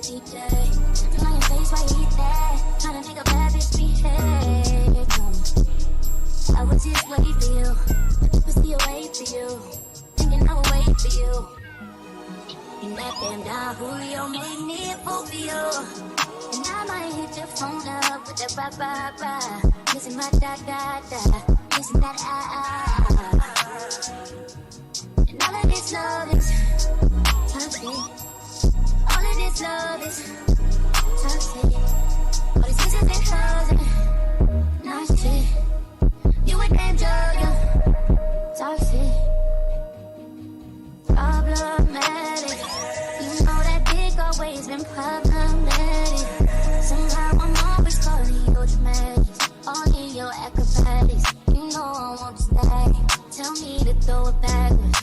DJ. Turn on your face while you eat that. Tryna make a bad bitch behave. I was just wait for you. Was still wait for you. Thinking I would wait for you. And that damn down Julio made me a fool for you. And I might hit your phone up with that bye. Missing my da. Missing that And all of this love is toxic. All of this love is toxic. All these kisses and hugs and not shit. You a damn drug, you're toxic. Problematic. You know that dick always been problematic. Somehow I'm always calling you dramatic. All in your acrobatics. You know I want to stay. Tell me to throw it backwards.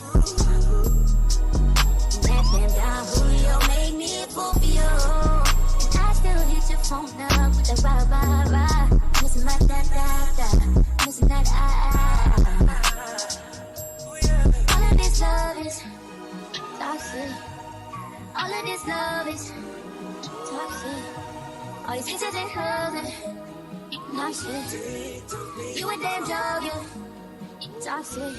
That damn down Julio made me a fool for you. And I still hit your phone up with that bye. Missing my da. Missing that All of this love is toxic. All of this love is toxic. All these kisses and hugs and not shit. You a damn drug, you toxic.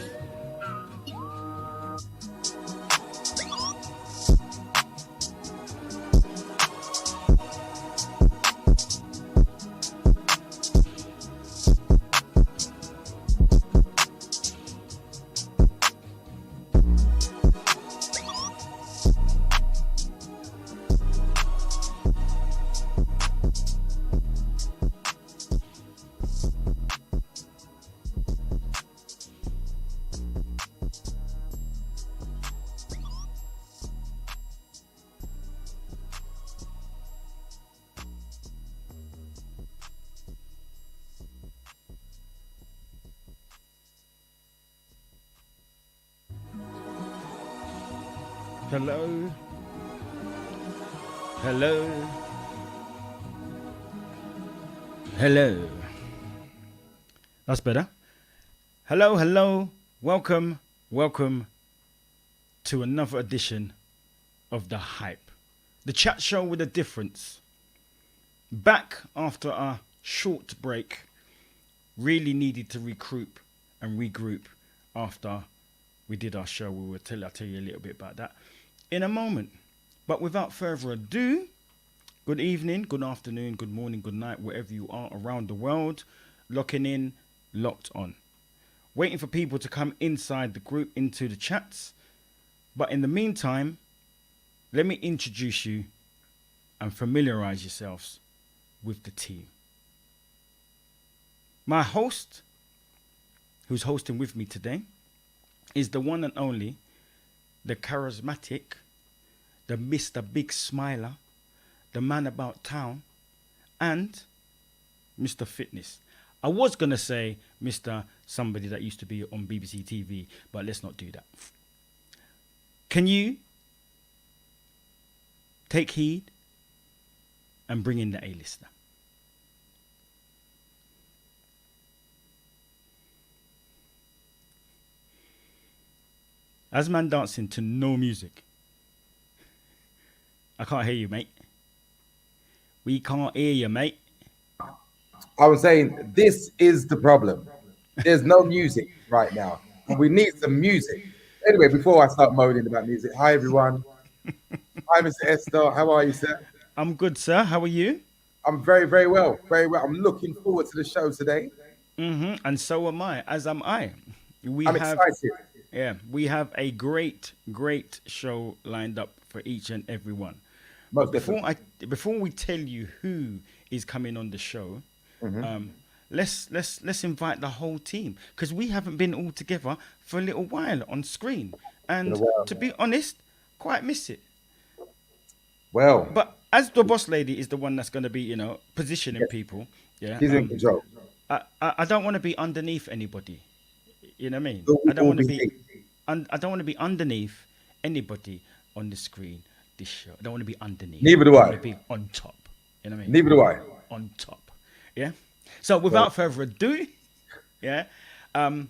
Hello. That's better. Hello. Welcome to another edition of The Hype. The chat show with a difference. Back after a short break. Really needed to recruit and regroup after we did our show. I'll tell you a little bit about that in a moment. But without further ado, good evening, good afternoon, good morning, good night, wherever you are around the world. Locking in, locked on. Waiting for people to come inside the group, into the chats. But in the meantime, let me introduce you and familiarize yourselves with the team. My host, who's hosting with me today, is the one and only, the charismatic, the Mr. Big Smiler, the man about town, and Mr. Fitness. I was going to say Mr. Somebody that used to be on BBC TV, but let's not do that. Can you take heed and bring in the A-lister? As man dancing to no music. I can't hear you, mate. We can't hear you, mate. I was saying, this is the problem. There's no music right now. We need some music. Anyway, before I start moaning about music, hi, everyone. Hi, Mr. Esther. How are you, sir? I'm good, sir. How are you? I'm very, very well. Very well. I'm looking forward to the show today. And so am I, as am I. I'm excited. Yeah, we have a great show lined up for each and every one. Before we tell you who is coming on the show, let's invite the whole team, because we haven't been all together for a little while on screen, and to be honest, quite miss it. Well, but as the boss lady is the one that's going to be, positioning people. Yeah, she's in control. I don't want to be underneath anybody. You know what I mean? I don't want to be underneath anybody on the screen. This show, I don't want to be underneath. Neither do I. Want to be on top. You know what I mean? Neither do I. On top. Yeah. So without further ado, gonna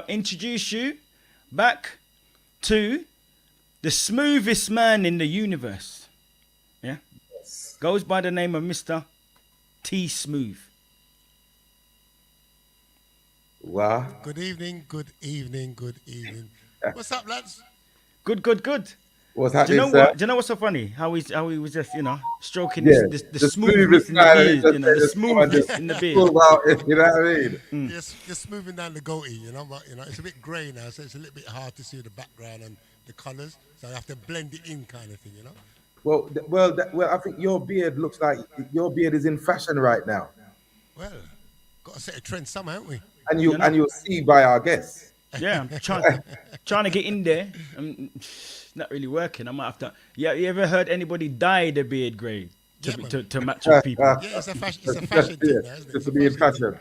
introduce you back to the smoothest man in the universe. Yeah, goes by the name of Mr. T Smooth. Wow. Good evening, good evening, good evening. What's up, lads? Good, good, good. What's Do you happening, know sir? what? Do you know what's so funny? How he was just stroking Yeah, the the smoothness smoothest in the guy that beard, just the just come and smoothness just in the pull beard. out it, you know what I mean? Just smoothing down the goatee, but it's a bit grey now, so it's a little bit hard to see the background and the colours. So I have to blend it in, kind of thing. Well, I think your beard looks like your beard is in fashion right now, Well, got to set a trend somehow, haven't we? and You know? you'll see by our guests. Yeah, I'm trying to get in there. It's not really working. I might have to. Yeah, you ever heard anybody dye the beard grey Yeah, man. to match with people? Yeah, it's a fashion. It's a fashion thing, Yeah, now, isn't it? just It's to a be in fashion thing.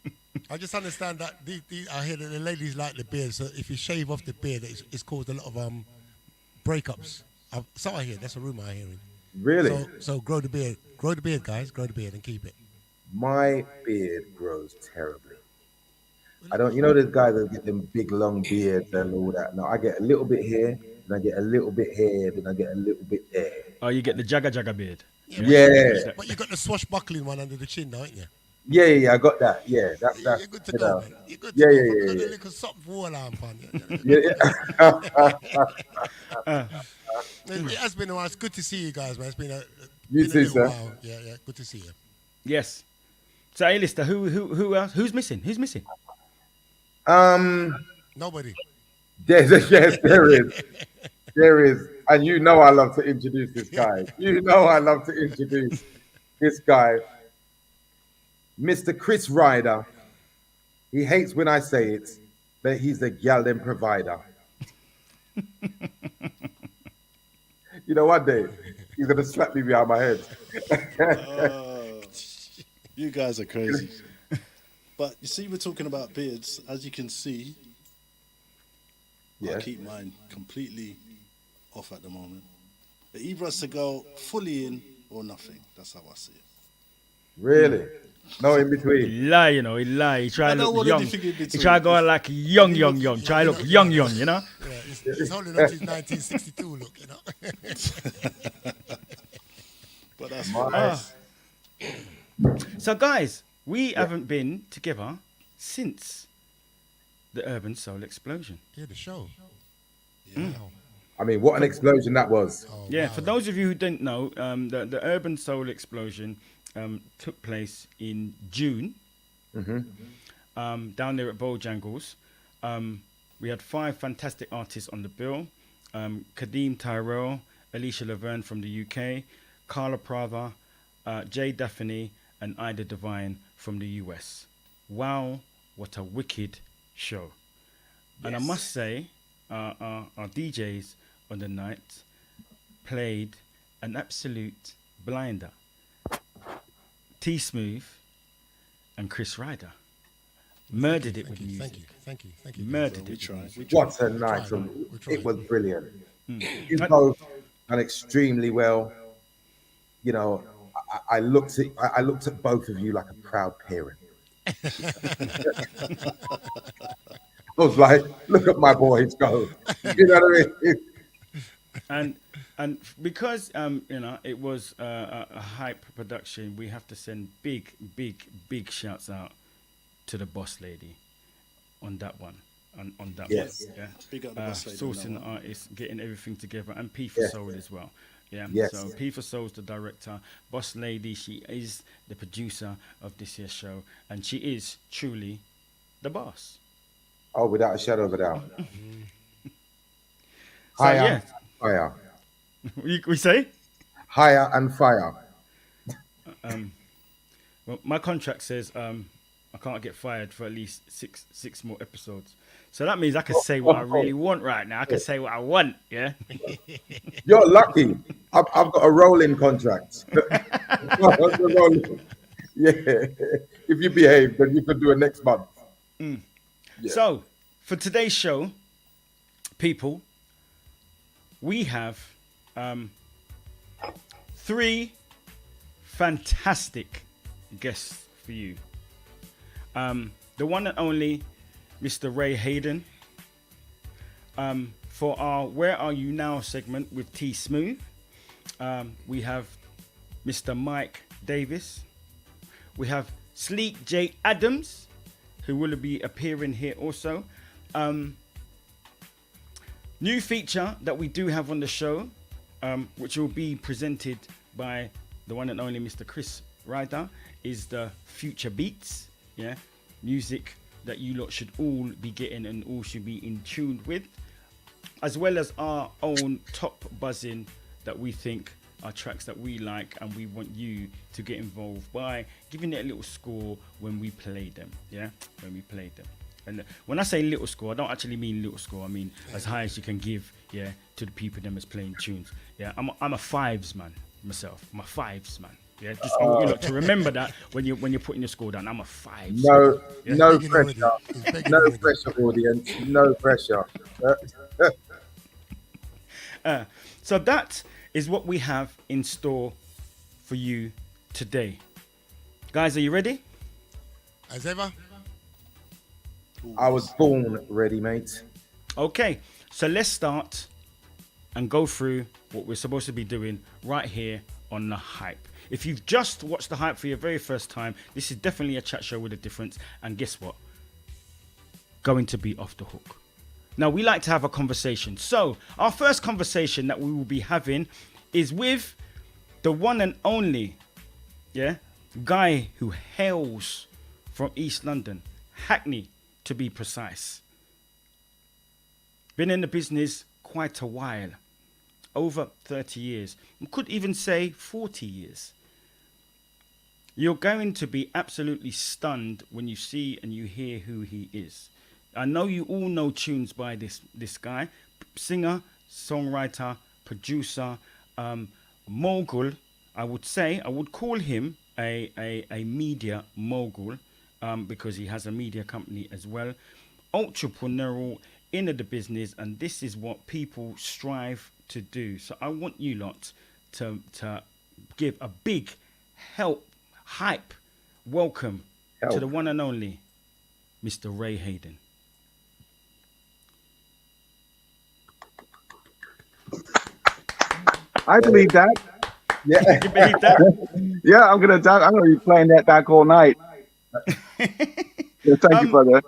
fashion. I just understand that I hear that the ladies like the beard, so if you shave off the beard, it's caused a lot of breakups. So I hear. That's a rumor I'm hearing. Really, So grow the beard, guys. Grow the beard and keep it. my beard grows terribly. I don't, you know, there's guys that get them big long beards and all that. No, I get a little bit here, then I get a little bit here, then I get a little bit there. Oh, you get the Jagga beard. Yeah, But you got the swashbuckling one under the chin, don't you? yeah, I got that. Yeah, that's You're good to you go, know. man. You're good to Yeah, go. yeah, You yeah, got yeah. a little soft wall arm on you. Yeah. It has been a while. It's good to see you guys, man. It's been You been too, a little sir. while. Yeah, good to see you. Yes. So, A-lister, who else? Who's missing? Who's missing? Nobody. Yes, there is. There is. And you know I love to introduce this guy. You know I love to introduce this guy. Mr. Chris Ryder. He hates when I say it, but he's the Galden provider. You know one day, he's going to slap me behind my head. You guys are crazy. But you see, we're talking about beards. As you can see, I Yeah. keep mine completely off at the moment. It either has to go fully in or nothing. That's how I see it. Really? No in He between. lie, you know. He lie. He try I to don't look want young. anything in He between. try to go like young. Try to look young, you know. Yeah, he's holding on to his 1962 look, you know. But that's My- So, guys, we haven't been together since the Urban Soul Explosion. Yeah, the show. Yeah. Wow. I mean, what an explosion that was. Oh, Yeah, wow. for those of you who didn't know, the Urban Soul Explosion took place in June down there at Bojangles. We had 5 fantastic artists on the bill. Kadeem Tyrell, Alicia Laverne from the UK, Carla Prava, Jay Daphne, and Ida Divine from the US. Wow, what a wicked show. And I must say, our DJs on the night played an absolute blinder. T Smooth and Chris Ryder murdered it with music. Thank you. Murdered we it. try. What a night. tried, we tried. It was brilliant. You both done extremely well. You know, I looked at both of you like a proud parent. I was like, look at my boys go. You know what I mean? And because it was a hype production, we have to send big shouts out to the boss lady on that one. On that Yes. one, yeah. Big up the boss lady on that Sourcing the one. artists, getting everything together, and P for Yes. Soul as well. Yeah. Yes. So P for Soul's the director, boss lady. She is the producer of this year's show, and she is truly the boss. Oh, without a shadow of a doubt. So Higher, yeah, fire. we say. Higher and fire. Well, my contract says I can't get fired for at least six more episodes. So that means I can say what I really want right now. I can say what I want, yeah? You're lucky. I've got a rolling contract. Yeah. If you behave, then you could do it next month. Yeah. So, for today's show, people, we have 3 fantastic guests for you. The one and only Mr. Ray Hayden, for our Where Are You Now segment with T Smooth. We have Mr. Mike Davis. We have Sleek J Adams, who will be appearing here also. New feature that we do have on the show, which will be presented by the one and only Mr. Chris Ryder, is the Future Beats. Yeah, music that you lot should all be getting and all should be in tune with, as well as our own top buzzing that we think are tracks that we like, and we want you to get involved by giving it a little score when we play them. Yeah, when we play them. And when I say little score, I don't actually mean little score. I mean as high as you can give, yeah, to the people them as playing tunes. Yeah, I'm a fives man myself. I'm a fives man. Yeah, just I want you lot to remember that when you're putting your score down. I'm a fives. No, yeah? no pressure. No pressure, audience. No pressure. So that is what we have in store for you today. Guys, are you ready? As ever. I was born ready, mate. Okay, so let's start and go through what we're supposed to be doing right here on The Hype. If you've just watched The Hype for your very first time, this is definitely a chat show with a difference. And guess what? Going to be off the hook. Now, we like to have a conversation. So, our first conversation that we will be having is with the one and only, guy who hails from East London, Hackney to be precise. Been in the business quite a while, over 30 years. Could even say 40 years. You're going to be absolutely stunned when you see and you hear who he is. I know you all know tunes by this guy, singer, songwriter, producer, mogul. I would call him a media mogul, because he has a media company as well. Entrepreneurial, into the business, and this is what people strive to do. So I want you lot to give a big hype welcome to the one and only Mr. Ray Hayden. I believe that. Yeah. You believe that? Yeah, I'm gonna be playing that back all night. Yeah, thank you, brother.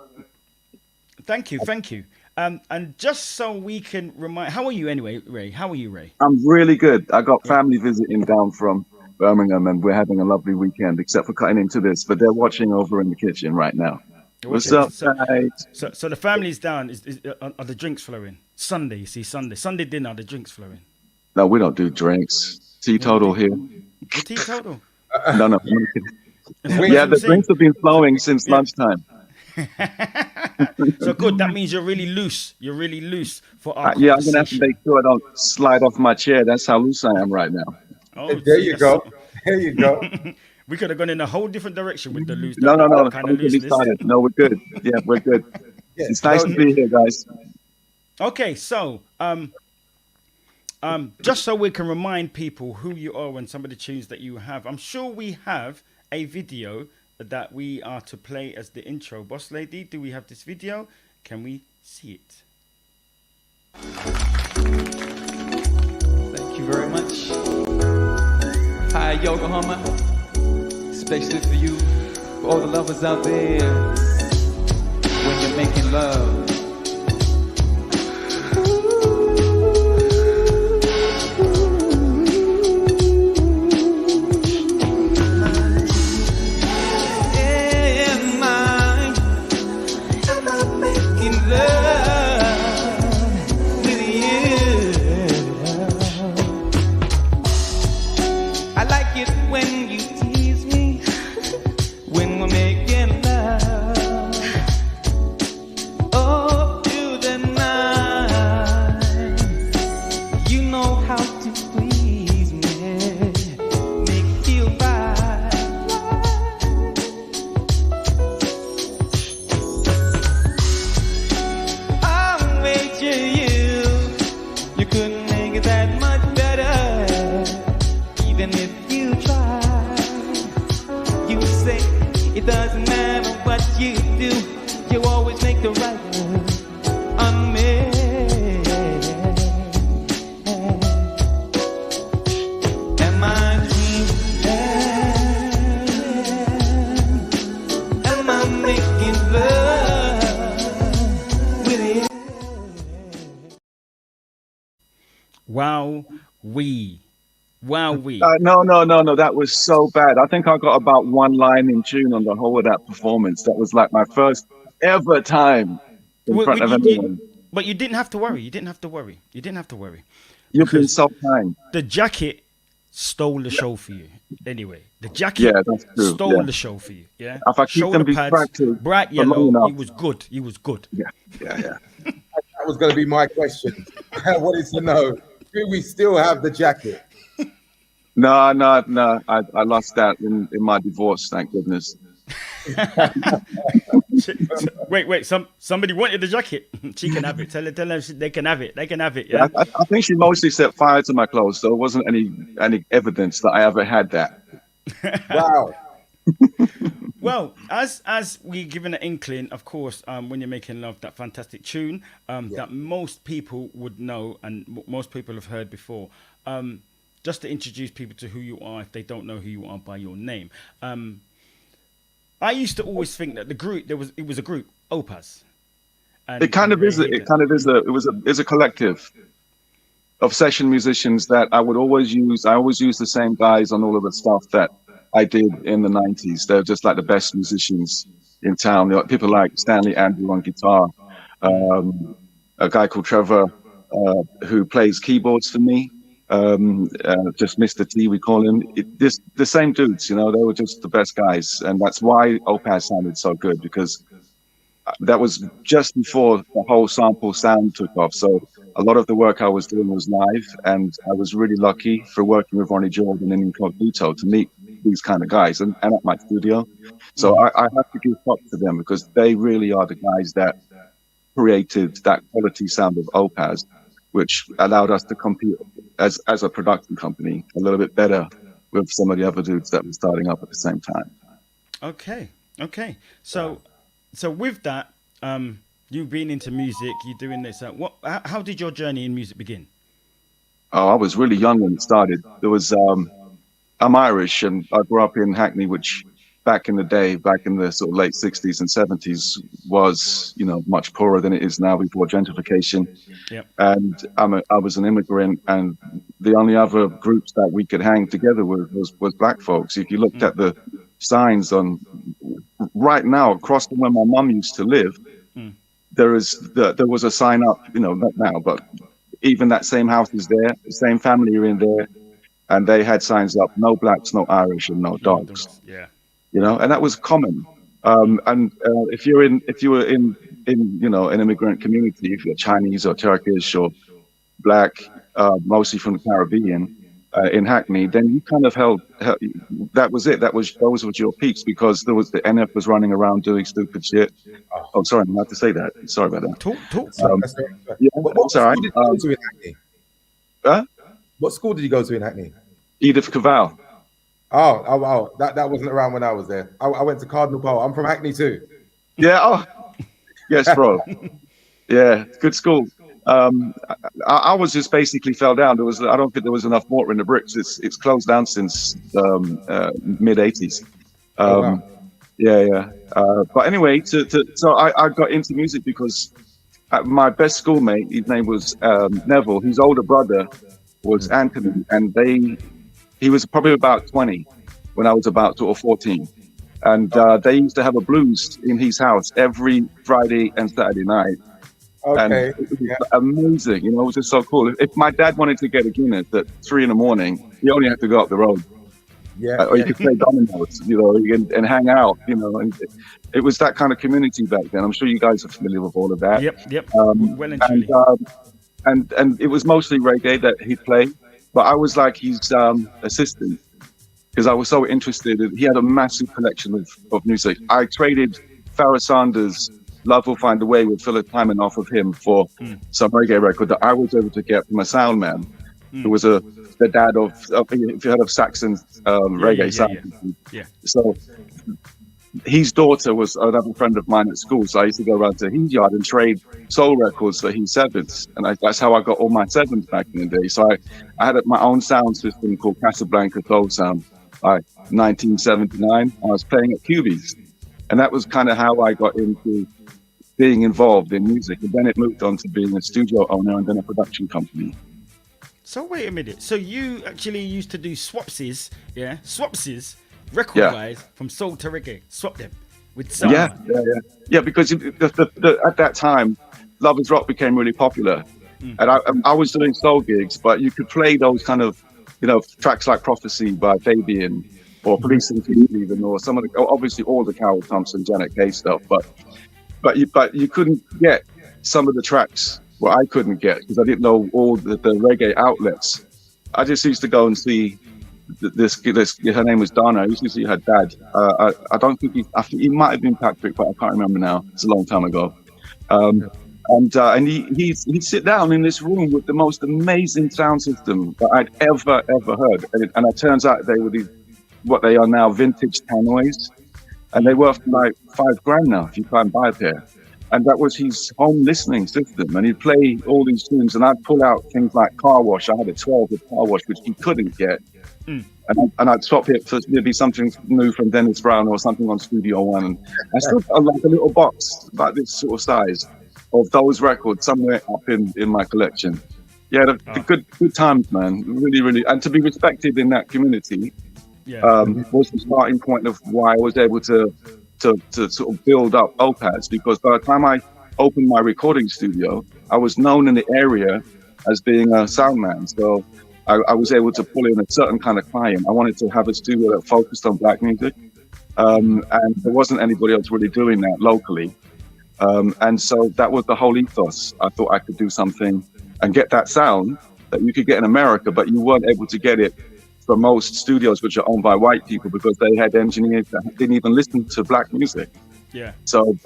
Thank you. And just so we can remind, how are you anyway, Ray? How are you, Ray? I'm really good. I got family visiting down from Birmingham, and we're having a lovely weekend, except for cutting into this. But they're watching over in the kitchen right now. What's up, guys? So the family's down. Are the drinks flowing? Sunday, you see, Sunday dinner. Are the drinks flowing? No, we don't do drinks. Teetotal here. The teetotal. No. Yeah, the drinks have been flowing since lunchtime. So good. That means you're really loose. You're really loose for our yeah, I'm gonna have to make sure I don't slide off my chair. That's how loose I am right now. Oh, there you go. There you go. We could have gone in a whole different direction with the loose. No. Kind of looseness. No, we're good. Yeah, we're good. Yeah, it's nice to be here, guys. Okay, so just so we can remind people who you are and some of the tunes that you have, I'm sure we have a video that we are to play as the intro. Boss Lady, do we have this video? Can we see it? Thank you very much. Hi, Yokohama. Especially for you, for all the lovers out there. When you're making love. Oh, Wow, we. Wow, we. No. That was so bad. I think I got about one line in tune on the whole of that performance. That was like my first ever time in front of everyone. But you didn't have to worry. You didn't have to worry. You've been Because so kind. the jacket stole the show for you. Anyway, the jacket that's true. stole the show for you. Yeah. If I keep them pads, bright for long yellow. enough. He was good. Yeah. That was going to be my question. I wanted to know, do we still have the jacket? No. I lost that in my divorce, thank goodness. Wait. Somebody wanted the jacket. She can have it. Tell them they can have it. They can have it. Yeah. I think she mostly set fire to my clothes. There wasn't any evidence that I ever had that. Wow. Well, as we given an inkling, of course, when you're making love, that fantastic tune that most people would know and most people have heard before. Just to introduce people to who you are, if they don't know who you are by your name. I used to always think that the group it was a group, Opaz. And It kind of is. It's a collective of session musicians that I would always use. I always use the same guys on all of the stuff that I did in the 90s. They're just like the best musicians in town. They're people like Stanley Andrew on guitar, a guy called Trevor who plays keyboards for me. Just Mr. T, we call him. The same dudes, they were just the best guys, and that's why Opaz sounded so good, because that was just before the whole sample sound took off. So a lot of the work I was doing was live, and I was really lucky for working with Ronnie Jordan and Incognito to meet these kind of guys and at my studio. So I have to give props to them, because they really are the guys that created that quality sound of Opaz, which allowed us to compete as a production company a little bit better with some of the other dudes that were starting up at the same time. Okay. So with that, you've been into music, you're doing this. How did your journey in music begin? Oh, I was really young when it started. There was, I'm Irish, and I grew up in Hackney, which back in the sort of late 60s and 70s was, much poorer than it is now before gentrification. Yep. And I was an immigrant, and the only other groups that we could hang together with was black folks. If you looked at the signs on right now across from where my mum used to live, there was a sign up, not now, but even that same house is there, the same family are in there, and they had signs up: no blacks, no Irish, and no dogs. Yeah. And that was common. And if you were in an immigrant community, if you're Chinese or Turkish or black, mostly from the Caribbean, in Hackney, then you kind of held that was it. Those were your peaks, because the NF was running around doing stupid shit. Oh, sorry, I'm allowed to say that. Sorry about that. Talk. That's all right. What school did you go to in Hackney? Huh? What school did you go to in Hackney? Edith Cavell. Oh, that wasn't around when I was there. I went to Cardinal Pole. I'm from Hackney too. Yeah. Oh, yes, bro. Yeah, good school. I was just basically fell down. I don't think there was enough mortar in the bricks. It's closed down since mid 80s. Wow. Yeah. But anyway, so I got into music because my best schoolmate, his name was Neville. His older brother was Anthony, and he was probably about 20 when I was about sort of 14. And they used to have a blues in his house every Friday and Saturday night. Okay. And it was amazing. It was just so cool. If my dad wanted to get a Guinness at 3 a.m, he only had to go up the road. Yeah. Or you could play dominoes, and hang out, and it was that kind of community back then. I'm sure you guys are familiar with all of that. Yep. Well and truly. And it was mostly reggae that he'd play. But I was like his assistant, because I was so interested. He had a massive collection of music. I traded Pharoah Sanders' Love Will Find a Way with Philip Hyman off of him for some reggae record that I was able to get from a sound man who was the dad of if you heard of Saxon reggae sound. Yeah. So his daughter was another friend of mine at school, so I used to go around to his yard and trade soul records for his sevens, and that's how I got all my sevens back in the day. So I had my own sound system called Casablanca Soul Sound by 1979. I was playing at Cubies, and that was kind of how I got into being involved in music, and then it moved on to being a studio owner and then a production company. So wait a minute. So you actually used to do swapsies, record-wise, from soul to reggae. Swap them with sound. Yeah. Because at that time, Lovers Rock became really popular, and I was doing soul gigs, but you could play those kind of, tracks like Prophecy by Fabian, or Police and Thief even, or some of the, obviously all the Carol Thompson, Janet Kay stuff, but you couldn't get some of the tracks. Well, I couldn't get because I didn't know all the reggae outlets. I just used to go and see this. Her name was Donna. I used to see her dad. I don't think I think he might have been Patrick, but I can't remember now. It's a long time ago. And he'd sit down in this room with the most amazing sound system that I'd ever heard. And it turns out they were what they are now, vintage tannoys, and they were like $5,000 now if you try and buy a pair. And that was his home listening system. And he'd play all these tunes, and I'd pull out things like Car Wash. I had a 12 with Car Wash, which he couldn't get. And I'd swap it for maybe something new from Dennis Brown or something on Studio One. And I still got like a little box, like this sort of size, of those records somewhere up in my collection. Yeah, the good times, man. Really, really. And to be respected in that community was the starting point of why I was able to sort of build up Opaz, because by the time I opened my recording studio, I was known in the area as being a sound man. So I was able to pull in a certain kind of client. I wanted to have a studio that focused on black music. And there wasn't anybody else really doing that locally. And so that was the whole ethos. I thought I could do something and get that sound that you could get in America, but you weren't able to get it for most studios which are owned by white people, because they had engineers that didn't even listen to black music. Yeah. So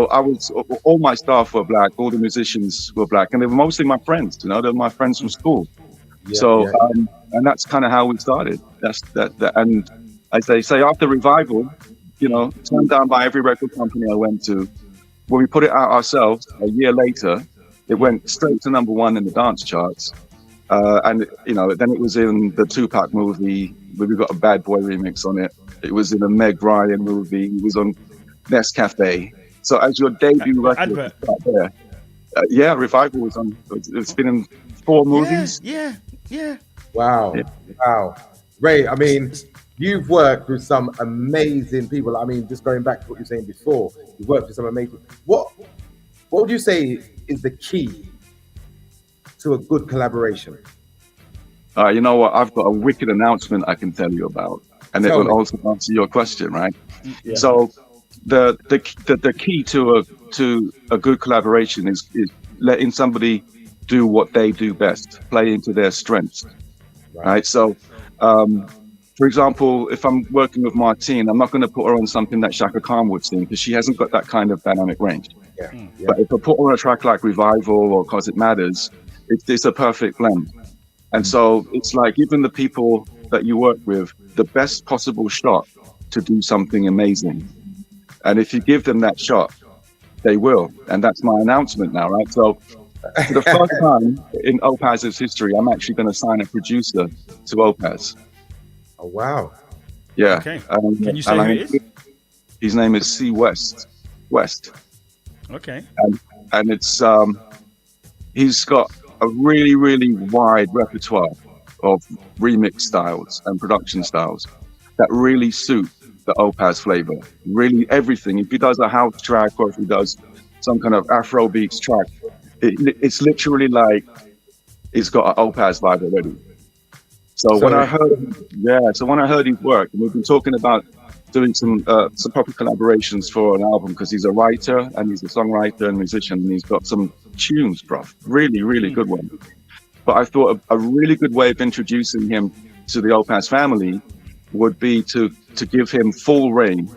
I was, all my staff were black, all the musicians were black, and they were mostly my friends. They were my friends from school. And that's kind of how we started. That's that. And as they say, after Revival, turned down by every record company I went to. When we put it out ourselves, a year later, it went straight to #1 in the dance charts. And then it was in the Tupac movie, where we got a Bad Boy remix on it. It was in a Meg Ryan movie. It was on Nescafe. So as your debut record, Revival was on. It's been in 4 movies. Yeah. Wow. Ray, I mean, you've worked with some amazing people. I mean, just going back to what you were saying before, you've worked with some amazing. What would you say is the key to a good collaboration? You know what? I've got a wicked announcement I can tell you about, and it will also answer your question, right? Yeah. So the key to a good collaboration is letting somebody do what they do best, play into their strengths, right? So, for example, if I'm working with Martine, I'm not going to put her on something that Shaka Khan would sing, because she hasn't got that kind of dynamic range. Yeah. But if I put her on a track like Revival or Cause It Matters, it's a perfect blend. And so it's like giving the people that you work with the best possible shot to do something amazing. And if you give them that shot, they will. And that's my announcement now, right? So for the first time in Opaz's history, I'm actually going to sign a producer to Opaz. Oh, wow. Yeah. Okay. Can you say who it is? His name is C. West. Okay. And it's he's got a really, really wide repertoire of remix styles and production styles that really suit the Opaz flavor. Really everything. If he does a house track, or if he does some kind of Afro beats track, it's literally like it's got an Opaz vibe already. So when I heard his work, and we've been talking about doing some proper collaborations for an album, because he's a writer and he's a songwriter and musician, and he's got some tunes, bro. Really, really good one. But I thought a really good way of introducing him to the Opaz family would be to give him full reign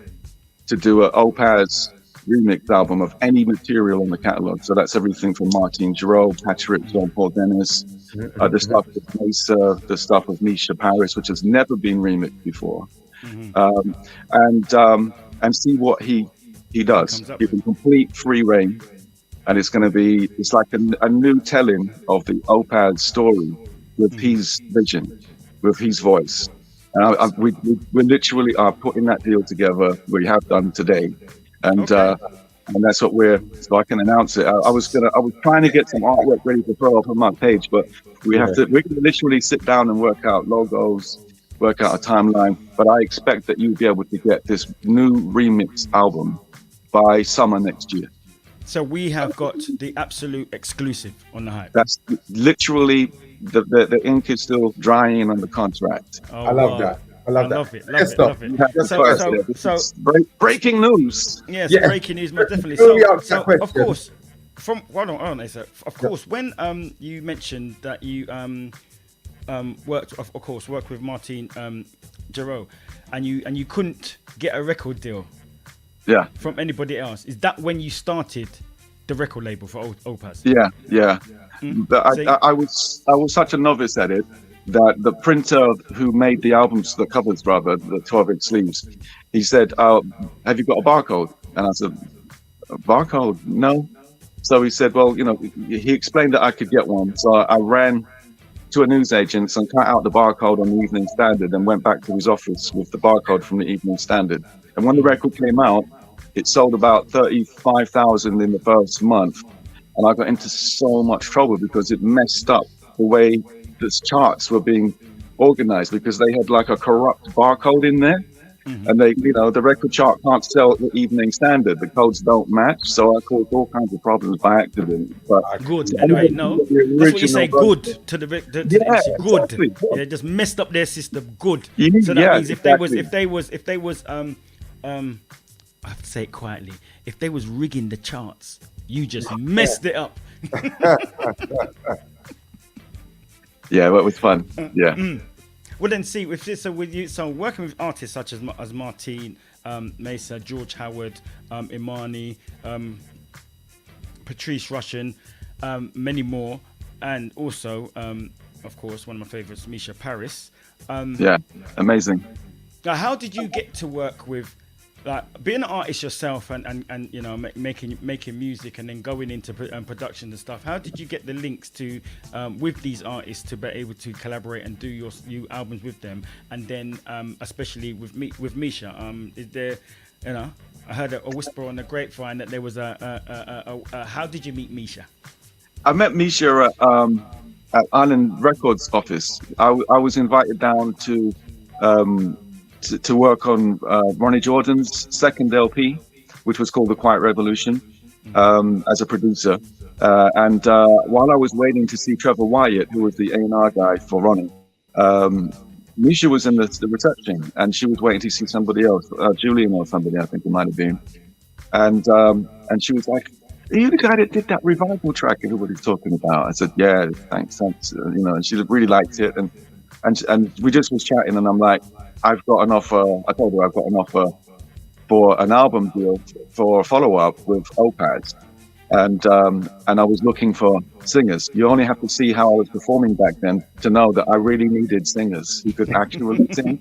to do an Opaz remix album of any material on the catalog. So that's everything from Martin Giraud, Patrick, John Paul Dennis, the stuff with Mesa, the stuff with Misha Paris, which has never been remixed before. And see what he does. Give him complete free reign, and it's like a new telling of the Opaz story with his vision, with his voice. And we literally are putting that deal together. We have done today, and and that's what so I can announce it. I was trying to get some artwork ready to throw up on my page, but we're going to literally sit down and work out logos, work out a timeline. But I expect that you'll be able to get this new remix album by summer next year. So we have got the absolute exclusive on the hype. That's literally the ink is still drying on the contract. Oh, I love that. I love it. Yes, Love it. So Breaking news. Yes, Yeah. breaking news, most definitely. Really answer So that question. of course, hold on, sir. Of course, when you mentioned that you worked with Martin Jarreau, and you couldn't get a record deal Yeah. from anybody else, is that when you started the record label for Opaz? Yeah. But I was such a novice at it that the printer who made the albums, the covers rather, the 12-inch sleeves, he said, have you got a barcode? And I said, a barcode? No. So he said, well, he explained that I could get one. So I ran to a newsagent and cut out the barcode on the Evening Standard and went back to his office with the barcode from the Evening Standard. And when the record came out, it sold about 35,000 in the first month. And I got into so much trouble because it messed up the way the charts were being organized, because they had like a corrupt barcode in there. And they, the record chart can't sell at the Evening Standard. The codes don't match. So I caused all kinds of problems by accident. But good. Anyway, no, that's what you say. Good to the good. Exactly. Yeah, just messed up their system. Good. You So that means exactly. if they was I have to say it quietly. If they was rigging the charts, you just messed it up. Yeah, well, it was fun. Yeah. Well, then see with this. So with you, so working with artists such as Martin, Mesa, George Howard, Imani, Patrice Rushen, many more, and also, of course, one of my favorites, Misha Paris. Yeah, amazing. Now, how did you get to work with, like, being an artist yourself and making music and then going into production and stuff? How did you get the links to with these artists to be able to collaborate and do your albums with them? And then especially with Misha, is there, I heard a whisper on the grapevine that there was how did you meet Misha? I met Misha at Island Records office. I was invited down to work on Ronnie Jordan's second LP, which was called The Quiet Revolution, as a producer. And while I was waiting to see Trevor Wyatt, who was the A&R guy for Ronnie, Misha was in the reception, and she was waiting to see somebody else, Julian or somebody, I think it might have been. And she was like, "Are you the guy that did that revival track everybody's talking about?" I said, "Yeah, thanks." And she really liked it, and we just was chatting, and I'm like, I've got an offer. I told her I've got an offer for an album deal for a follow-up with Opaz, and I was looking for singers. You only have to see how I was performing back then to know that I really needed singers who could actually sing.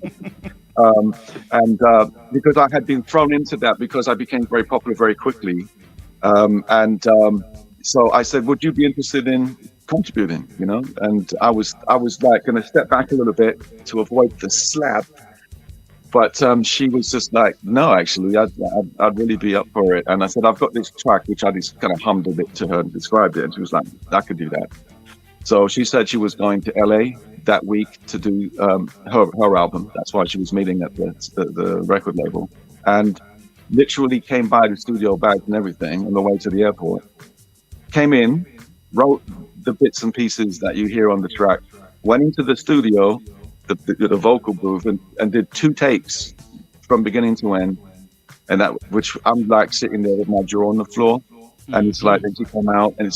Because I had been thrown into that because I became very popular very quickly, so I said, "Would you be interested in contributing?" And I was like going to step back a little bit to avoid the slap. But she was just like, "No, actually, I'd really be up for it." And I said, "I've got this track," which I just kind of hummed a bit to her and described it. And she was like, "I could do that." So she said she was going to LA that week to do her album. That's why she was meeting at the record label. And literally came by the studio bags and everything on the way to the airport. Came in, wrote the bits and pieces that you hear on the track, went into the studio, the vocal booth, and did 2 takes from beginning to end, and which I'm like sitting there with my jaw on the floor, and it's like, then she come out and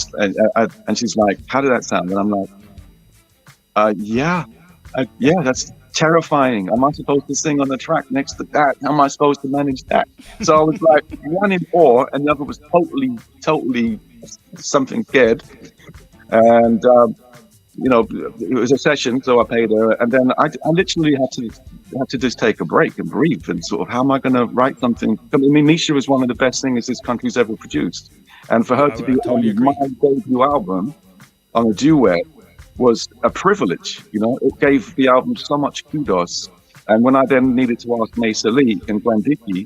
and she's like, "How did that sound?" And I'm like, yeah, that's terrifying. Am I supposed to sing on the track next to that? How am I supposed to manage that? So I was like, one in awe, and the other was totally something scared, and it was a session, so I paid her, and then I literally had to just take a break and breathe and sort of, how am I going to write something? I mean, Misha was one of the best singers this country's ever produced, and for her to be on my debut album on a duet was a privilege. It gave the album so much kudos. And when I then needed to ask Mesa Lee and Gwen Dickey,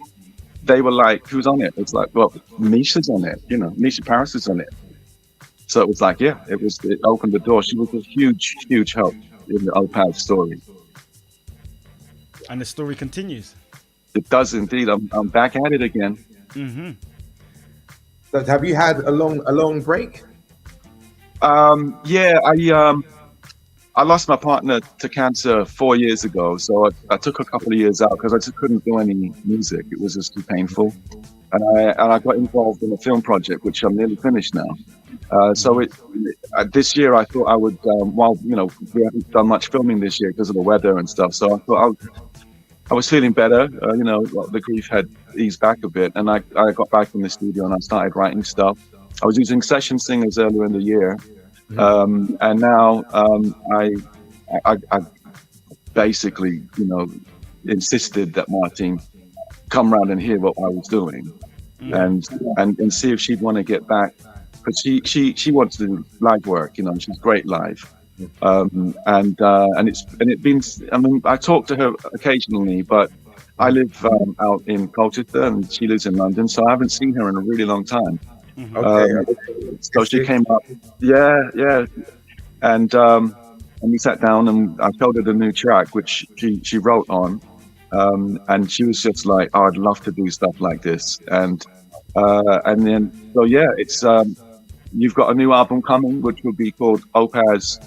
they were like, "Who's on it?" It's like, "Well, Misha's on it. You know, Misha Paris is on it." So it was like, yeah, it opened the door. She was a huge help in the Opaz story. And the story continues. It does indeed. I'm back at it again. Mm-hmm. So have you had a long break? Yeah, I lost my partner to cancer 4 years ago, so I took a couple of years out because I just couldn't do any music. It was just too painful, and I got involved in a film project which I'm nearly finished now. So this year I thought I would, while we haven't done much filming this year because of the weather and stuff. So I thought I was feeling better. The grief had eased back a bit, and I got back in the studio and I started writing stuff. I was using session singers earlier in the year. And now I basically, insisted that Martine come round and hear what I was doing, and see if she'd want to get back, because she wants to do live work. She's great live, and it's been. I mean, I talk to her occasionally, but I live out in Colchester and she lives in London, so I haven't seen her in a really long time. Okay. So she came up, yeah, and we sat down and I told her the new track which she wrote on, and she was just like, oh, I'd love to do stuff like this, and then so yeah, it's you've got a new album coming which will be called Opaz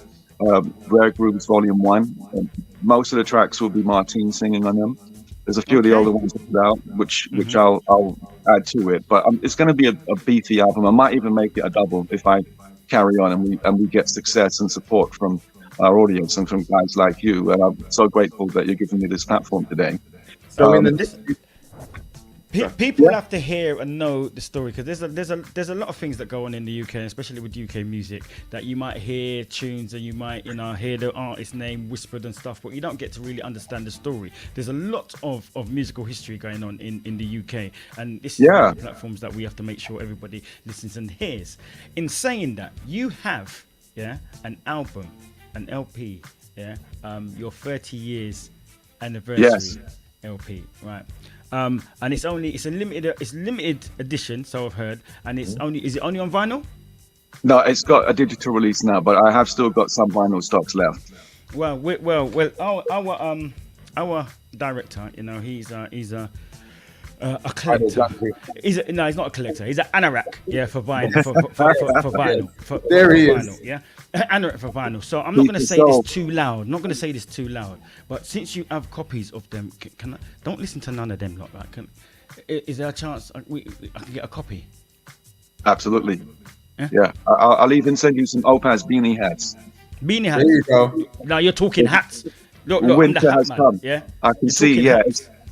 Rare Grooves Volume 1. And most of the tracks will be Martine singing on them. There's a few of the older ones out, which I'll add to it, but it's going to be a beefy album. I might even make it a double if I carry on and we get success and support from our audience and from guys like you. And I'm so grateful that you're giving me this platform today. So people have to hear and know the story, because there's a lot of things that go on in the UK, especially with UK music, that you might hear tunes and you might hear the artist name whispered and stuff, but you don't get to really understand the story. There's a lot of musical history going on in the UK, and this is one of the platforms that we have to make sure everybody listens and hears. In saying that, you have an album, an LP, your 30 years anniversary LP, right? And it's a limited edition, so I've heard, and is it only on vinyl? No, it's got a digital release now, but I have still got some vinyl stocks left. Well, our director, he's a collector. He's not a collector. He's an anorak, for vinyl, for vinyl. There he vinyl, is. Yeah, anorak for vinyl. So I'm not going to say this too loud. I'm not going to say this too loud. But since you have copies of them, don't listen to none of them. Is there a chance I can get a copy? Absolutely. Yeah. I'll even send you some Opaz beanie hats. Beanie hats. There you go. Now you're talking hats. Look, Winter has come. Yeah. I can see. Yeah.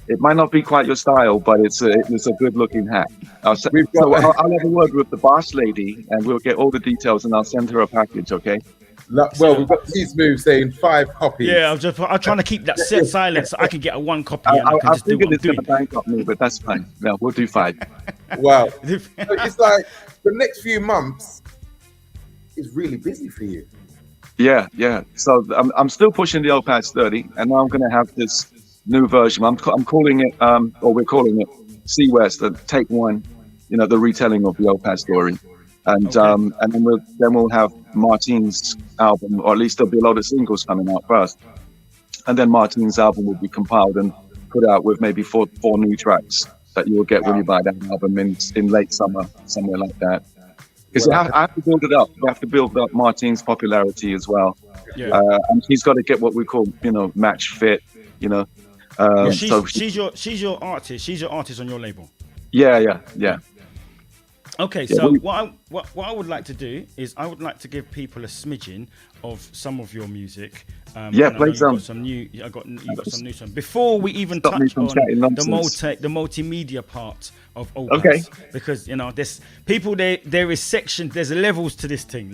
It might not be quite your style, but it's a good-looking hat. I'll have a word with the boss lady, and we'll get all the details, and I'll send her a package. Okay? Well, we've got these moves saying 5 copies. Yeah, I'm trying to keep that silent so I can get a 1 copy and I can just do what I'm it's going doing. to bankrupt me, but that's fine. No, we'll do 5. Wow. So it's like the next few months is really busy for you. Yeah. So I'm still pushing the Opaz 30, and now I'm going to have this new version. I'm calling it, or we're calling it Sea West, Take 1. The retelling of the Opaz story, and then we'll have Martine's album, or at least there'll be a lot of singles coming out first, and then Martine's album will be compiled and put out with maybe four new tracks that you will get when you buy that album in late summer, somewhere like that. Because I have to build it up. We have to build up Martine's popularity as well. Yeah. And she's got to get what we call, match fit. She's your artist. She's your artist on your label. Yeah. Okay, so what I would like to do is I would like to give people a smidgen of some of your music. Play some. I got some new songs before we even touch on the multimedia part of Opaz. Okay. Because there's people there is sections, there's levels to this thing.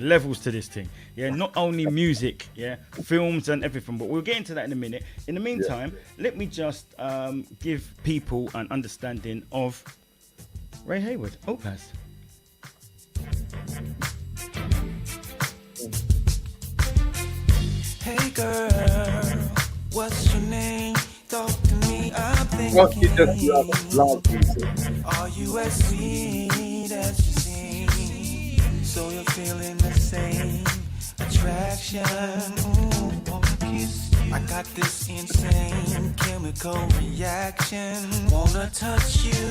Yeah, not only music, films and everything. But we'll get into that in a minute. In the meantime, let me just give people an understanding of Ray Hayward, Opaz. Hey girl, what's your name? Talk to me, I'm thinking Don't you just love live music? Are you as sweet as you seem? So you're feeling the same attraction. Ooh, wanna kiss you. I got this insane chemical reaction. Wanna touch you.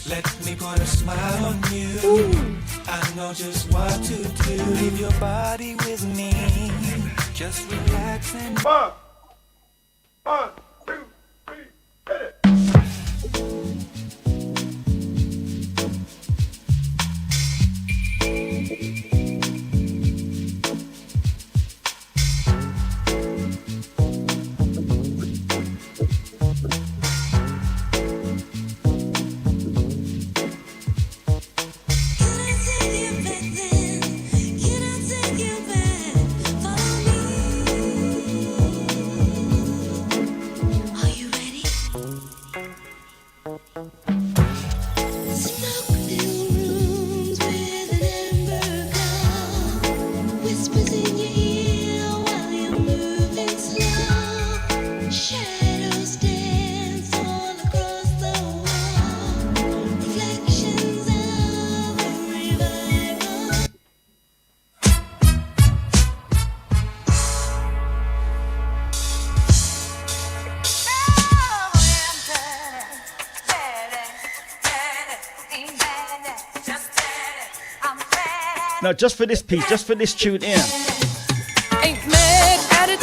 Let me put a smile on you. I know just what to do. Leave your body with me. Just relax and One, two, three, hit it. Now, just for this piece, just for this tune here, ain't mad at it.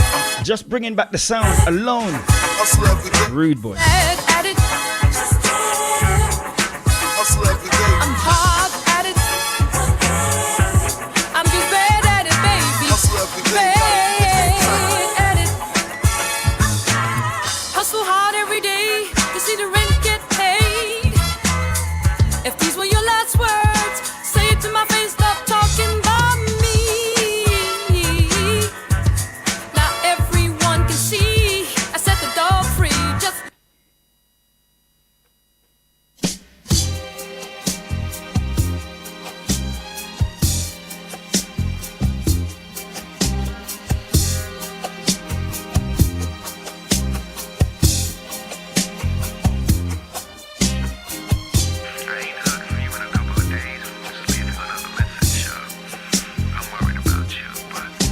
just bringing back the sound alone. Rude boy. Mad at it. I'm hard at it. I'm just bad at it, baby. Bad at it. Hustle hard every day to see the rent get paid. If these were your last words, say it to my face. Stop talking about me. Now everyone can see I set the dog free. Just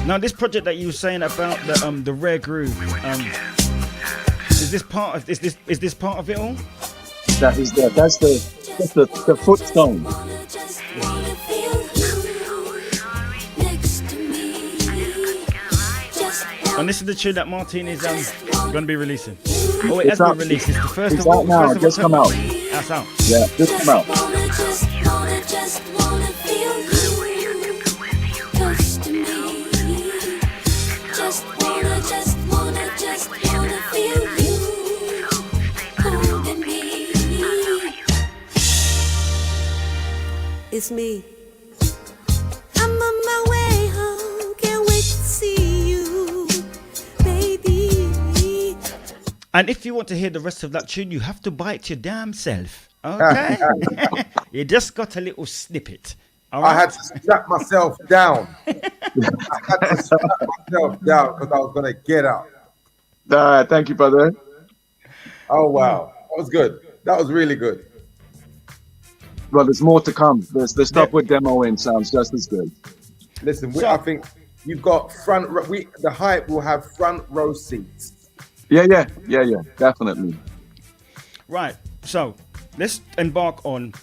Now, this project that you were saying about the rare groove, is this part of is this part of it all? That's the foot stone. And this is the tune that Martin is going to be releasing. Oh, it has It's been out. released. It's the first It's of all. out now. First of It just come October. out. That's out. Yeah, just come out. It's me. I'm on my way home. Can't wait to see you, baby. And if you want to hear the rest of that tune, you have to bite your damn self. Okay? You just got a little snippet. All I right? had to strap myself down. I had to strap myself down because I was going to get up. Thank you, brother. Oh, wow. That was good. That was really good. Well, there's more to come. The stuff with demo in sounds just as good. Listen, I think you've got the hype will have front row seats. Yeah, definitely. Right. So let's embark on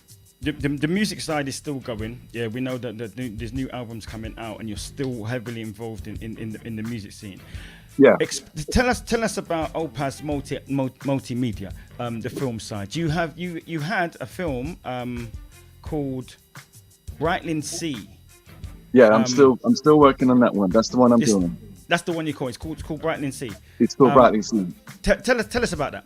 the music side is still going. Yeah, we know that there's new albums coming out, and you're still heavily involved in the music scene. Yeah. Tell us about Opus Multimedia, the film side. You had a film called Brightling Sea. Yeah, I'm still working on that one. That's the one I'm doing. That's the one you call. It's called Brightling Sea. It's called Brightling Sea. Tell us about that.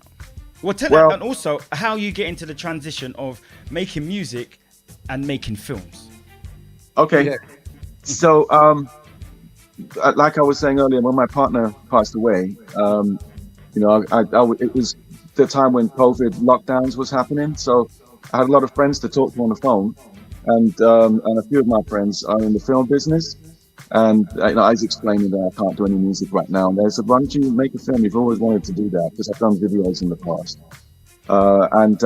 Well, and also how you get into the transition of making music and making films. Okay. Yeah. So, like I was saying earlier, when my partner passed away, it was the time when COVID lockdowns was happening. So I had a lot of friends to talk to on the phone, and a few of my friends are in the film business. And I was explaining that I can't do any music right now. And they said, "Why don't you make a film? You've always wanted to do that," because I've done videos in the past. And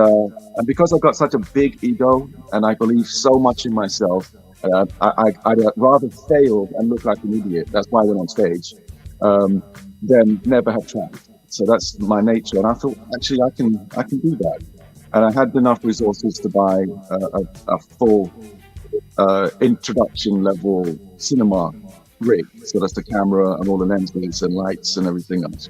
because I've got such a big ego and I believe so much in myself, I'd rather fail and look like an idiot. That's why I went on stage, than never have tried. So that's my nature. And I thought, actually, I can do that. And I had enough resources to buy a full introduction level cinema rig. So that's the camera and all the lenses and lights and everything else.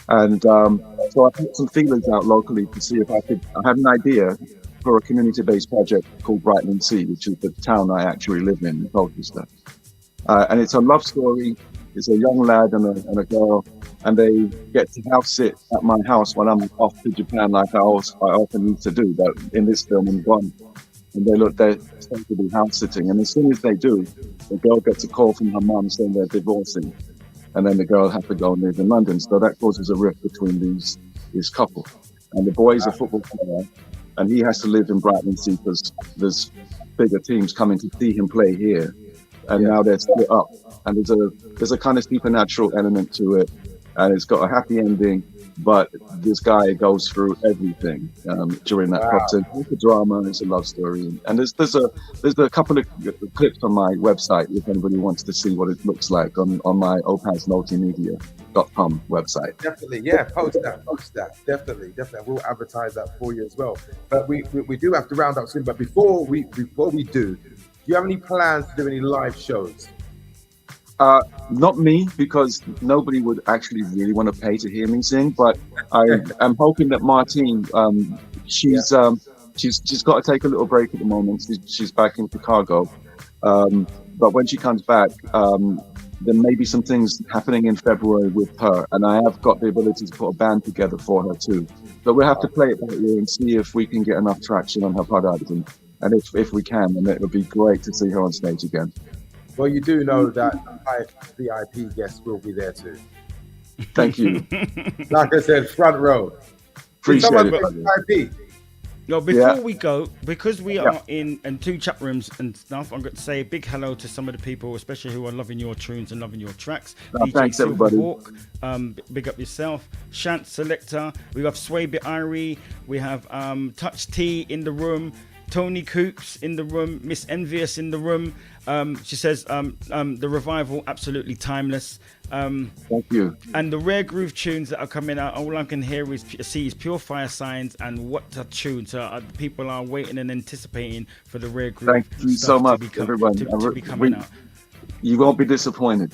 And so I put some feelers out locally to see if I had an idea for a community-based project called Brighton-on-Sea, which is the town I actually live in Colchester. And it's a love story. It's a young lad and a girl, and they get to house sit at my house when I'm off to Japan, like I often used to do. But in this film, I'm gone. And they're supposed to be house sitting. And as soon as they do, the girl gets a call from her mum saying they're divorcing. And then the girl has to go and live in London. So that causes a rift between this couple. And the boy's a football player, and he has to live in Brighton-on-Sea because there's bigger teams coming to see him play here. And now they're split up. And there's a kind of supernatural element to it. And it's got a happy ending, but this guy goes through everything during that process. It's a drama, it's a love story. And there's a couple of clips on my website if anybody wants to see what it looks like on my opazmultimedia.com website. Definitely, yeah, post that. Definitely. We'll advertise that for you as well. But we do have to round up soon. But before we do you have any plans to do any live shows? Not me, because nobody would actually really want to pay to hear me sing. But I'm hoping that Martine, she's got to take a little break at the moment. She's back in Chicago, but when she comes back, there may be some things happening in February with her, and I have got the ability to put a band together for her too. But we'll have to play it by ear and see if we can get enough traction on her product, and if we can, then it would be great to see her on stage again. Well, you do know that VIP guests will be there too. Thank you. Like I said, front row. Appreciate it. VIP? No, before we go, because we are in 2 chat rooms and stuff, I'm going to say a big hello to some of the people, especially who are loving your tunes and loving your tracks. DJ Thanks, everybody. Hawk, big up yourself. Shant Selector. We have Swaybe Irie. We have Touch T in the room. Tony Coops in the room. Miss Envious in the room. She says the revival absolutely timeless. Thank you. And the rare groove tunes that are coming out, all I can see is Pure Fire Signs and What a Tune. So people are waiting and anticipating for the rare groove. Thank you so much, everyone. To be coming out. You won't be disappointed.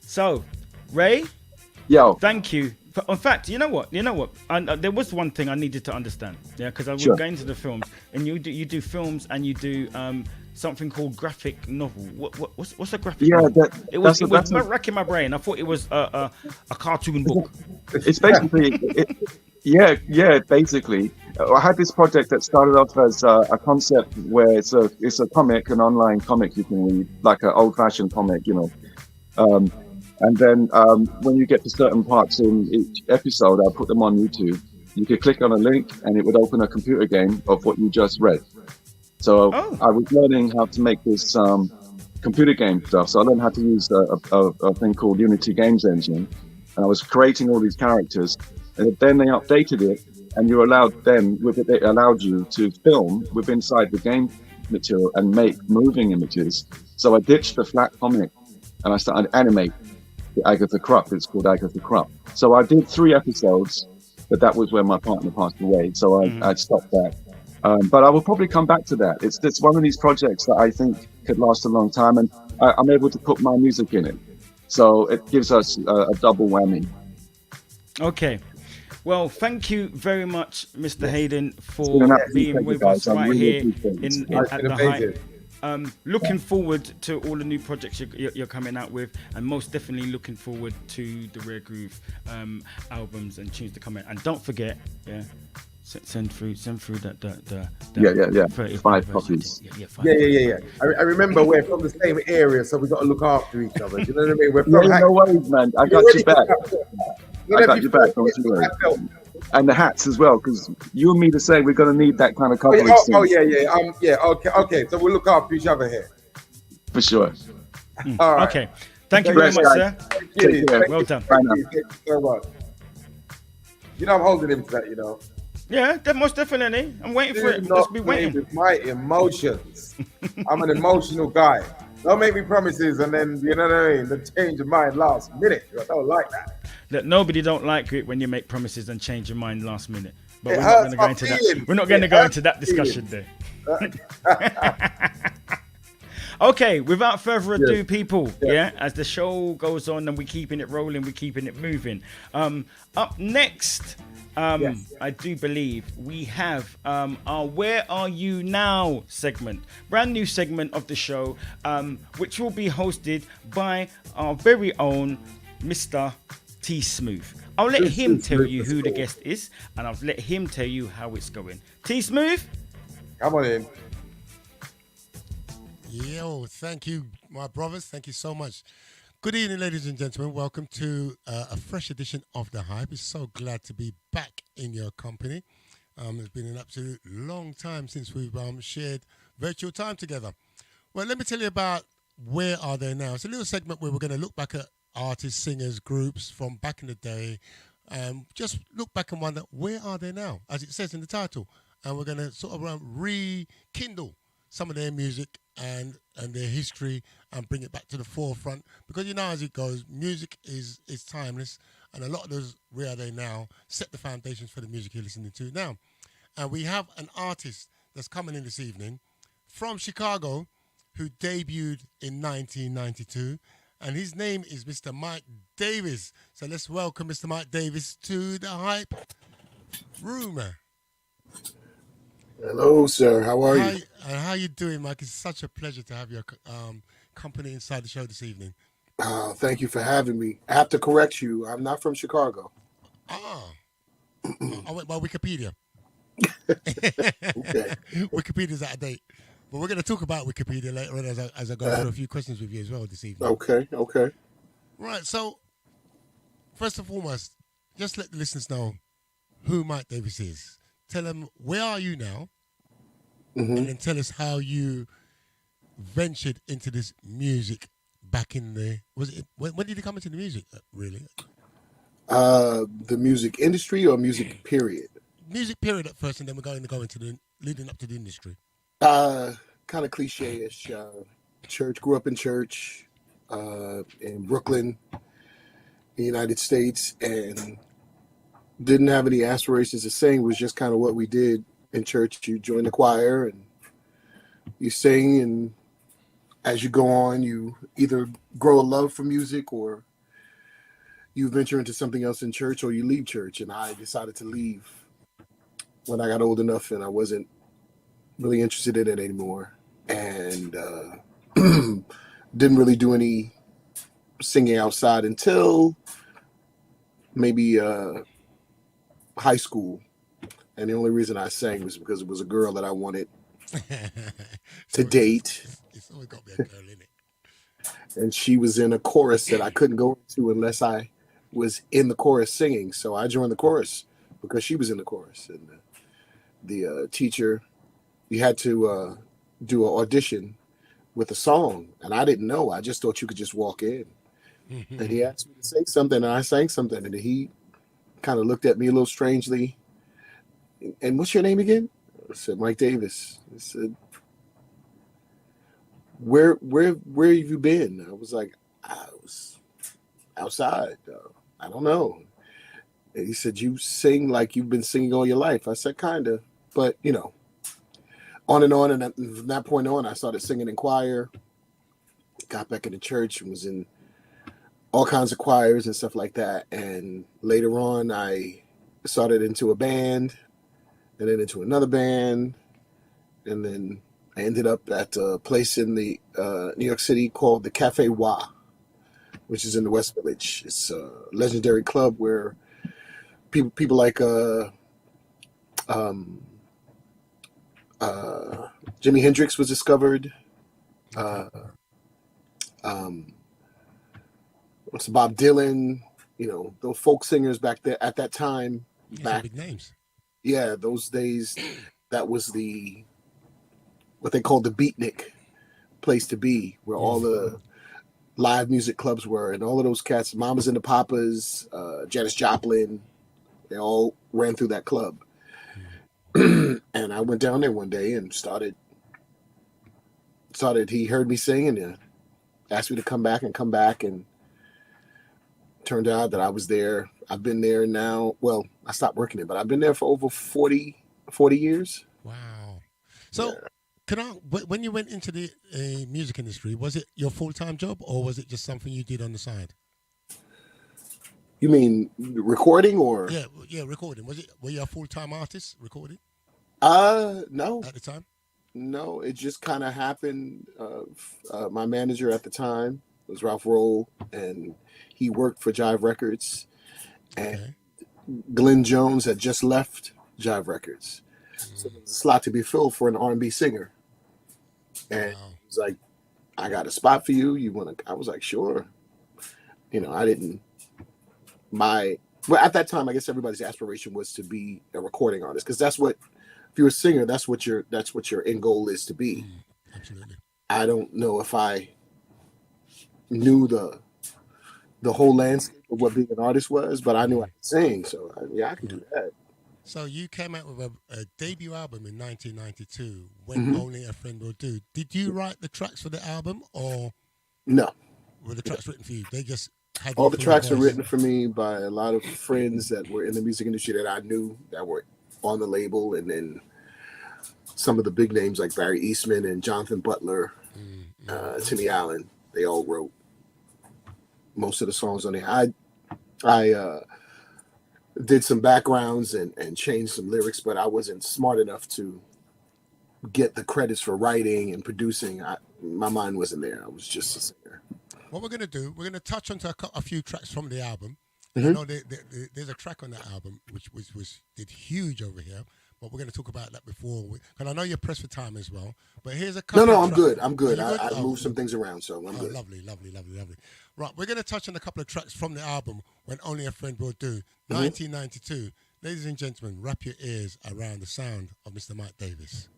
So, Ray, thank you. In fact, you know what? There was one thing I needed to understand. Yeah, because I was going into the films, and you do films, and you do something called graphic novel. What's a graphic novel? It was racking my brain. I thought it was a cartoon book. It's basically, basically. I had this project that started off as a concept where it's a comic, an online comic you can read, like an old-fashioned comic, and then when you get to certain parts in each episode, I'll put them on YouTube. You could click on a link and it would open a computer game of what you just read. So I was learning how to make this computer game stuff. So I learned how to use a thing called Unity Games Engine. And I was creating all these characters. And then they updated it, and you allowed them, it allowed you to film inside the game material and make moving images. So I ditched the flat comic and I started to animate the Agatha Krupp. It's called Agatha Krupp. So I did 3 episodes, but that was when my partner passed away. So I stopped that. But I will probably come back to that. It's one of these projects that I think could last a long time, and I'm able to put my music in it. So it gives us a double whammy. Okay. Well, thank you very much, Mr. Hayden, for being with us right here at the Hype. Looking forward to all the new projects you're coming out with, and most definitely looking forward to the Rare Groove albums and tunes to come in. And don't forget, send through the 5 copies. Yeah. I remember we're from the same area, so we got to look after each other. You know what I mean? We're from no worries, man. I got you back. I got you back. Don't you worry. And the hats as well, because you and me the same. We're going to need that kind of coverage. Okay. So we'll look after each other here. For sure. All right. Okay. Thank you very much, sir. Thank you. Well done. Bye now. Thank you so much. I'm holding him to that. You know. Yeah, most definitely. I'm waiting for Do it. not Just be play waiting. with my emotions. I'm an emotional guy. Don't make me promises and then you know what I mean. The change of mind last minute. I don't like that. That nobody don't like it when you make promises and change your mind last minute. But It we're not going hurts to go my into that. feelings. We're not going to It go hurts into that my discussion feelings. there. Okay, without further ado, Yes. people, Yes. yeah, as the show goes on and we're keeping it rolling, we're keeping it moving. Up next, Yes. I do believe we have our Where Are You Now segment, brand new segment of the show, which will be hosted by our very own Mr. T Smooth. I'll let him tell you who the guest is, and I'll let him tell you how it's going. T Smooth? Come on in. Yo, thank you, my brothers. Thank you so much. Good evening, ladies and gentlemen. Welcome to a fresh edition of The Hype. It's so glad to be back in your company. It's been an absolute long time since we've shared virtual time together. Well, let me tell you about Where Are They Now? It's a little segment where we're going to look back at artists, singers, groups from back in the day. Just look back and wonder, where are they now? As it says in the title. And we're going to sort of rekindle some of their music and their history and bring it back to the forefront, because you know as it goes, music is timeless, and a lot of those Where Are They Now set the foundations for the music you're listening to now. And we have an artist that's coming in this evening from Chicago who debuted in 1992, and his name is Mr. Mike Davis. So let's welcome Mr. Mike Davis to the Hype Room. Hello, sir. How are you? How you doing, Mike? It's such a pleasure to have your company inside the show this evening. Thank you for having me. I have to correct you. I'm not from Chicago. I went by Wikipedia. Okay. Wikipedia's out of date. But we're going to talk about Wikipedia later on as I go through a few questions with you as well this evening. Okay. Right, so first and foremost, just let the listeners know who Mike Davis is. Tell them, where are you now? Mm-hmm. And then tell us how you ventured into this music back in the... When did you come into the music, really? The music industry or music period? Music period at first, and then we're going to go into the... leading up to the industry. Kind of cliche-ish. Church, grew up in church in Brooklyn, the United States, and didn't have any aspirations to sing. It was just kind of what we did in church. You join the choir and you sing, and as you go on, you either grow a love for music or you venture into something else in church, or you leave church. And I decided to leave when I got old enough and I wasn't really interested in it anymore, and didn't really do any singing outside until maybe high school. And the only reason I sang was because it was a girl that I wanted to date. It's always got to be a girl in it. And she was in a chorus that I couldn't go into unless I was in the chorus singing. So I joined the chorus because she was in the chorus. And the teacher, you had to do an audition with a song. And I didn't know. I just thought you could just walk in. And he asked me to say something, and I sang something. And he kind of looked at me a little strangely. And what's your name again? I said, Mike Davis. I said, where have you been? I was like, I was outside. I don't know. And he said, you sing like you've been singing all your life. I said, kind of. But, you know, on. And from that point on, I started singing in choir. Got back into church and was in all kinds of choirs and stuff like that. And later on, I started into a band and then into another band. And then I ended up at a place in the New York City called the Cafe Wah, which is in the West Village. It's a legendary club where people like Jimi Hendrix was discovered. What's Bob Dylan? You know, those folk singers back there at that time. Some big names. Yeah, those days, that was what they called the beatnik place to be, where all the live music clubs were, and all of those cats, Mamas and the Papas, Janis Joplin, They all ran through that club. And I went down there one day and started. He heard me sing and asked me to come back, and turned out that I was there. I've been there now. Well, I stopped working there, but I've been there for over 40 years. Wow. So, when you went into the music industry, was it your full-time job or was it just something you did on the side? You mean recording or? Yeah, recording. Were you a full-time artist recording? No. At the time? No, it just kind of happened. My manager at the time was Ralph Roll, and he worked for Jive Records. And Glenn Jones had just left Jive Records. So there was a slot to be filled for an R&B singer. And he was like, I got a spot for you. You want to? I was like, sure. I didn't. Well, at that time, I guess everybody's aspiration was to be a recording artist, because that's what. If you're a singer, that's what your end goal is to be. Absolutely. I don't know if I knew the whole landscape of what being an artist was, but I knew I could sing, so I can do that. So you came out with a debut album in 1992, When Only a Friend Will Do. Did you write the tracks for the album, or no? Were the tracks written for you? They just had all the tracks are written for me by a lot of friends that were in the music industry that I knew that were on the label, and then some of the big names like Barry Eastman and Jonathan Butler, Timmy Allen. They all wrote most of the songs on there. I did some backgrounds and changed some lyrics, but I wasn't smart enough to get the credits for writing and producing. My mind wasn't there. I was just a singer. What we're going to do, we're going to touch on a few tracks from the album. Mm-hmm. You know, there's a track on that album which did huge over here, but we're going to talk about that before. And I know you're pressed for time as well, but here's a couple. No, of I'm tracks. good. I'm good. I Oh, moved some things around, so I'm good. Lovely. Right, we're going to touch on a couple of tracks from the album, When Only a Friend Will Do, Mm-hmm. 1992. Ladies and gentlemen, wrap your ears around the sound of Mr. Mike Davis.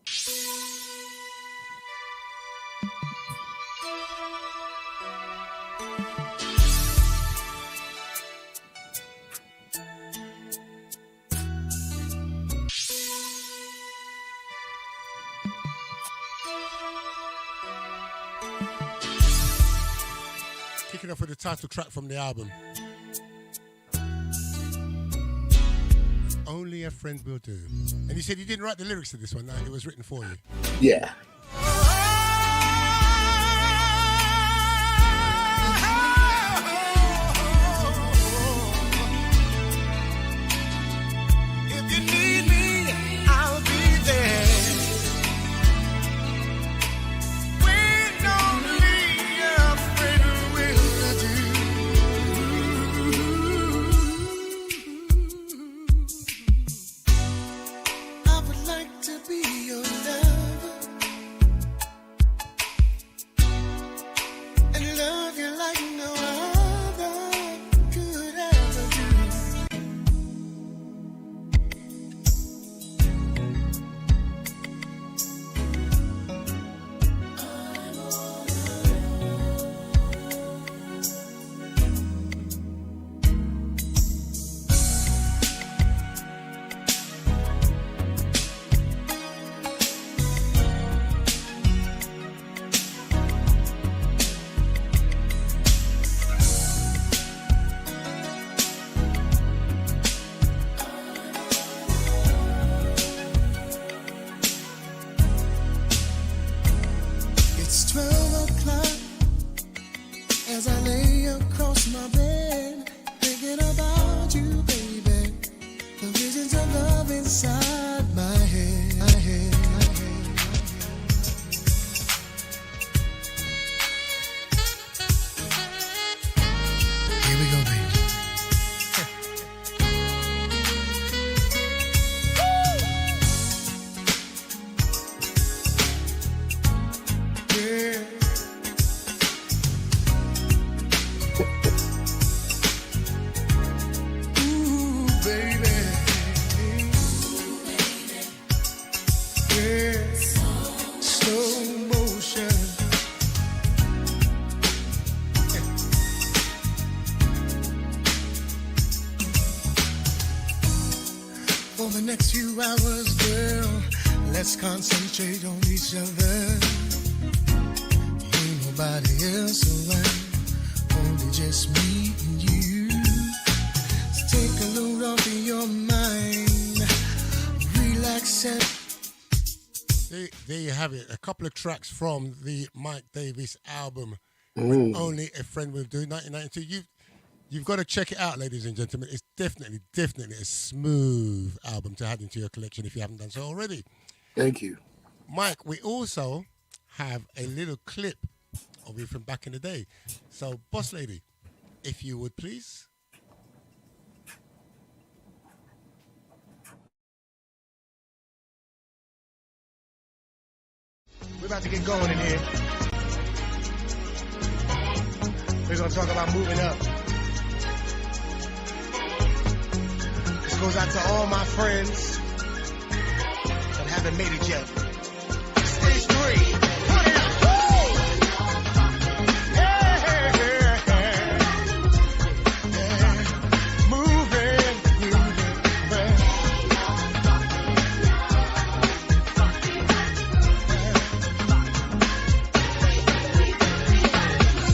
Kicking off with the title track from the album. Only a Friend Will Do. And you said you didn't write the lyrics to this one, no? It was written for you. Yeah. If you need me, I'll be there. When only a friend will do. I would like to be your lover. For the next few hours, girl, let's concentrate on each other. Ain't nobody else around, only just me and you. So take a load off of your mind, relax and... There you have it, a couple of tracks from the Mike Davis album, When Only a Friend Would Do, 1992. You've got to check it out, ladies and gentlemen. It's definitely a smooth album to add into your collection if you haven't done so already. Thank you. Mike, we also have a little clip of you from back in the day. So, Boss Lady, if you would please. We're about to get going in here. We're going to talk about moving up. This goes out to all my friends that haven't made it yet. Stage 3. Put it up. Woo! Yeah. Moving.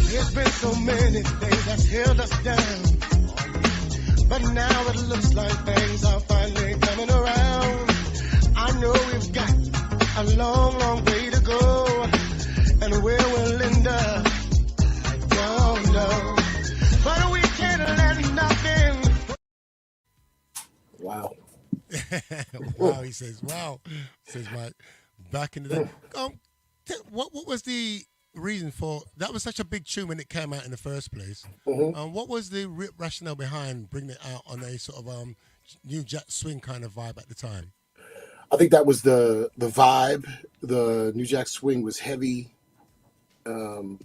There's been so many things that's held us down. But now it looks like things are finally coming around. I know we've got a long, long way to go. And where we'll end up, I don't know. But we can't let nothing. Wow. Wow, he says, wow, says Mike. Back in the day. What was the reason for that? Was such a big tune when it came out in the first place. What was the rationale behind bringing it out on a sort of New Jack Swing kind of vibe at the time? I think that was the vibe. The New Jack Swing was heavy, the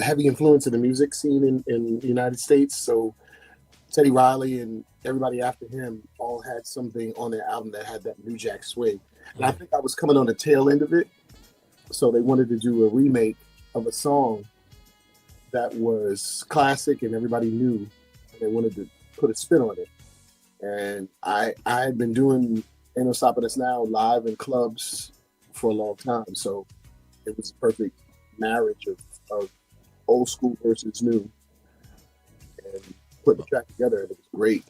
heavy influence of the music scene in the United States. So Teddy Riley and everybody after him all had something on their album that had that New Jack Swing. And I think I was coming on the tail end of it. So they wanted to do a remake of a song that was classic and everybody knew, and they wanted to put a spin on it. And I had been doing Ain't No Stopping Us Now live in clubs for a long time, so it was a perfect marriage of old school versus new, and put the track together, and it was great.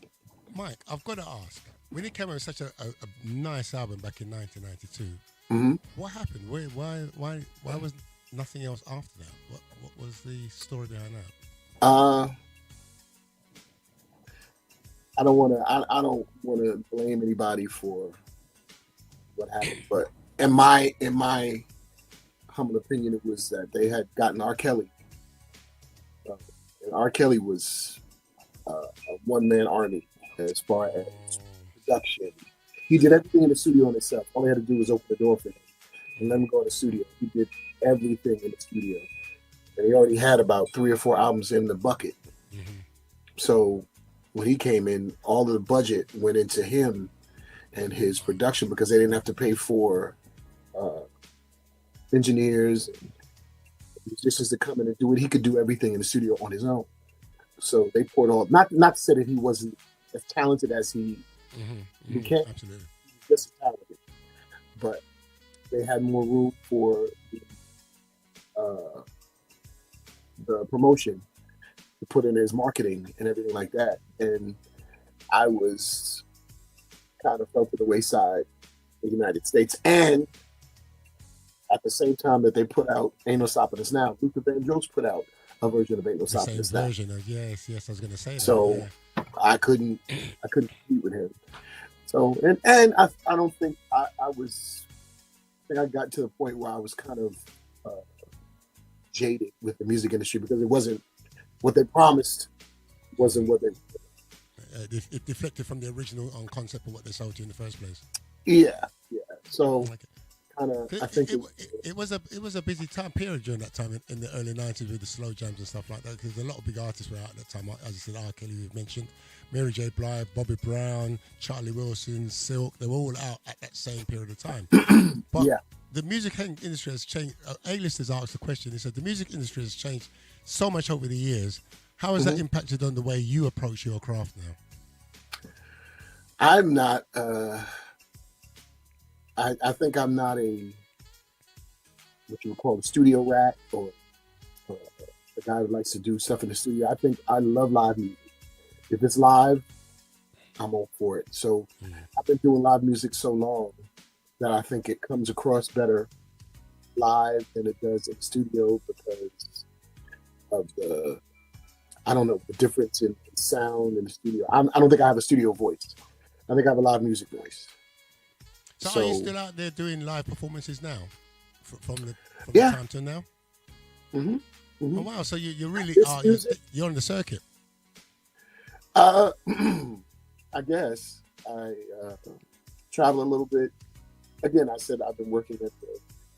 Mike, I've got to ask, when it came out with such a nice album back in 1992, what happened? Why was nothing else after that? What was the story behind that? I don't want to blame anybody for what happened, but in my humble opinion, it was that they had gotten R. Kelly, and R. Kelly was a one-man army as far as production. He did everything in the studio on himself. All he had to do was open the door for him and let him go in the studio. He did everything in the studio, and he already had about 3 or 4 albums in the bucket. So when he came in, all of the budget went into him and his production because they didn't have to pay for engineers and musicians to come in and do it. He could do everything in the studio on his own. So they poured all, not to say that he wasn't as talented as he became. Absolutely. Just as talented. But they had more room for the promotion to put in his marketing and everything like that. And I was kind of fell to the wayside in the United States. And at the same time that they put out Ain't No Stopping Us Now, Luther Vandross put out a version of Ain't No Stopping Us Now. Version of, yes, I was going to say that. So yeah. I couldn't compete with him. So and I don't think I got to the point where I was kind of jaded with the music industry because it wasn't what they promised, wasn't what they. It deflected from the original concept of what they sold you in the first place. Yeah. So kind of, I think it was a busy time period during that time in the early 90s with the slow jams and stuff like that, because a lot of big artists were out at that time. As I said, R. Kelly, we've mentioned, Mary J. Blige, Bobby Brown, Charlie Wilson, Silk. They were all out at that same period of time. But the music industry has changed. A-listers asked the question. They said the music industry has changed so much over the years. How has that impacted on the way you approach your craft now? I'm not. I think I'm not a what you would call a studio rat or a guy who likes to do stuff in the studio. I think I love live music. If it's live, I'm all for it. So I've been doing live music so long that I think it comes across better live than it does in the studio because of the, I don't know, the difference in sound in the studio. I don't think I have a studio voice. I think I have a live music voice. So are you still out there doing live performances now? From the Yeah. time to now? Mm-hmm. Oh, wow. So you really This are, music- you're on the circuit. I guess I travel a little bit. Again, I said I've been working at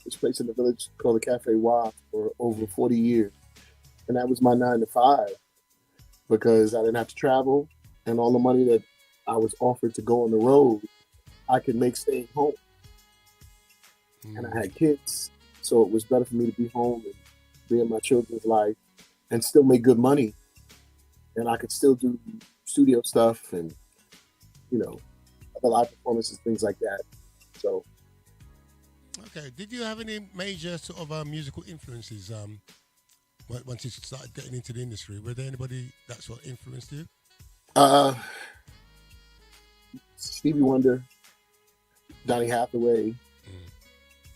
this place in the village called the Cafe Wa for over 40 years. And that was my 9 to 5 because I didn't have to travel and all the money that I was offered to go on the road, I could make staying home. And I had kids, so it was better for me to be home and be in my children's life and still make good money. And I could still do studio stuff and, you know, other live performances, things like that. So. Okay. Did you have any major sort of musical influences once you started getting into the industry? Were there anybody that sort of influenced you? Stevie Wonder, Donny Hathaway,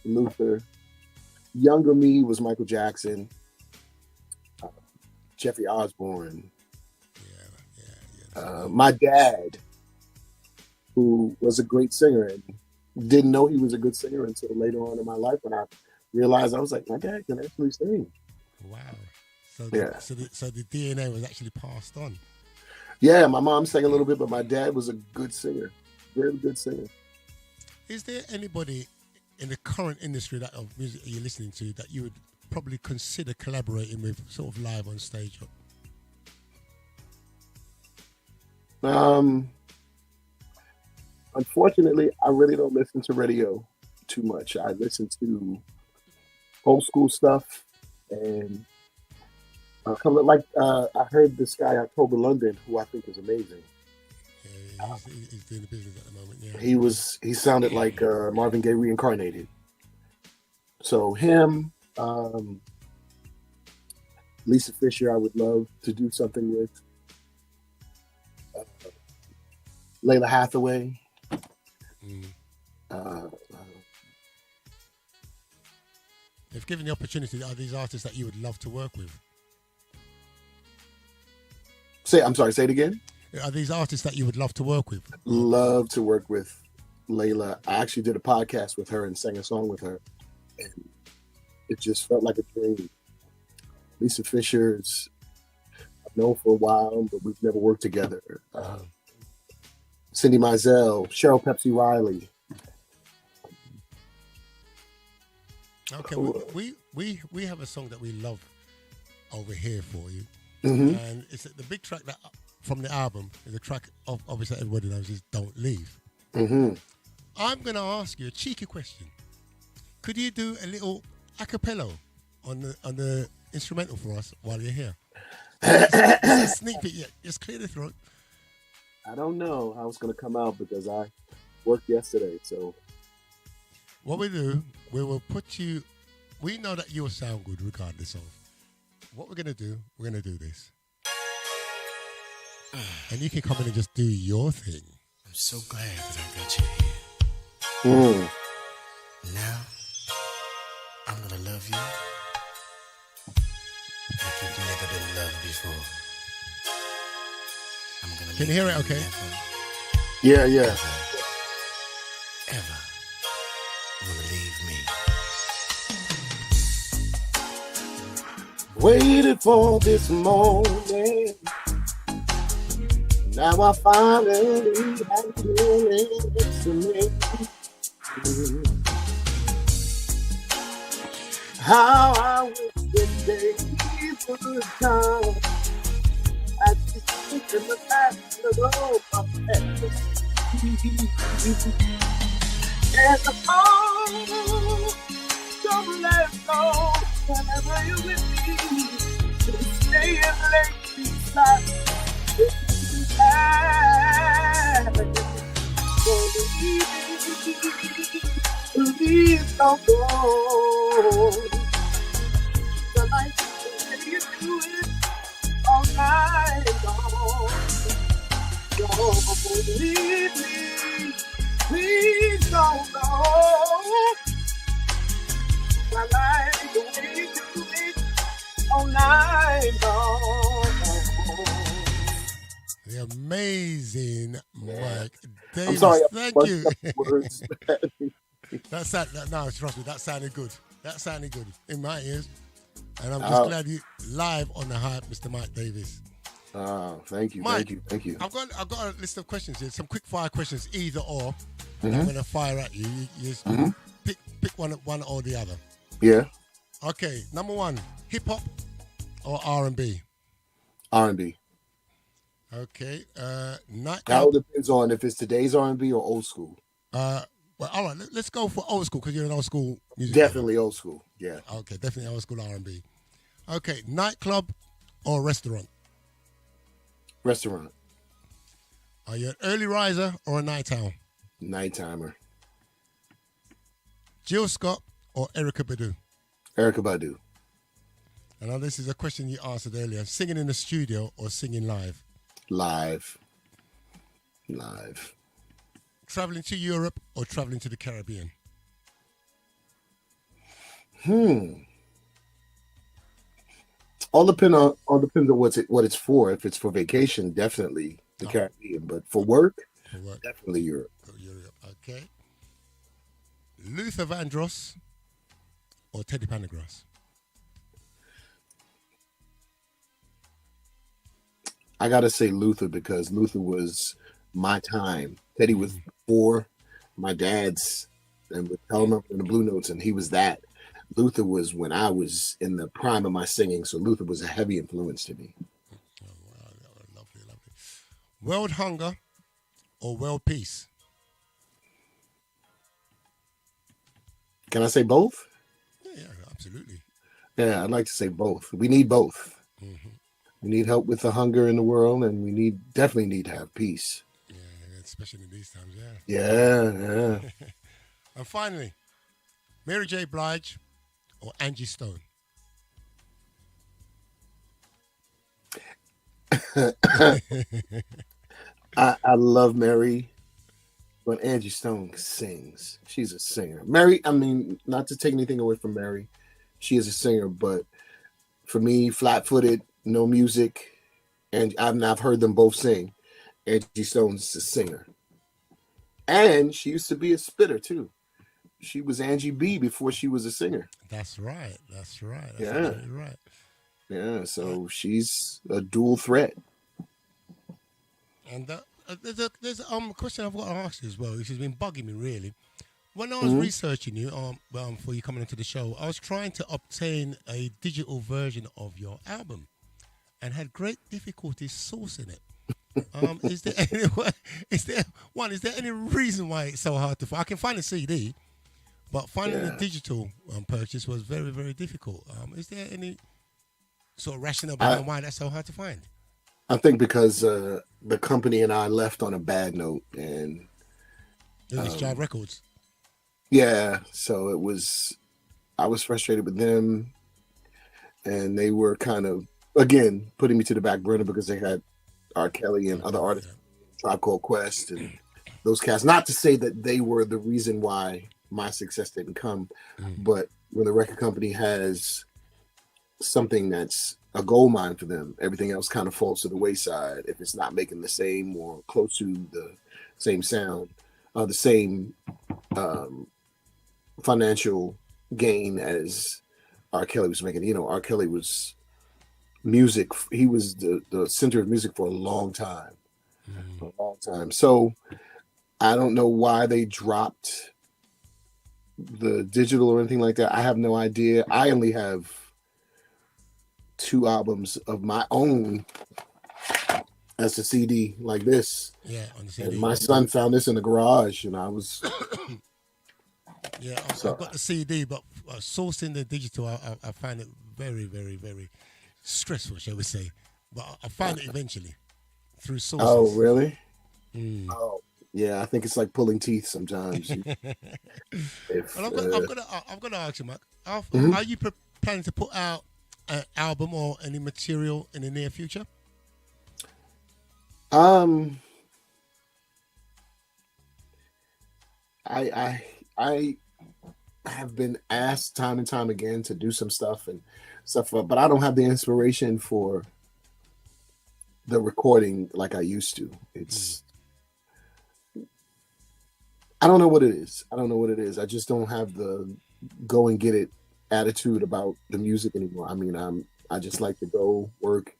Luther. Younger me was Michael Jackson, Jeffrey Osborne. My dad, who was a great singer and didn't know he was a good singer until later on in my life when I realized I was like, my dad can actually sing. Wow. So Yeah. so the DNA was actually passed on. Yeah, my mom sang a little bit, but my dad was a good singer, very good singer. Is there anybody in the current industry that of music that you're listening to that you would probably consider collaborating with, sort of live on stage? Unfortunately, I really don't listen to radio too much. I listen to old school stuff and a couple of, I heard this guy October London, who I think is amazing. Yeah, he's doing the business at the moment. Yeah. He sounded like Marvin Gaye reincarnated. So him, Lisa Fisher, I would love to do something with. Layla Hathaway. If given the opportunity, are these artists that you would love to work with? I'm sorry, say it again. Are these artists that you would love to work with? Love to work with Layla. I actually did a podcast with her and sang a song with her. And it just felt like a dream. Lisa Fisher's I've known for a while, but we've never worked together. Cindy Mizell, Cheryl Pepsi Riley. Okay, we have a song that we love over here for you. Mhm. And it's the big track that from the album is a track of obviously everybody knows is Don't Leave. Mm-hmm. I'm going to ask you a cheeky question. Could you do a little a cappella on the instrumental for us while you're here? Just a sneak peek, yeah. Just clear the throat. I don't know how it's going to come out because I worked yesterday. So What we do, we will put you. We know that you'll sound good regardless of. What we're going to do, we're going to do this. And you can come in and just do your thing. I'm so glad that I got you here. Now, I'm gonna love you like you've never been loved before. I'm gonna Can you hear it okay? Yeah, yeah. Ever will leave me. waited for this moment. Now I finally have feelings to me. How I wish this day would come. I just think in the past ago, and the phone, don't let go. Whenever you're with me, just stay and lay beside me. don't go. The life you do it all night long. Don't leave me, please don't go. I like the way you do it all night long. The amazing Mike Davis. I'm sorry. Thank I you. fucked up words. No, trust me, that sounded good. That sounded good in my ears. And I'm just glad you live on the hype, Mr. Mike Davis. Thank you, Mike, thank you. I've got a list of questions here, some quick fire questions, either or. Mm-hmm. I'm gonna fire at you. You just pick one or the other. Yeah. Okay, number one, hip hop or R&B? R&B. Okay, Now nightclub. it depends on if it's today's R&B or old school. Well, all right, let's go for old school because you're an old school music. Definitely old school. Yeah. Okay, definitely old school R&B. Okay, nightclub or restaurant? Restaurant. Are you an early riser or a night owl? Nightimer. Jill Scott or Erykah Badu? Erykah Badu. And now this is a question you answered earlier. Singing in the studio or singing live? Live. Traveling to Europe or traveling to the Caribbean? All depends on what it's for. If it's for vacation, definitely the Caribbean. But for work, definitely Europe. Europe, okay. Luther Vandross or Teddy Pendergrass? I gotta say Luther because Luther was my time. Teddy was before my dad's, and with Helen Up in the Blue Notes, and he was that. Luther was when I was in the prime of my singing, so Luther was a heavy influence to me. Oh, wow, lovely. World hunger or world peace? Can I say both? Yeah, absolutely. Yeah, I'd like to say both. We need both. Mm-hmm. We need help with the hunger in the world, and we definitely need to have peace. Yeah, especially in these times, yeah. Yeah. And finally, Mary J. Blige or Angie Stone? I love Mary, but Angie Stone sings. She's a singer. Mary, I mean, not to take anything away from Mary, she is a singer, but for me, flat-footed, no music, and I've heard them both sing. Angie Stone's a singer. And she used to be a spitter, too. She was Angie B before she was a singer. That's right. That's Yeah. absolutely right. Yeah, so she's a dual threat. And there's a question I've got to ask you as well, which has been bugging me really. When I was researching you, for you coming into the show, I was trying to obtain a digital version of your album, and had great difficulty sourcing it. Is there any reason why it's so hard to find? I can find a CD, but finding the digital purchase was very, very difficult. Is there any sort of rationale behind why that's so hard to find? I think because the company and I left on a bad note, and It was Jive Records. yeah, so I was frustrated with them, and they were kind of again putting me to the back burner because they had R. Kelly and other artists, Tribe Called Quest, and those cats. Not to say that they were the reason why my success didn't come, but when the record company has something that's a gold mine for them, everything else kind of falls to the wayside if it's not making the same or close to the same sound, the same financial gain as R. Kelly was making. You know, R. Kelly was music. He was the center of music for a long time. So I don't know why they dropped the digital or anything like that. I have no idea. I only have 2 albums of my own as a CD like this. Yeah, on the CD. And my son found this in the garage, and I was. Yeah, I've got the CD, but sourcing the digital, I find it very, very, very stressful, shall we say. But I found it eventually through sources. Oh, really? Mm. Oh, Yeah, I think it's like pulling teeth sometimes. If, Well, I've got to ask you, Mark. Mhm. Are you planning to put out an album or any material in the near future? um, I have been asked time and time again to do some stuff and stuff, but I don't have the inspiration for the recording like I used to. It's I don't know what it is. I don't know what it is. I just don't have the go and get it attitude about the music anymore. I mean, I just like to go work,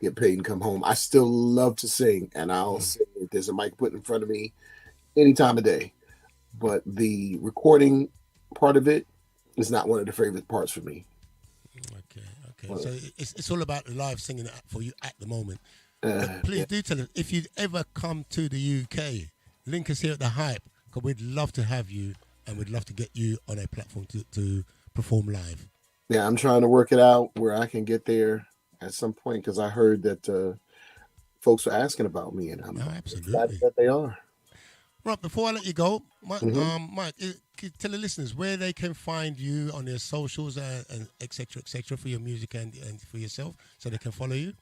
get paid, and come home. I still love to sing, and I'll sing if there's a mic put in front of me any time of day. But the recording part of it is not one of the favorite parts for me. Okay. So it's all about the live singing for you at the moment. Uh, But please do tell us if you'd ever come to the UK, link us here at the Hype, because we'd love to have you and we'd love to get you on a platform to perform live. Yeah, I'm trying to work it out where I can get there at some point because I heard that folks were asking about me, and I'm glad that they are. Right, before I let you go, Mike, Mhm. Mike, can you tell the listeners where they can find you on their socials and et cetera, for your music and for yourself, so they can follow you?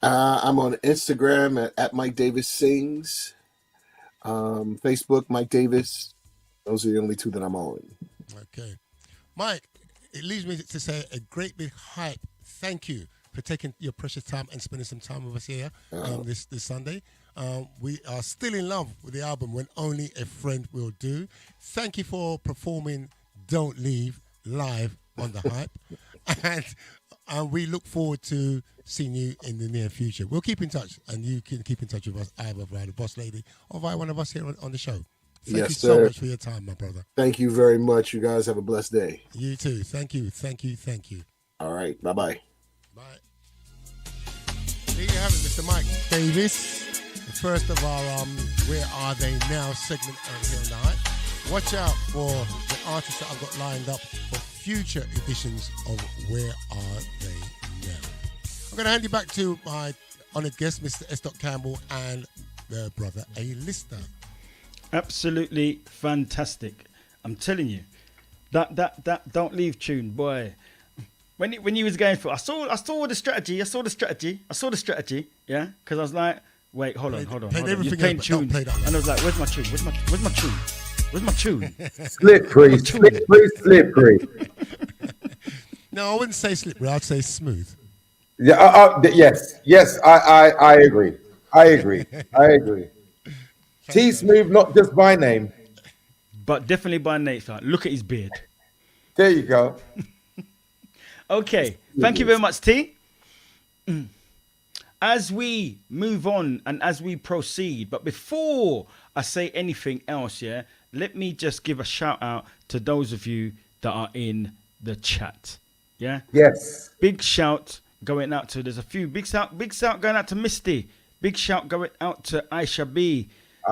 I'm on Instagram at Mike Davis Sings, Facebook Mike Davis. Those are the only two that I'm on. Okay. Mike, it leaves me to say a great big hype. Thank you for taking your precious time and spending some time with us here this Sunday. We are still in love with the album When Only a Friend Will Do. Thank you for performing Don't Leave live on the Hype. And we look forward to seeing you in the near future. We'll keep in touch, and you can keep in touch with us either via the Boss Lady or via one of us here on the show. Thank Yes, you so sir. much for your time, my brother. Thank you very much. You guys have a blessed day. You too. Thank you. All right. Bye-bye. There you have it, Mr. Mike Davis. The first of our Where Are They Now segment here on the Hype. Watch out for the artists that I've got lined up for future editions of Where Are They Now. I'm going to hand you back to my honoured guest, Mr. S. Campbell, and their brother A-Lister. Absolutely fantastic. I'm telling you, that Don't Leave tune, boy. When he was going for, I saw the strategy. Yeah, because I was like, wait, hold on. You're playing tune, and I was like, where's my tune? Where's my tune? Slippery. No, I wouldn't say slippery. I'd say smooth. Yeah. Yes. I agree. T Smooth, not just by name, but definitely by name. Look at his beard. There you go. Okay, thank you very much, T. As we move on and as we proceed, but before I say anything else, yeah, let me just give a shout out to those of you that are in the chat. Yeah. Yes. Big shout going out to. There's a few big shout going out to Misty. Big shout going out to Aisha B.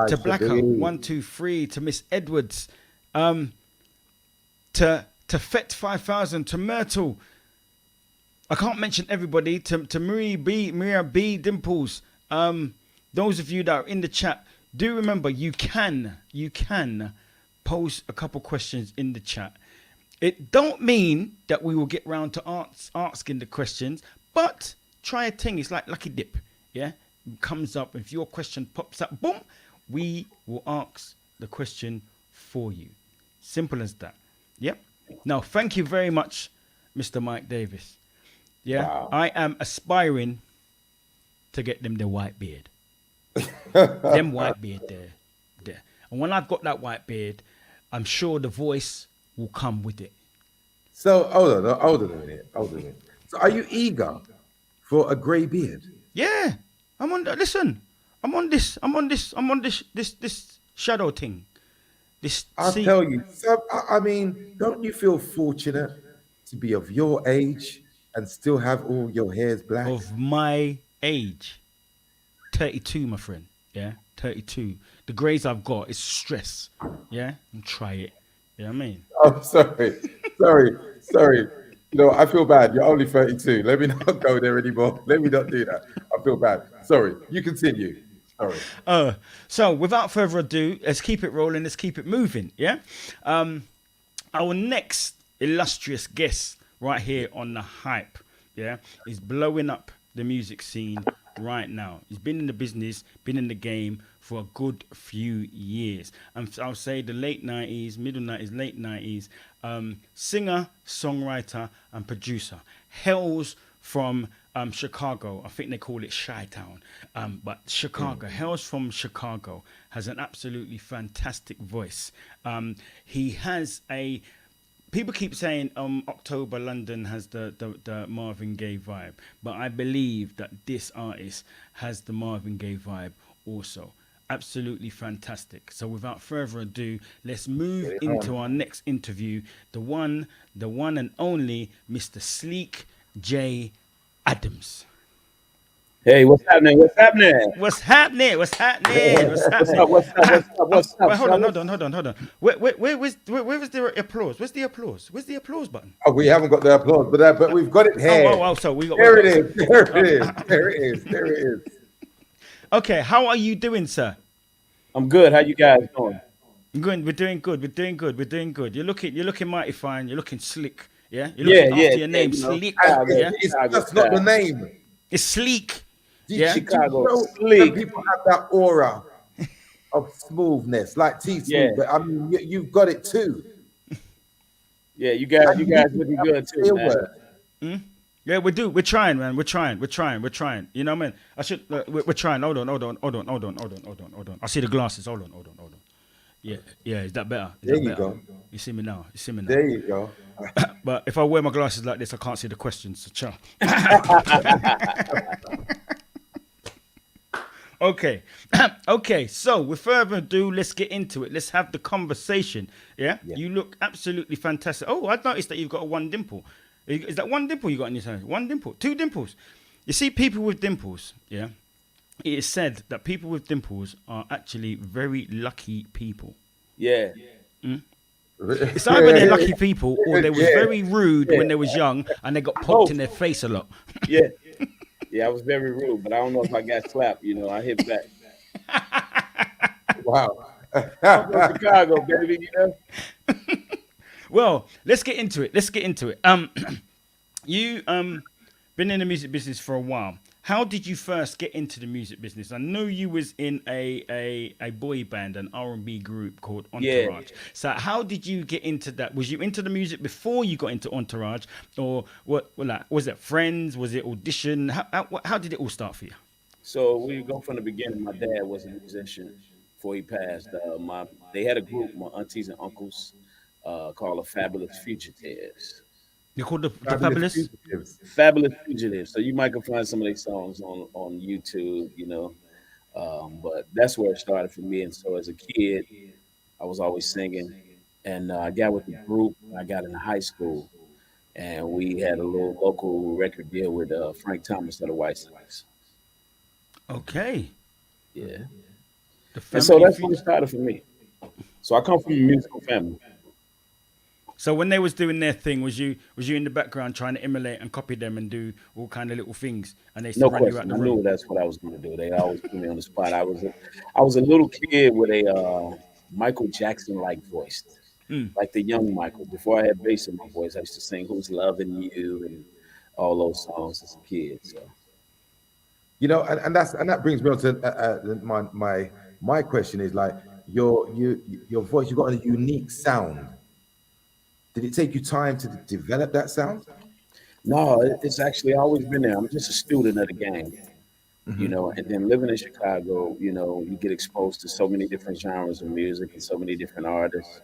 To Blacker 123, to Miss Edwards, to Fet 5000, to Myrtle. I can't mention everybody. To Maria B Dimples. Those of you that are in the chat, do remember you can pose a couple questions in the chat. It don't mean that we will get round to asking the questions, but try a thing. It's like Lucky Dip, yeah. It comes up if your question pops up, boom. We will ask the question for you. Simple as that. Yep. Now, thank you very much, Mr. Mike Davis. Yeah, wow. I am aspiring to get them the white beard. Them white beard there. And when I've got that white beard, I'm sure the voice will come with it. So, hold on a minute. So, are you eager for a grey beard? Yeah. I'm on this shadow thing. I'll tell you. So, I mean, don't you feel fortunate to be of your age and still have all your hairs black? Of my age, 32, my friend. Yeah, 32. The greys I've got is stress. Yeah, and try it. You know what I mean? Oh, sorry. No, I feel bad. You're only 32. Let me not go there anymore. Let me not do that. I feel bad. Sorry. You continue. Sorry. So without further ado, let's keep it rolling. Let's keep it moving. Yeah. Our next illustrious guest right here on the hype. Yeah, is blowing up the music scene right now. He's been in the business, been in the game for a good few years. And I'll say the late 90s, middle 90s, late 90s. Singer, songwriter, and producer. Hails from Chicago. I think they call it Chi-Town. But Chicago. Hails from Chicago. Has an absolutely fantastic voice. He has a... People keep saying October London has the Marvin Gaye vibe, but I believe that this artist has the Marvin Gaye vibe also. Absolutely fantastic. So without further ado, let's move into our next interview. The one and only Mr. Sleek J. Adams. Hey, what's happening? What's happening? What's happening? What's happening? What's happening? What's up? Wait, hold on. Where was the applause? Where's the applause? Where's the applause button? Oh, we haven't got the applause, but we've got it here. Oh, so we got. There it is. There it is. Okay, how are you doing, sir? I'm good. How you guys doing? Good. We're doing good. You're looking mighty fine. You're looking slick. Yeah. You're looking after your name, Sleek. Yeah? That's not the name. It's Sleek. Yeah, Chicago. Sleek. People have that aura of smoothness, like T Smooth. Yeah. But I mean, you've got it too. Yeah, you guys looking good too, man. Yeah, we do. We're trying, man. We're trying. You know what I mean? We're trying. Hold on. I see the glasses. Hold on. Yeah. Is that better? There you go. You see me now. There you go. But if I wear my glasses like this, I can't see the questions. So ciao. Okay. So with further ado, let's get into it. Let's have the conversation. Yeah. You look absolutely fantastic. Oh, I noticed that you've got one dimple. Is that one dimple you got in your hand? One dimple, two dimples. You see, people with dimples. Yeah. It is said that people with dimples are actually very lucky people. Yeah. It's either they're lucky people or they was very rude when they was young and they got poked in their face a lot. Yeah, I was very rude, but I don't know if I got slapped. You know, I hit back. Wow. I'm from Chicago, baby. You know. Well, let's get into it. You been in the music business for a while. How did you first get into the music business? I know you was in a boy band, an R&B group called Entourage. Yeah. So how did you get into that? Was you into the music before you got into Entourage, or what? Was it friends? Was it audition? How did it all start for you? So we go from the beginning. My dad was a musician before he passed. They had a group, my aunties and uncles, called the Fabulous Fugitives. You called the Fabulous Fugitives. So you might can find some of their songs on YouTube, you know. But that's where it started for me. And so as a kid, I was always singing. And I got with the group. I got into high school. And we had a little local record deal with Frank Thomas of the White Sox. Okay. Yeah. And so that's when it started for me. So I come from a musical family. So when they was doing their thing, was you in the background trying to emulate and copy them and do all kind of little things? And they no question. I knew that's what I was going to do. They always put me on the spot. I was a little kid with a Michael Jackson-like voice, like the young Michael. Before I had bass in my voice, I used to sing "Who's Loving You" and all those songs as a kid. So, you know, and that brings me on to my question is like your voice. You got a unique sound. Did it take you time to develop that sound? No, it's actually always been there. I'm just a student of the game, you know, and then living in Chicago, you know, you get exposed to so many different genres of music and so many different artists.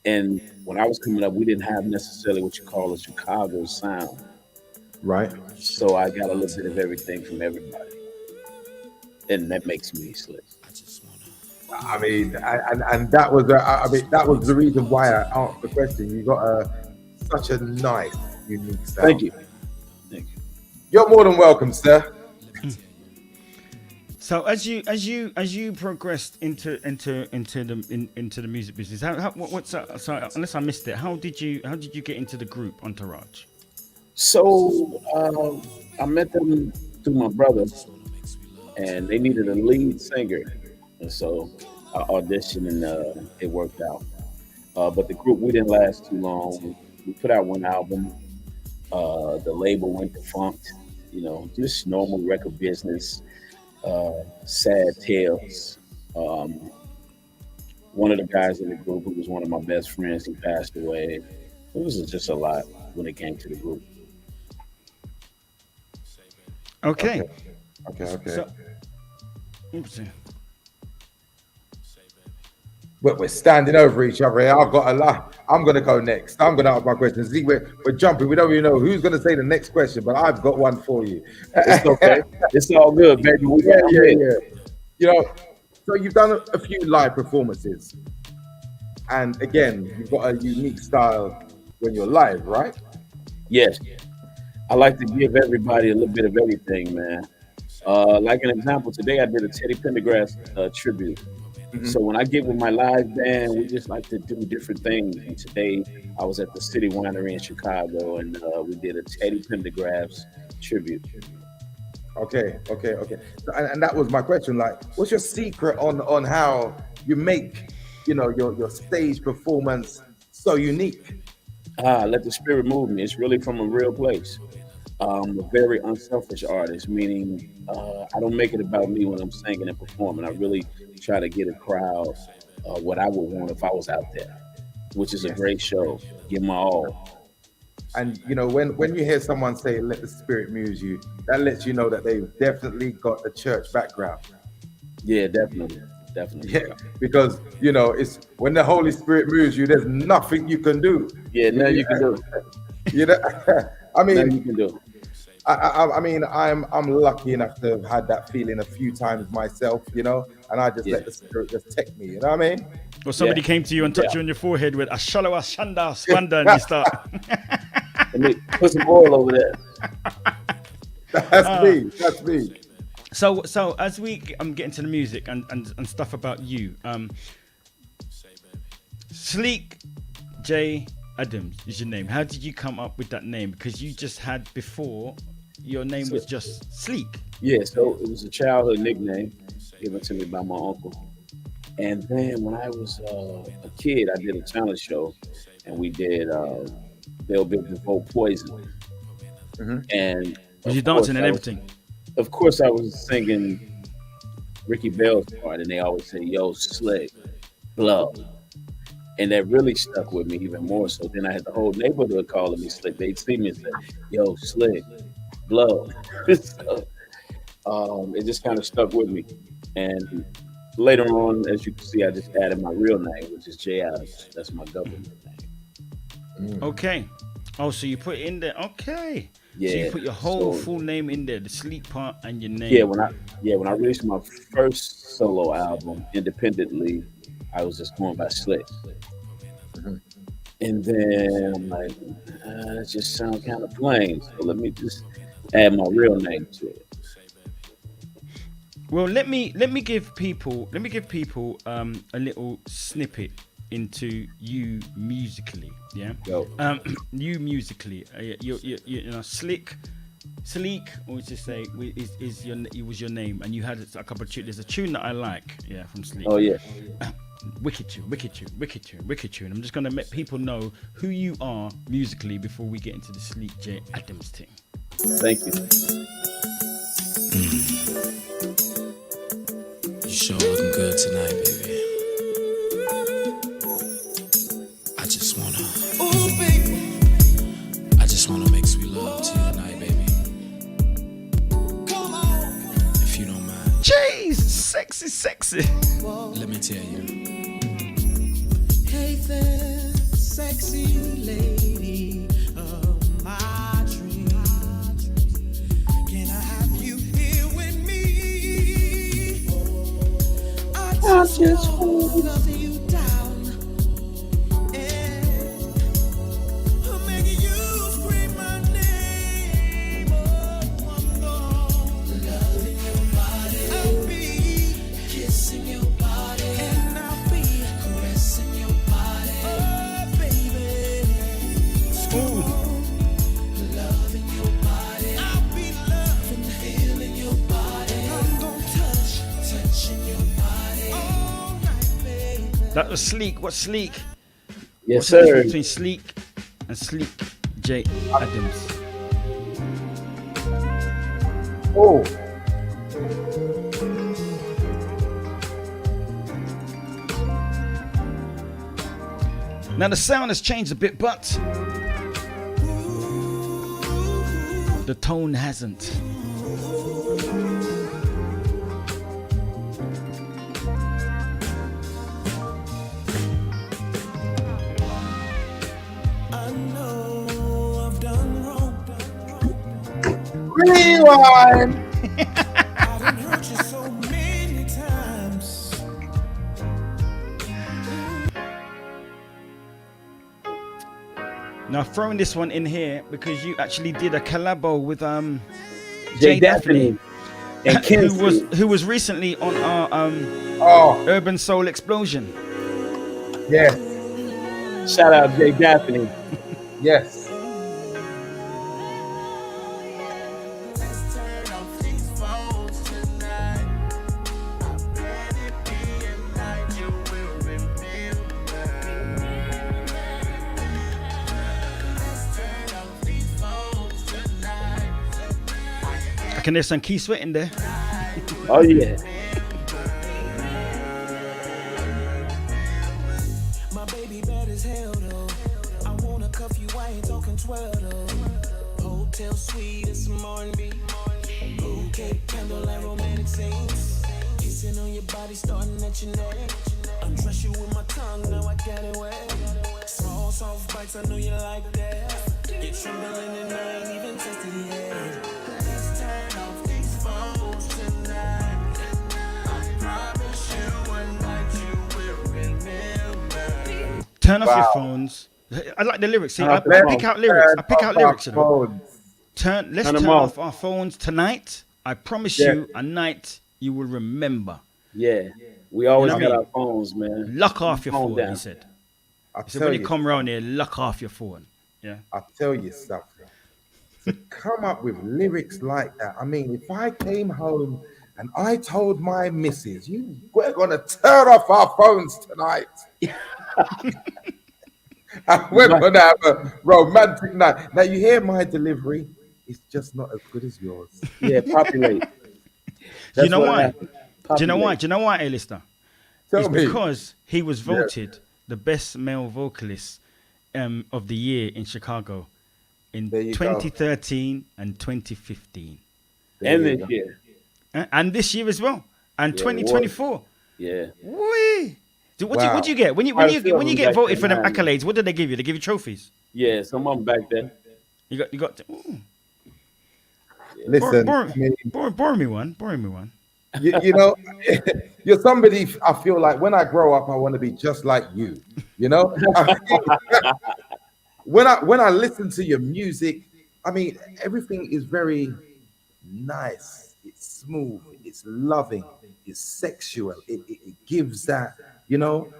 And when I was coming up, we didn't have necessarily what you call a Chicago sound. Right. So I got a little bit of everything from everybody. And that makes me slick. I mean, and that was that was the reason why I asked the question. You got such a nice, unique sound. Thank you. You're more than welcome, sir. So as you progressed into the music business, so unless I missed it, how did you get into the group Entourage? So I met them through my brother. and they needed a lead singer, and so I auditioned, and it worked out. But the group, we didn't last too long. We put out one album. The label went defunct. You know, just normal record business. Sad tales. One of the guys in the group, who was one of my best friends, he passed away. It was just a lot when it came to the group. Okay. Okay. So, oops. We're standing over each other here. I've got a lot. I'm going to go next. I'm going to ask my question. See, we're jumping. We don't even know who's going to say the next question, but I've got one for you. It's okay. It's all good, baby. We Yeah. got it. You know, so you've done a few live performances, and again, you've got a unique style when you're live, right? Yes. I like to give everybody a little bit of everything, man. Like an example, today I did a Teddy Pendergrass tribute. So when I get with my live band, we just like to do different things. And today I was at the City Winery in Chicago, and we did a Teddy Pendergrass tribute. Okay. And that was my question. Like, what's your secret on how you make, your stage performance so unique? Let the spirit move me. It's really from a real place. I'm a very unselfish artist, meaning I don't make it about me when I'm singing and performing. I really try to get a crowd what I would want if I was out there, which is a great show. Give my all. And when you hear someone say "let the spirit move you," that lets you know that they've definitely got a church background. Yeah, definitely. Yeah, because it's when the Holy Spirit moves you, there's nothing you can do. Yeah, nothing you can do. I mean, nothing you can do. I mean, I'm lucky enough to have had that feeling a few times myself, and I just let the spirit just take me. You know what I mean? Or somebody came to you and touched you on your forehead with Ashalawa Shanda Swanda, and you start. Let me put some oil over there. That's me. So as we get into the music and stuff about you, Sleek J Adams is your name. How did you come up with that name? Because you just had before, your name was just Sleek. Yeah, so it was a childhood nickname given to me by my uncle. And then when I was a kid, I did a talent show, and we did Bell Biv DeVoe Poison. And was you dancing and everything? Of course, I was singing Ricky Bell's part, and they always say, "Yo, Slick, blow." And that really stuck with me even more. So then I had the whole neighborhood calling me Slick. They'd see me and say, "Yo, Slick, blow." So, it just kind of stuck with me. And later on, as you can see, I just added my real name, which is J Adams. That's my government name. Okay. Oh, so you put it in there. Okay. Yeah. So you put your whole full name in there, the Sleek part and your name. Yeah, when I released my first solo album independently, I was just going by Slick. And then I'm like, that just sounds kind of plain. So let me just add my real name to it. Well, let me give people a little snippet into you musically. Yeah. You musically, Sleek, or just say was your name, and you had a couple of tunes. There's a tune that I like, from Sleek. Oh yeah. Wicked tune. I'm just gonna let people know who you are musically before we get into the Sleek J Adams thing. Thank you. You sure looking good tonight, baby. I just wanna make sweet love to you tonight, baby. If you don't mind. Jeez, sexy. Let me tell you. Hey there, sexy lady of my dreams. Can I have you here with me? I just wanna love you down. I'm making you scream my name. I'm loving your body. I'll be kissing your body. And I'll be caressing your body. Oh, baby. Loving your body. I'll be loving, feeling your body. I'm gonna That was Sleek. What's Sleek? Yes, What's the sir. difference between Sleek and Sleek J Adams? Oh. Now the sound has changed a bit, but the tone hasn't. Rewind. Now throwing this one in here because you actually did a collabo with Jay Jay Daphne, and who was recently on our Urban Soul Explosion. Yes. Shout out Jay Daphne. Yes. Can there's some Key Sweat in there? Oh yeah. My baby bad as hell though. I wanna cuff you, I ain't talking 12 though. Hotel suite and some R&B. Bouquet, candle and romantic scenes. Kissing on your body, starting at your neck. Undress you with my tongue, now I got it wet. Small soft bites, I know you like that. You're trembling and I ain't even tested yet. Let's turn off these phones tonight. I promise you one night you will remember. Turn off your Wow. phones. I like the lyrics. See, Turn I off the pick out phones. lyrics. I Turn pick out off lyrics. our You know. phones. Let's Turn turn them off off. our phones tonight. I promise Yeah. you, a night you will remember. Yeah. We always You know got what I our phones, man. Lock off your Phone phone. down. He said. I He said tell when you you, come round here, lock off your phone. Yeah. I tell you something. To come up with lyrics like that. I mean, if I came home and I told my missus, we're gonna turn off our phones tonight. And we're gonna have a romantic night. Now you hear my delivery, it's just not as good as yours. Yeah, populate. Do you know what why? happened. Do you know why? Populate. Do you know why, A-lister? Tell It's me. because he was Yeah. voted the best male vocalist of the year in Chicago in There you go. 2013 and 2015. There And you this go. year. And this year as well. And Yeah, 2024. Yeah. Whee! So what Wow. do you get? When Quite a you few of them get back voted then, for them man. accolades, what do they give you? They give you trophies. Yeah, some of them back then. You got ooh. Listen, Bore I mean, me one. you know, you're somebody I feel like when I grow up, I want to be just like you. You know, when I listen to your music, I mean, everything is very nice. It's smooth. It's loving. It's sexual. It gives that. You know,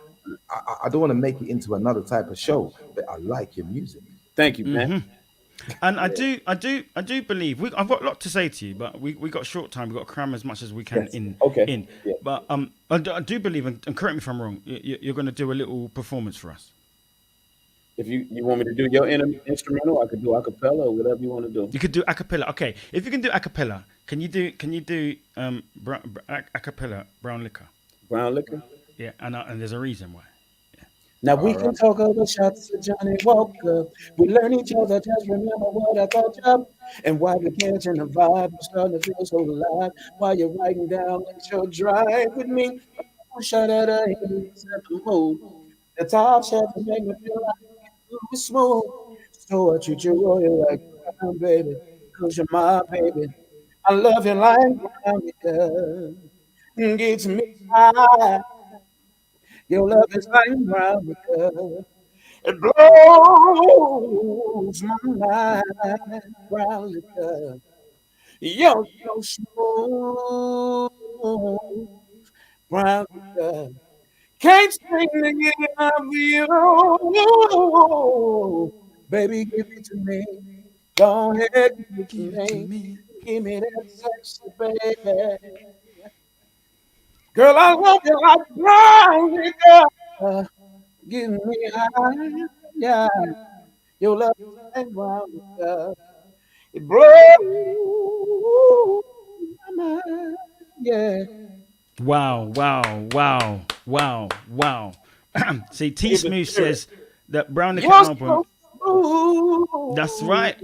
I don't want to make it into another type of show, but I like your music. Thank you, man. Mm-hmm. And I do believe I've got a lot to say to you, but we got short time. We've got to cram as much as we can Yes. in. Okay. In. Yeah. But I do believe, and correct me if I'm wrong. You're going to do a little performance for us. If you want me to do your instrumental, I could do a cappella or whatever you want to do. You could do a cappella. Okay, if you can do a cappella, can you do a cappella Brown Liquor? Brown liquor. Yeah, and there's a reason why. Now we can talk over shots of Johnny Walker. We learn each other, just remember what I thought of. And why we can't turn the vibe, I'm starting to feel so alive. While you're writing down, let your drive with me. Shut at a set the mood. The top shelf to make me feel like it's smooth. So I treat you royal like I'm baby, cause you're my baby. I love you like Monica. Gets me high. Your love is like brown liquor. It blows my mind, brown liquor. You're so smooth, brown liquor. Can't stay thinking of you. Baby, give it to me. Go ahead, give it to me. Give me that sexy baby. Girl, I love you like brown liquor. Give me high, yeah. Your love like brown liquor. It blows my mind, yeah. Wow, wow, wow, wow, wow. See, T Give it Smooth to her. says that Brown Liquor You're album. so smooth. That's right.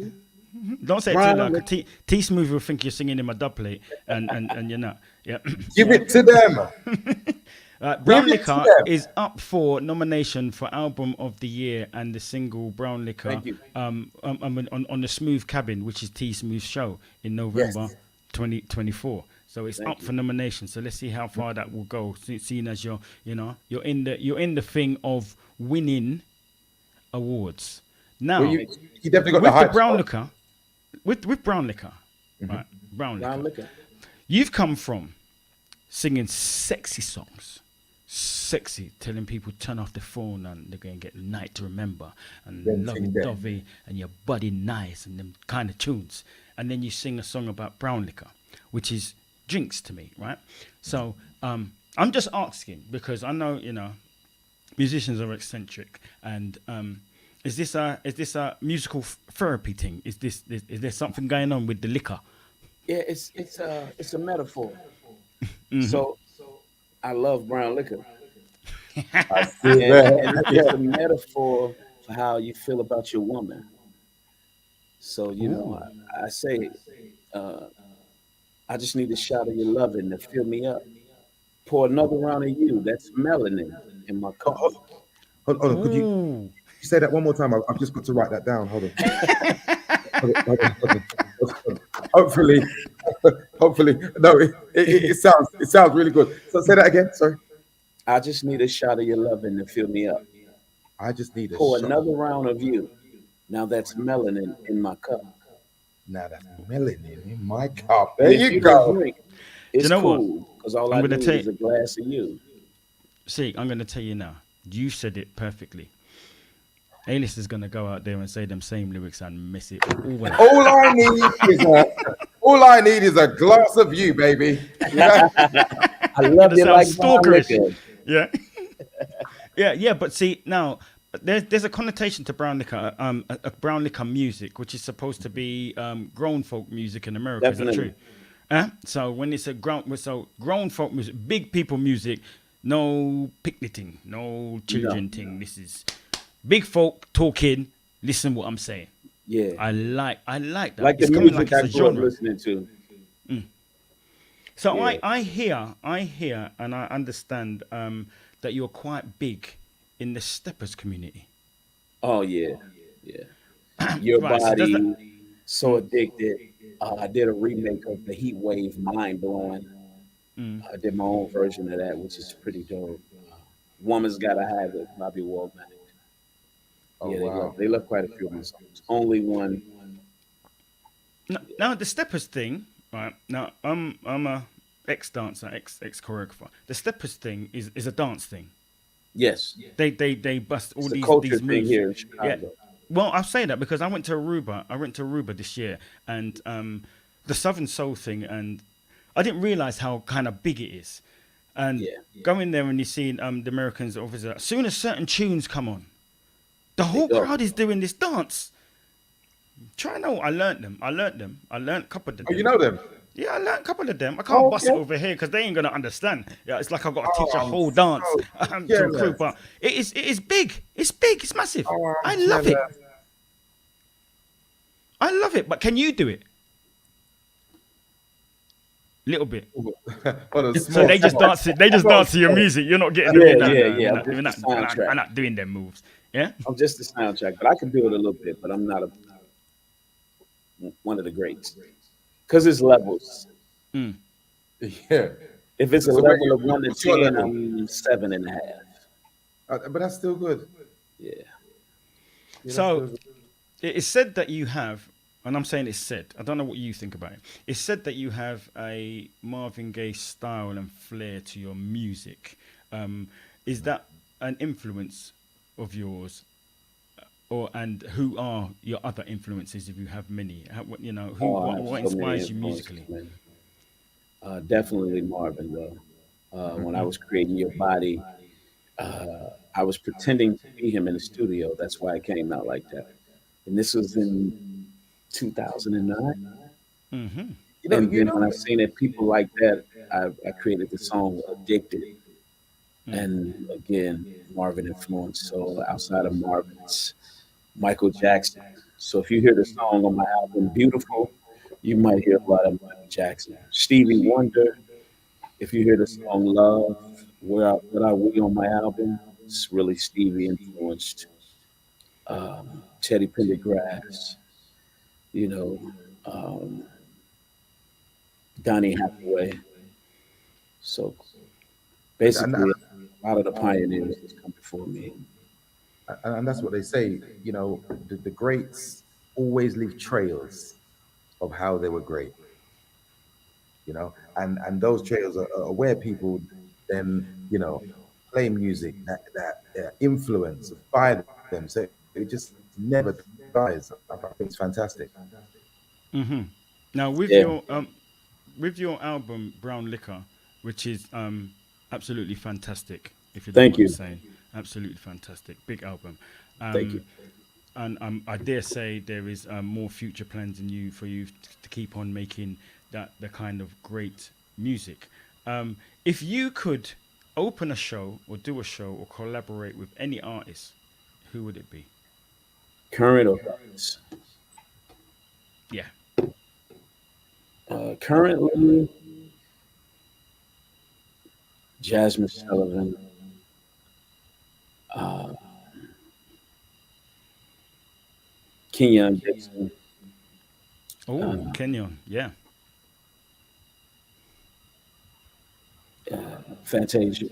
Don't say it too Brown loud. liquor. 'Cause T Smooth will think you're singing in my dub plate, and you're not. Yeah. Give it to them. Brown Give it to Liquor them. is up for nomination for Album of the Year and the single Brown Liquor Thank you. on the Smooth Cabin, which is T Smooth's show in November Yes. 2024. So it's up for nomination. So let's see how far that will go. Seeing as you're in the thing of winning awards. Now, Well, you definitely got with the hype. Brown spot. Liquor, with Brown Liquor, right? Brown Brown Liquor. liquor. You've come from singing sexy songs, sexy, telling people turn off the phone and they're going to get Night to Remember and Then Lovey sing that. Dovey and Your Body Nice and them kind of tunes. And then you sing a song about brown liquor, which is drinks to me, right? So I'm just asking because I know, musicians are eccentric and is this a musical therapy thing? Is there something going on with the liquor? Yeah, it's a metaphor. Mhm. So I love brown liquor. I see that. And it's a metaphor for how you feel about your woman. So, I say, I just need a shot of your loving to fill me up. Pour another round of you. That's melanin in my cup. Hold on. Could you say that one more time? I've just got to write that down. Hold on. Hold on. Hopefully. No, it sounds really good. So say that again. Sorry. I just need a shot of your loving to fill me up. I just need a Pour shot. another round of you. Now that's melanin in my cup. Now that's melanin in my cup. And There if you don't go. drink, it's You know what? cool. Because all I'm I gonna need tell is a glass of you. See, I'm going to tell you now. You said it perfectly. A-list is going to go out there and say them same lyrics and miss it all. All I need is a glass of you, baby. I love you like brown liquor. Yeah. yeah. But see, now there's a connotation to brown liquor, a brown liquor music, which is supposed to be grown folk music in America. Definitely. Is that true? So when it's grown folk music, big people music, no picnicking, no children thing. This is big folk talking. Listen what I'm saying. Yeah. I like that. Like It's the coming music like I it's a grew up genre. listening to. So Yeah. I hear and I understand that you're quite big in the steppers community. Oh, yeah. Your Right, so does body, so addicted. I did a remake of the Heat Wave, Mind Blowing. I did my own version of that, which is pretty dope. Woman's Gotta Have It, Bobby Womack. Oh, Yeah, wow. they love quite a few of my songs. Only one. Now the steppers thing, right? Now I'm a ex dancer, ex choreographer. The steppers thing is a dance thing. Yes. They bust all It's a these culture these thing moves. here in Chicago. Well, I'll say that because I went to Aruba this year, and the Southern Soul thing, and I didn't realize how kind of big it is. And going there and you see the Americans, obviously, as soon as certain tunes come on, the whole crowd is doing this dance. Try know. I learned them. I learned a couple of them. Oh, you know them? Yeah, I learned a couple of them. I can't bust it over here because they ain't gonna understand. Yeah, it's like I've got to teach a whole dance to a crew. But it is big. It's big. It's massive. I love it. I love it. But can you do it? Little bit. So they just dance. They just dance to your music. You're not getting. Yeah. We're not doing them moves. Yeah. I'm just the soundtrack, but I can do it a little bit. But I'm not one of the greats because it's levels. Yeah. If it's a So level of 1 to what's your 10, level? I'm 7.5. But that's still good. Yeah. So it's said that you have, and I'm saying it's said, I don't know what you think about it. It's said that you have a Marvin Gaye style and flair to your music. Is that an influence of yours? And who are your other influences if you have many? What I have inspires so many you influences, musically? man. Definitely Marvin, though. When I was creating Your Body, I was pretending to be him in the studio. That's why it came out like that. And this was in 2009. Mm-hmm. And then when I seen that people like that, I created the song Addicted. And again, Marvin influence. So outside of Marvin, it's Michael Jackson. So if you hear the song on my album, Beautiful, you might hear a lot of Michael Jackson. Stevie Wonder, if you hear the song Love, What Are We on my album, it's really Stevie influenced. Teddy Pendergrass, you know, Donny Hathaway. So basically, a lot of the pioneers that's come before me. And that's what they say. You know, the greats always leave trails of how they were great. You know, and those trails are where people then, you know, play music that influence, inspire them. So it just never dies. I think it's fantastic. Mm-hmm. Now Yeah. with your album Brown Liquor, which is absolutely fantastic. If you don't Thank mind me you. saying, absolutely fantastic, big album. Thank you. And I dare say there is more future plans in you for you to keep on making the kind of great music. If you could open a show or do a show or collaborate with any artist, who would it be? Current or past? Yeah. Currently, Jasmine Sullivan, uh, Kenyon Dixon, Oh, Kenyon. Yeah. Fantasia,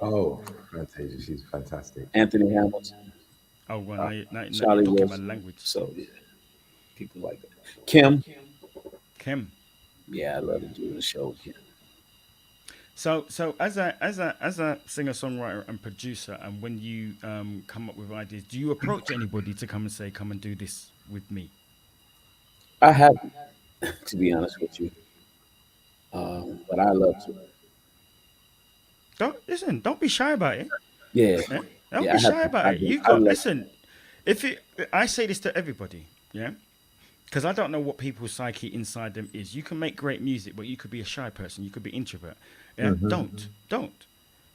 Oh, Fantasia, she's fantastic. Anthony Hamilton, Oh, well, now you're Charlie talking my Wilson. language. So yeah, people like that. Kim, Kim. yeah, I love to do the show with Kim. So as a singer songwriter and producer, and when you come up with ideas, do you approach anybody to come and say, "Come and do this with me"? I haven't, to be honest with you, but I love to. Don't be shy about it. Yeah, Yeah? Don't yeah, be I shy have. about I it. do. You I got love. listen. If it, I say this to everybody, yeah, because I don't know what people's psyche inside them is. You can make great music, but you could be a shy person. You could be introvert. Yeah, don't. You've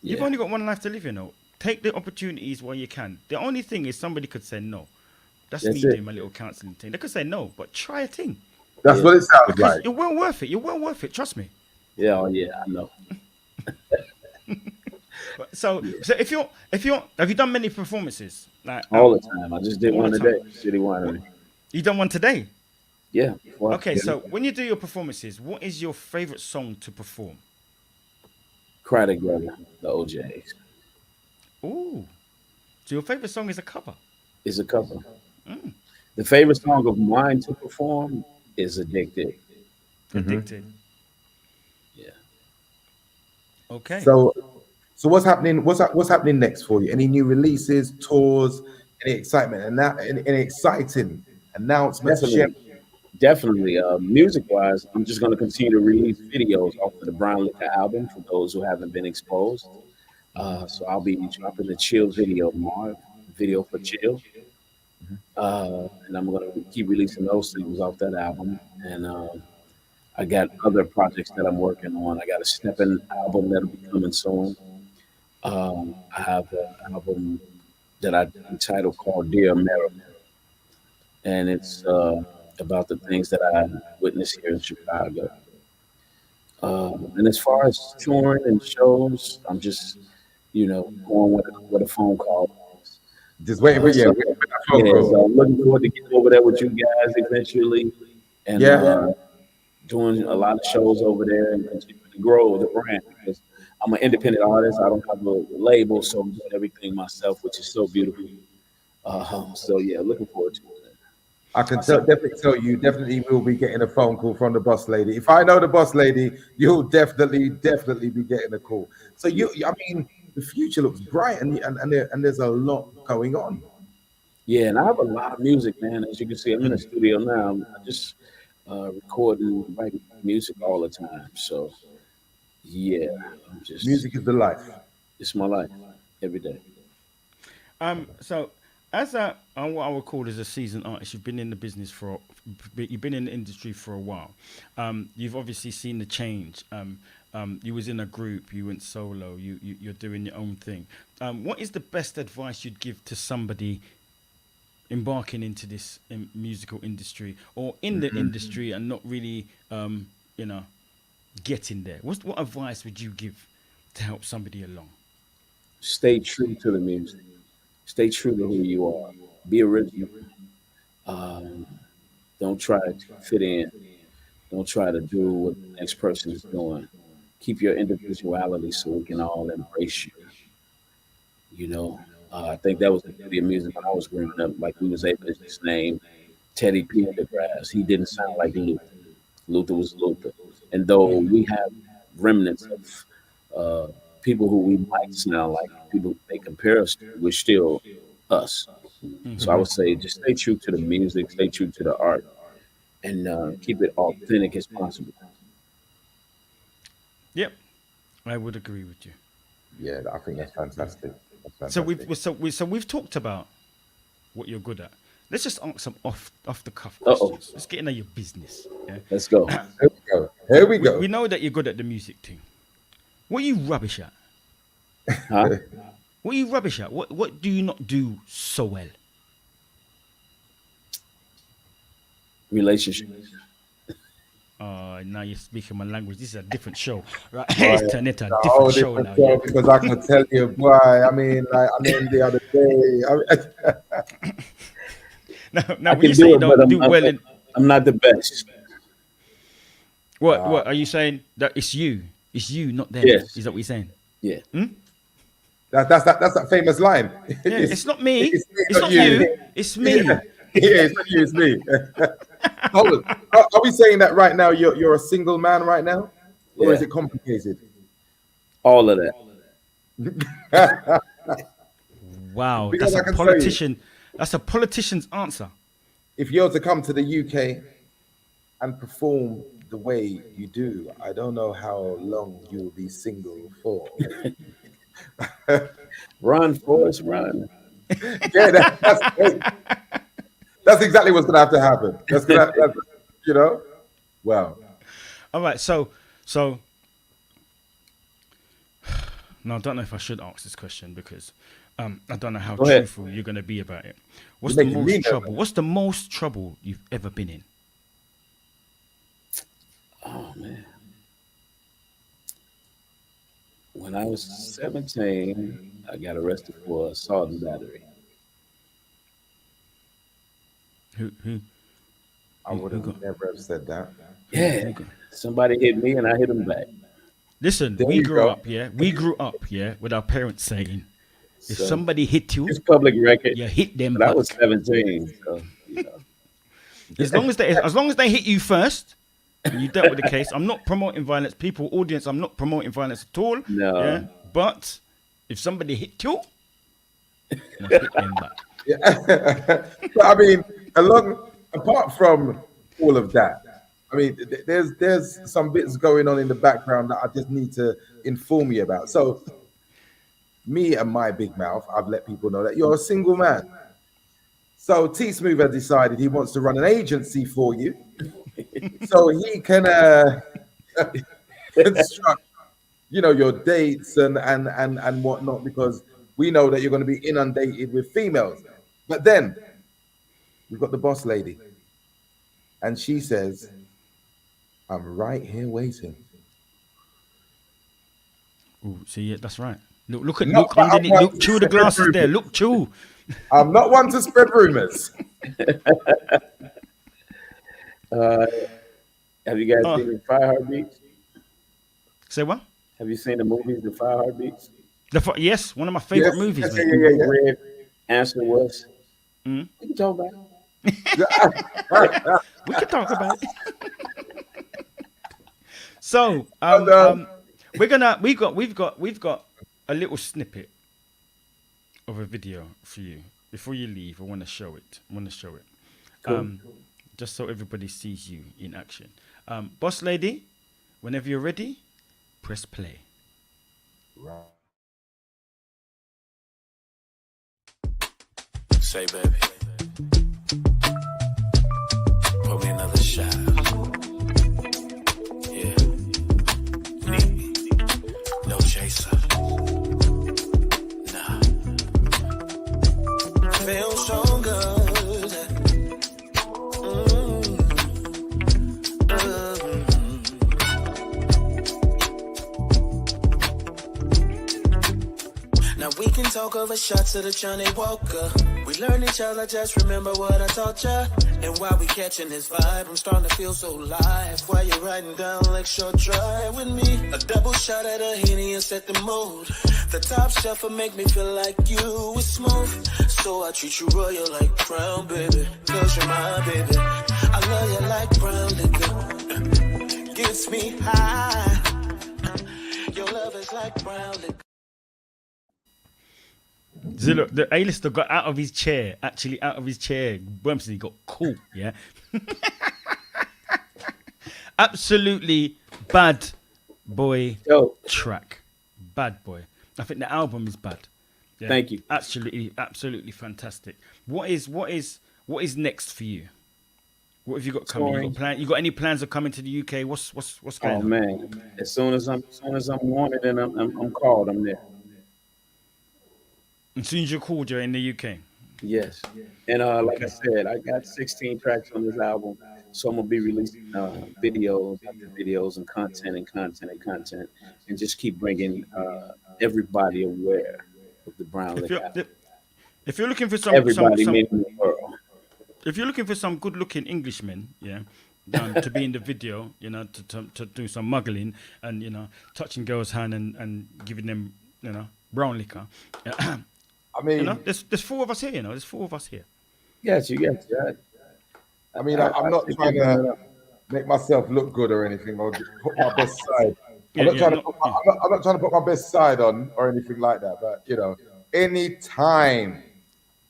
Yeah, only got one life to live. You know, take the opportunities while you can. The only thing is somebody could say no. That's me that's it. doing my little counselling thing. They could say no, but try a thing That's Yeah, what it sounds because like. you're well worth it. You're well worth it. Trust me. yeah, oh, yeah. I know. So if you're have you done many performances like All the time. I just did all one the today, time? City Winery. You done one today? Yeah. Before I Okay, forget so it. when you do your performances, what is your favorite song to perform? Cry Together, the OJs, Ooh, so your favorite song is a cover. is a cover. Mm, The favorite song of mine to perform is Addicted. Addicted. Yeah. Okay. So what's happening? What's happening next for you? Any new releases, tours, any excitement, and that any exciting announcements to share? Definitely. Definitely. Music wise, I'm just going to continue to release videos off of the Brown Liquor album for those who haven't been exposed. So I'll be dropping the Chill video tomorrow, video for Chill. And I'm going to keep releasing those things off that album. And I got other projects that I'm working on. I got a Steppin' album that'll be coming soon. I have an album that I entitled called Dear America, and it's about the things that I witnessed here in Chicago. And as far as touring and shows, I'm just, going with a phone call. Just waiting for So, waiting for that phone yeah, call. so I'm looking forward to getting over there with you guys eventually, and Yeah. doing a lot of shows over there and continue to grow the brand because I'm an independent artist. I don't have a label, so I'm doing everything myself, which is so beautiful. So yeah, looking forward to it. I can definitely tell you definitely will be getting a phone call from the boss lady. If I know the boss lady, you'll definitely be getting a call. So I mean, the future looks bright, and there's a lot going on. Yeah, and I have a lot of music, man. As you can see, I'm in the studio now. I just recording, writing music all the time. So Yeah, I'm just Music is the life. it's my life every day. So, as what I would call as a seasoned artist, you've been in the business you've been in the industry for a while. You've obviously seen the change. You was in a group, you went solo, you're doing your own thing. What is the best advice you'd give to somebody embarking into this musical industry or in the industry and not really, getting there? What advice would you give to help somebody along? Stay true to the music. Stay true to who you are. Be original. Um, don't try to fit in. Don't try to do what the next person is doing. Keep your individuality so we can all embrace you. You know, I think that was the beauty of music when I was growing up. Like we was able to just name Teddy Pendergrass. He didn't sound like Luther. Luther was Luther. And though we have remnants of people who we might sound like, people they compare us to, we're still us. So I would say just stay true to the music, stay true to the art, and keep it authentic as possible. Yep, I would agree with you. Yeah, I think that's fantastic. That's So fantastic. we've talked about what you're good at. Let's just ask some off the cuff Uh-oh. questions. Let's get into your business. Yeah? Let's go. Here we go. Here we go. We know that you're good at the music thing. What are you rubbish at? Huh? What are you rubbish at? What do you not do so well? Relationships. Now you're speaking my language. This is a different show, right? Boy, It's turned into a it's different whole show different now. show Yeah. because I can tell you, boy. I mean, like, I mean, the other day. Now, I when you can say do you it, don't but do well in I'm not the best. what are you saying? That it's you, not them. Yes. Is that what you're saying? Yeah. That's that famous line. Yeah, it's not me. It's It's not you. It's me. Yeah, it's not you. It's me. Hold on. Are we saying that right now? You're a single man right now, or is Yeah. it complicated? All of that. Wow, Because that's I a can tell you- politician. That's a politician's answer. If you're to come to the UK and perform the way you do, I don't know how long you'll be single for. Run, Forrest, run. Yeah, that's exactly what's gonna have to happen. That's you know. Well, All right, so no, I don't know if I should ask this question because I don't know how Go ahead. truthful you're going to be about it. What's You're the making me most trouble? nervous. What's the most trouble you've ever been in? Oh man. When I was 17, I got arrested for assault and battery. Who? I would have never have said that. Yeah. Somebody hit me and I hit him back. Listen, There we you grew go. up, yeah. We grew up, yeah, with our parents saying, if So, somebody hit you, It's public record. you hit them But I back. was 17. So, you know. As long as they hit you first, and you dealt with the case. I'm not promoting violence, people, audience. I'm not promoting violence at all. No. Yeah, but if somebody hit you, you must hit them back. Yeah. But I mean, apart from all of that, I mean, there's some bits going on in the background that I just need to inform you about. So, me and my big mouth, I've let people know that you're a single man. So T Smooth has decided he wants to run an agency for you, so he can construct, your dates and whatnot, because we know that you're going to be inundated with females. But then we've got the boss lady, and she says, "I'm right here waiting." Ooh, see, yeah, that's right. Look at No, look but underneath. I'm Look through the glasses there. Look through. I'm not one to spread rumors. Have you guys seen the Five Heartbeats? Say what? Have you seen the movies, The Five Heartbeats? Yes, one of my favorite Yes, movies. yes, man. yeah. Red answer was, Mm. we can talk about it. We can talk about it. So, we've got a little snippet of a video for you. Before you leave, I want to show it. Cool. Just so everybody sees you in action. Boss lady, whenever you're ready, Press play. Say, baby, pour me another shot. Yeah, need me, no chaser. Nah, feel so good. Now we can talk over shots of the Johnny Walker. We learn each other, just remember what I taught ya. And while we catching this vibe, I'm starting to feel so live. While you're riding down Lake Shore Drive with me, a double shot at a Henny and set the mood. The top shelf will make me feel like you is smooth. So I treat you royal like crown, baby. Cause you're my baby. I love you like brown liquor. Gets me high. Your love is like brown liquor. Zillow, the A-lister got out of his chair. Actually, out of his chair. Wormsley got caught. Yeah. Absolutely bad boy track. Bad boy. I think the album is bad. Yeah. Thank you. Absolutely fantastic. What is next for you? What have you got coming? You got any plans of coming to the UK? What's going on? Oh man! As soon as I'm wanted and I'm called, I'm there. As soon as you're called, you're in the UK. Yes, and like I said, I got 16 tracks on this album, so I'm gonna be releasing videos after videos and content, and just keep bringing everybody aware of the Brown Liquor. If you're looking for some, everybody in the world. If you're looking for some good-looking Englishmen, to be in the video, to do some muggling and touching girls' hand and giving them, brown liquor. I mean, there's four of us here. There's four of us here. Yes, you get it. I mean, I'm not trying to make myself look good or anything, or put my best side. I'm not trying to put my best side on or anything like that. But anytime,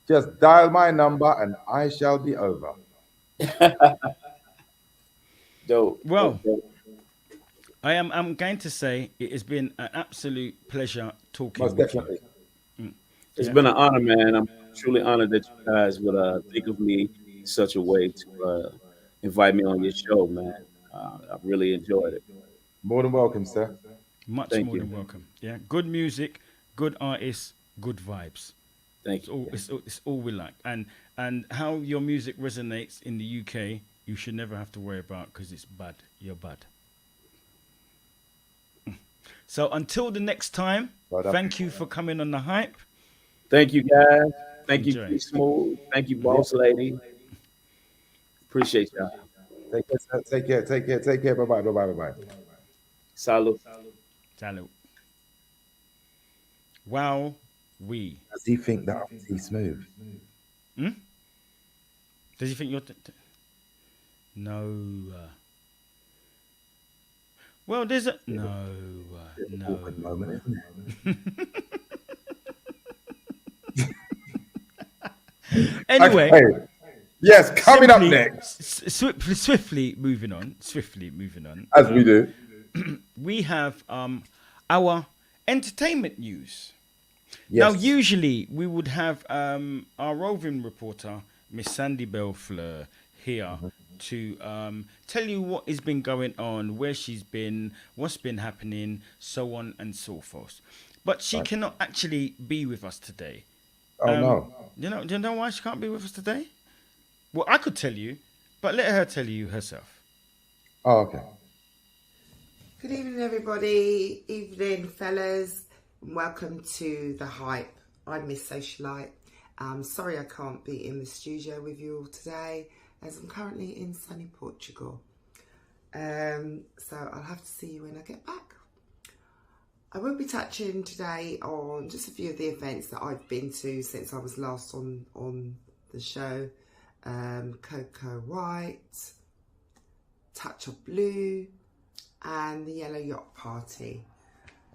just dial my number and I shall be over. Dope. Well, I'm going to say it has been an absolute pleasure talking. Most definitely. It's been an honor, man. I'm truly honored that you guys would think of me in such a way to invite me on your show, man. I really enjoyed it. More than welcome, sir. Much more than welcome. Yeah, good music, good artists, good vibes. Thank you. It's all we like, and how your music resonates in the UK, you should never have to worry about because it's bad. You're bad. So until the next time, thank you for coming on The Hype. Thank you, guys. Thank you, P Smooth. Thank you, Boss Lady. Appreciate y'all. Take care. Bye-bye. Salud. Wow. Does he think that he's smooth? Does he think you're... No. Well, there's a... No. Awkward moment, isn't it? Anyway, okay. Yes, coming up next. Swiftly moving on. As we do. We have our entertainment news. Yes. Now, usually we would have our roving reporter, Miss Sandy Belfleur, here to tell you what has been going on, where she's been, what's been happening, so on and so forth. But she cannot actually be with us today. Oh, no. Do you know why she can't be with us today? Well, I could tell you, but let her tell you herself. Oh, okay. Good evening, everybody. Evening, fellas. Welcome to The Hype. I'm Miss Socialite. Sorry I can't be in the studio with you all today, as I'm currently in sunny Portugal. So I'll have to see you when I get back. I will be touching today on just a few of the events that I've been to since I was last on the show. Cocoa White, Touch of Blue, and the Yellow Yacht Party.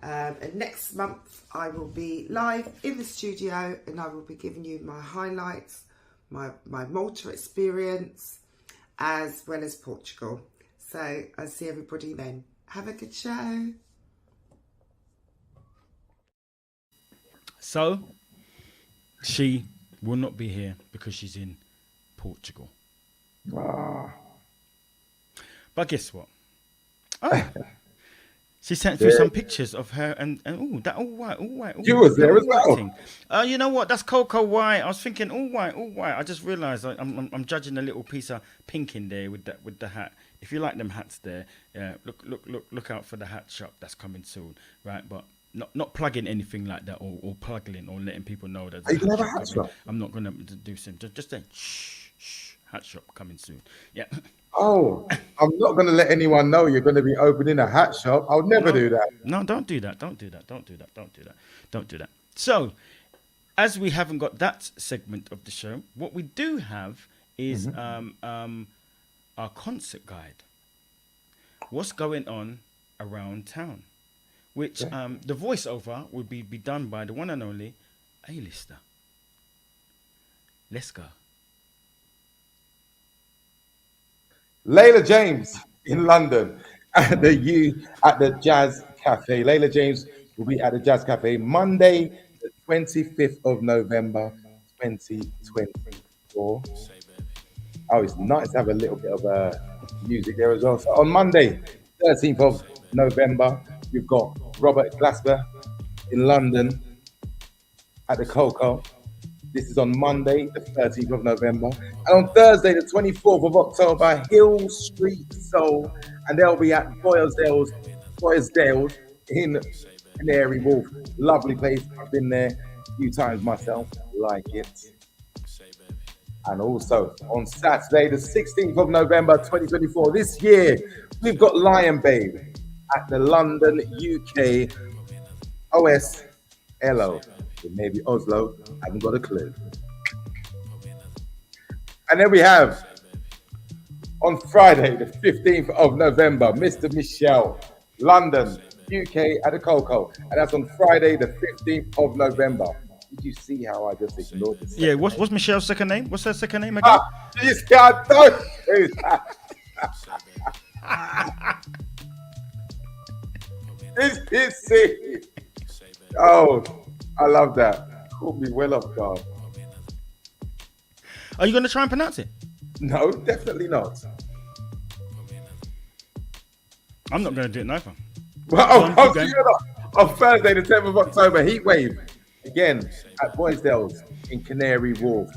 And next month I will be live in the studio and I will be giving you my highlights, my Malta experience, as well as Portugal. So I'll see everybody then. Have a good show. So she will not be here because she's in Portugal. Ah. But guess what? Oh, she sent through some pictures of her and oh, that all white. You was there as well. You know what? That's Coco White. I was thinking all white. I just realised I'm judging a little piece of pink in there with the hat. If you like them hats there, look out for the hat shop that's coming soon, right? But not plugging anything like that or plugging or letting people know that. Are you gonna have a hat shop? I'm not gonna do some. Just a shh, hat shop coming soon. Yeah. Oh, I'm not going to let anyone know you're going to be opening a hat shop. I'll never do that. No, don't do that. Don't do that. So, as we haven't got that segment of the show, what we do have is our concert guide. What's going on around town? Which the voiceover would be done by the one and only A-lister. Let's go. Layla James in London at the Jazz Cafe. Layla James will be at the Jazz Cafe Monday, the 25th of November, 2024. Oh, it's nice to have a little bit of music there as well. So on Monday, 13th of November, we've got Robert Glasper in London at the Coco. This is on Monday, the 13th of November. And on Thursday, the 24th of October, Hill Street Soul. And they'll be at Boyesdale's in Canary Wharf. Lovely place. I've been there a few times myself. Like it. And also on Saturday, the 16th of November, 2024, this year, we've got Lion Babe at the London, UK, OSLO. Maybe Oslo, I haven't got a clue. And then we have on Friday, the 15th of November, Mr. Michelle, London, UK at the Coco. And that's on Friday, the 15th of November. Did you see how I just ignored this? Yeah, what's Michelle's second name? What's her second name again? You see, I don't do that. This is it. Oh. I love that. Caught me well off guard. Are you going to try and pronounce it? No, definitely not. I'm not going to do it neither. Well, on Thursday, the 10th of October, Heatwave. Again, at Boyesdale's in Canary Wharf.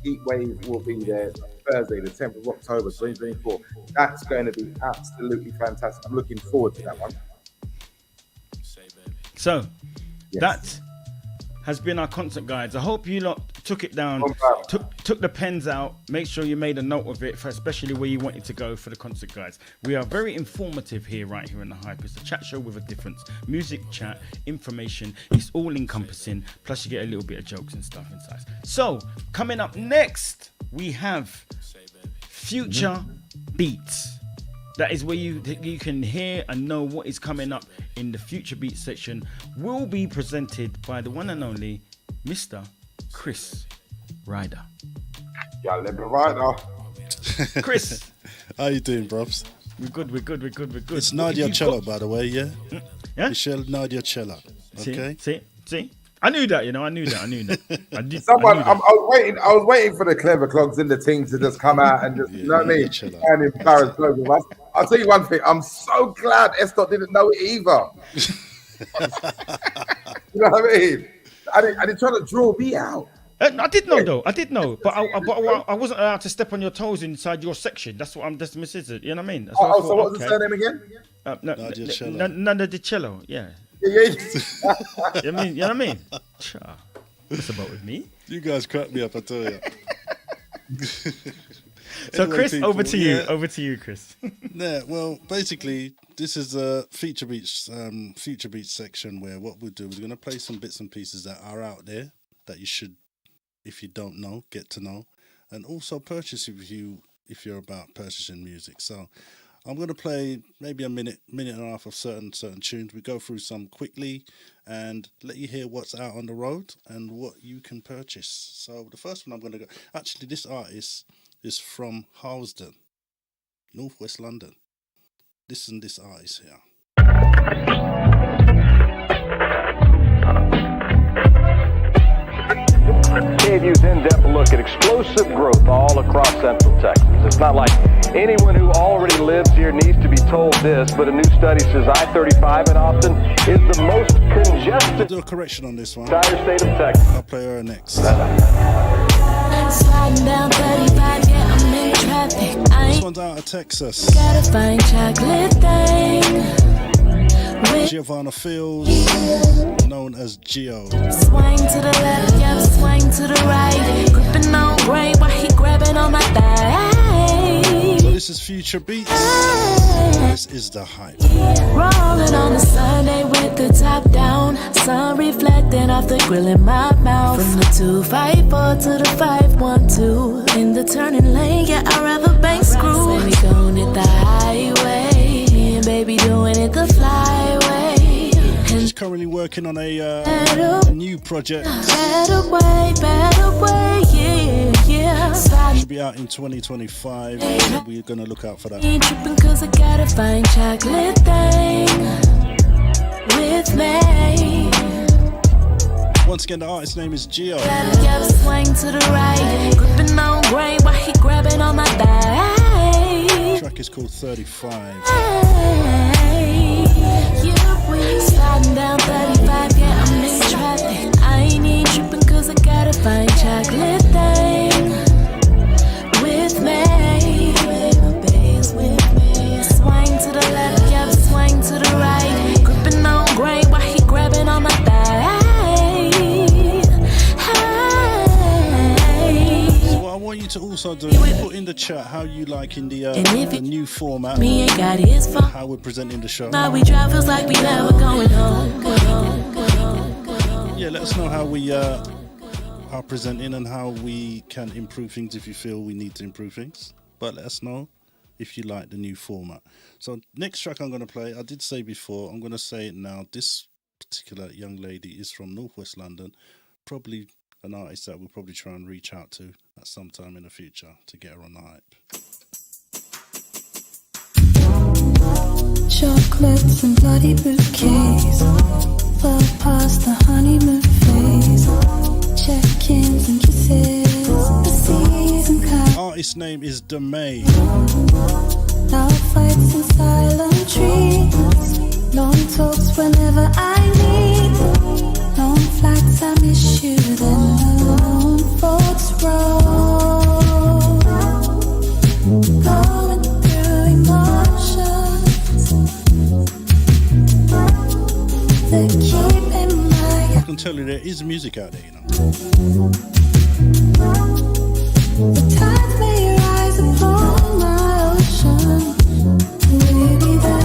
Heatwave will be there Thursday, the 10th of October, 2024. That's going to be absolutely fantastic. I'm looking forward to that one. So, that has been our concert guides. I hope you lot took it down, took the pens out, make sure you made a note of it, for especially where you wanted to go for the concert guides. We are very informative here, right here in The Hype. It's a chat show with a difference. Music, chat, information, it's all encompassing, plus you get a little bit of jokes and stuff inside. So, coming up next, we have Future Beats. That is where you can hear and know what is coming up in the Future Beats section. Will be presented by the one and only Mr. Chris Ryder. Yeah, let me Ryder. Chris. How you doing, bruvs? We're good. It's Nadia Cello, by the way, yeah? Yeah? Michelle Nadia Cello. Okay? See? I knew that, I knew that. I was waiting for the clever clogs and the team to just come out and just, you know what I mean? And embarrass both of us. I'll tell you one thing, I'm so glad Estot didn't know it either. You know what I mean? I didn't try to draw me out. I did know though. I did know, but I wasn't allowed to step on your toes inside your section. That's what I'm. That's misses it. You know what I mean? So what was the surname again? Nadia Cello. Nadia Cello. Yeah. Yeah. You know what I mean? What's about with me? You guys crack me up, I tell you. So Anyway, Chris, people, over to you, Chris. Yeah, well, basically, this is a Future Beats section where what we'll do is we're going to play some bits and pieces that are out there that you should, if you don't know, get to know, and also purchase if you're about purchasing music. So I'm going to play maybe a minute and a half of certain tunes. We go through some quickly and let you hear what's out on the road and what you can purchase. So the first one I'm going to go. Actually, this artist is from Harlesden, northwest London. Listen to this artist here. look at explosive growth all across Central Texas. It's not like anyone who already lives here needs to be told this, but a new study says I-35 in Austin is the most congested. Do a correction on this one. Entire state of Texas. I'll play her next. Sliding down 35, yeah, I'm in traffic. This one's out of Texas. Gotta find chocolate thing. Giovanna Fields, known as Gio. Swing to the left, yeah, swing to the right. Gripping on grain while he grabbing on my thigh. This is Future Beats. This is The Hype. Rolling on a Sunday with the top down. Sun reflecting off the grill in my mouth. From the 254 to the 512. In the turning lane, yeah, I'd rather bank screw. Say we gon' hit the highway. And baby doing it the flyway. She's currently working on a new project. Better way, yeah. Should be out in 2025. We're gonna look out for that. Ain't tripping 'cause I gotta find chocolate thing with me. Once again, the artist's name is Gio. Gotta swing to the right, gripping on grain while he grabbing on my thigh. The track is called 35. Sliding down 35, yeah, I'm in traffic. I ain't even tripping 'cause I gotta find chocolate thing with me. Swing to the left, yeah, swing to the right. Gripping on grain while he grabbing on my thigh. So what I want you to also do is put in the chat how you like in the new format, Me ain't got his phone. how we're presenting the show. Now we drive feels like we never going home. Yeah, let us know how we are presenting and how we can improve things if you feel we need to improve things. But let us know if you like the new format. So next track I'm going to play, I did say before, I'm going to say it now. This particular young lady is from Northwest London, probably an artist that we'll probably try and reach out to at some time in the future to get her on the hype. Chocolates and bloody bouquets, well past the honeymoon phase. Check-ins and kisses, the season comes. Artist name is Demay. Now fights and silent treats, long talks whenever I need. Long flights, I miss you, then long thoughts roll. Going through emotions, they keep in my. I can tell you there is music out there, you know. The tides may rise upon my ocean. We'll be there.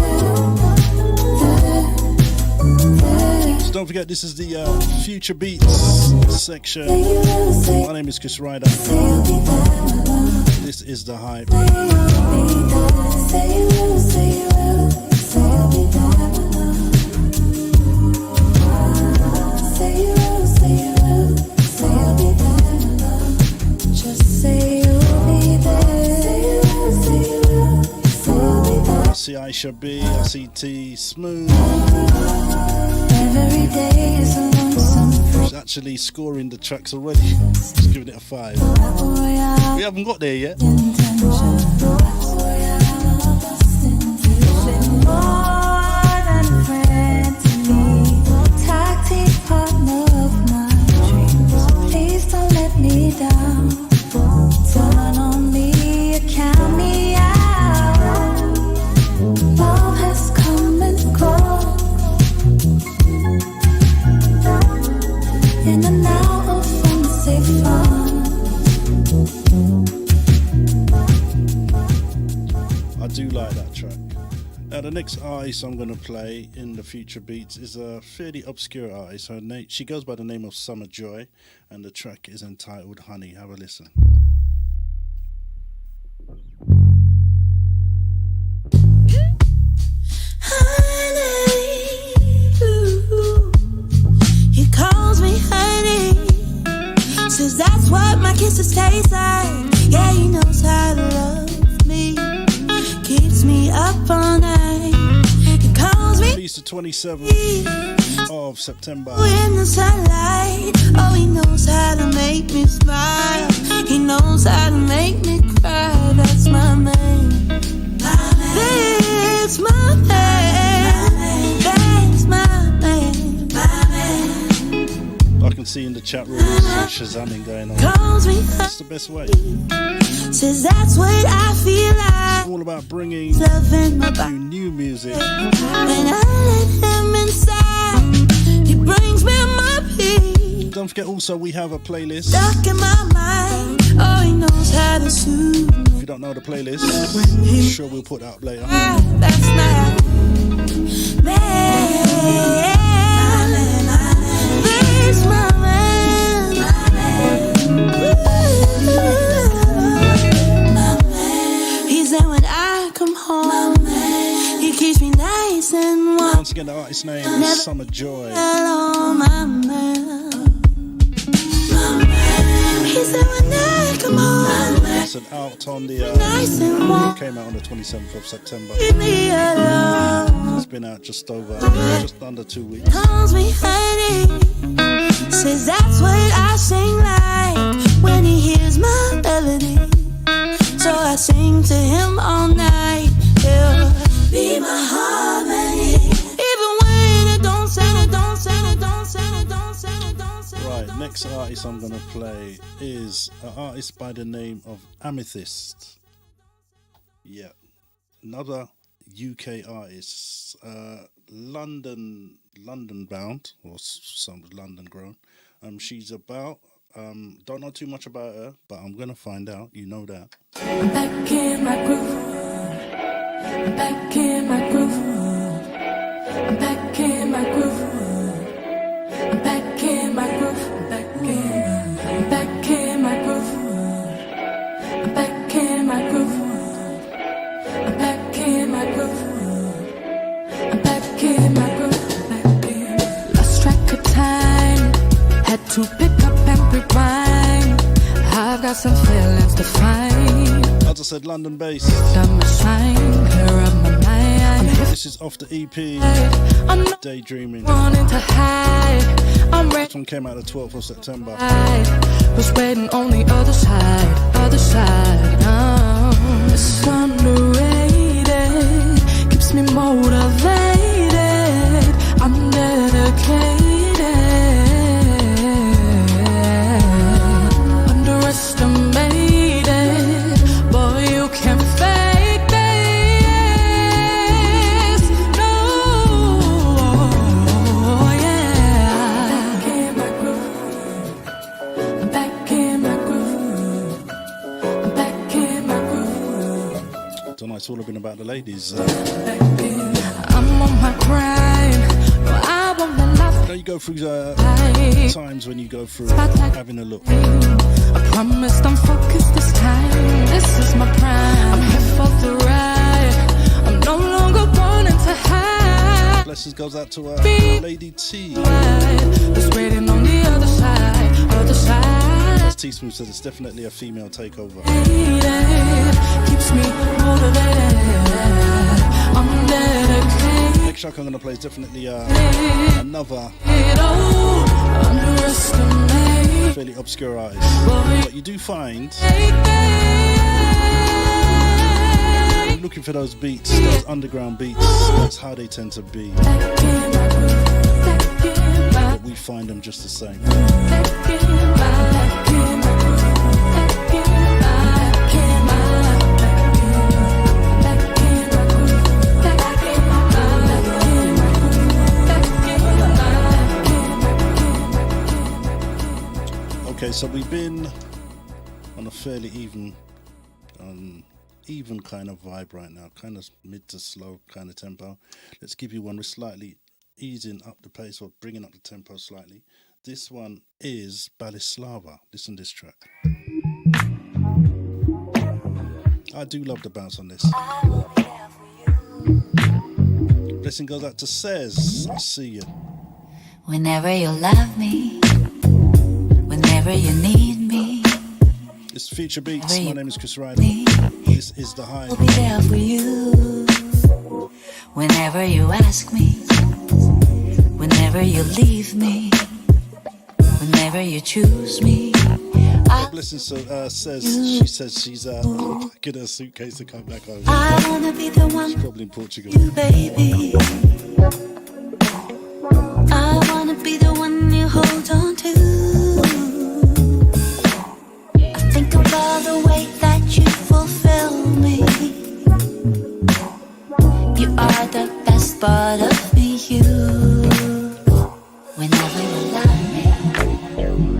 So don't forget, this is the Future Beats section. My name is Chris Ryder. This is The Hype. I see Aisha B, I see T Smooth. Every day is a lonesome. She's actually scoring the tracks already. Just giving it a 5. We haven't got there yet. I do like that track. Now the next artist I'm going to play in the Future Beats is a fairly obscure artist. Her name, she goes by the name of Summer Joy, and the track is entitled Honey. Have a listen. He calls me honey, says that's what my kisses taste like. Yeah, he knows how to love me, keeps me up all night. He calls me Released the 27th of September. in the sunlight. Oh, he knows how to make me smile. He knows how to make me cry. That's my man. That's my man. That's my man. I can see in the chat room Shazamming going on. Calls me That's the best way. Says that's what I feel like. It's all about bringing you new music. When I let him inside, he brings me my peace. Don't forget also we have a playlist. Stuck in my mind, oh, he knows how to soothe me. If you don't know the playlist, I'm sure we'll put that up later. That's my man. That's my man. He's there when I come home. He keeps me nice and warm. Once again, the artist's name is Summer Joy. Hello, my man. He's there when I come home. It's an out on the came out on the 27th of September. Leave me alone. It's been out just under 2 weeks. Calls me honey. Says that's what I sing like when he hears my melody. So I sing to him all night. He'll be my harmony. Even when it don't sound, it don't sound, it don't sound, it don't sound, it don't sound. Right, next artist I'm gonna play is an artist by the name of Amethyst. Yeah, another UK artist, London bound or some London grown. She's about don't know too much about her, but I'm gonna find out. You know that. I'm back in my groove. I'm back in my groove. I'm back in my groove. I'm back in my groove. I'm back in my groove. I'm back in my groove. I'm back in my groove. I'm back in my groove. Lost track of time. Had to pick up and rewind. I've got some feelings to find. As I said, London based. This is off the EP, Daydreaming. This one came out the 12th of September. Was waiting on the other side. It's underrated, keeps me motivated. I'm dedicated. Underestimated, boy, you can't fake this. No, yeah. Back in my groove. I'm back in my groove. I'm back in my groove. Tonight it's all been about the ladies. I'm on my grind. No, I won't laugh. You know, you go through times when you go through having a look. I promised I'm focused this time. This is my prime. I'm here for the ride. I'm no longer wanting to hide. Blessings goes out to Lady T. Just waiting on the other side. As T Smooth said, it's definitely a female takeover. Keeps me motivated. I'm dedicated. Next track I'm going to play is definitely another fairly obscure artist. But you do find, I'm looking for those beats, those underground beats, that's how they tend to be. But we find them just the same. Okay, so we've been on a fairly even kind of vibe right now, kind of mid to slow kind of tempo. Let's give you one with slightly easing up the pace or bringing up the tempo slightly. This one is Balislava. Listen to this track. I do love the bounce on this. Blessing goes out to Says. I see you. Whenever you love me, whenever you need me, It's Future Beats. My name is Chris Ryder. This is The Hype. I'll be there for you. Whenever you ask me, whenever you leave me, whenever you choose me, Blessing says she says she's packing her suitcase to come back home. I wanna be the one, She's probably in Portugal. you baby. I wanna be the one you hold on to. I think of all the way that you fulfill me. You are the best part of me, you. Whenever you love me.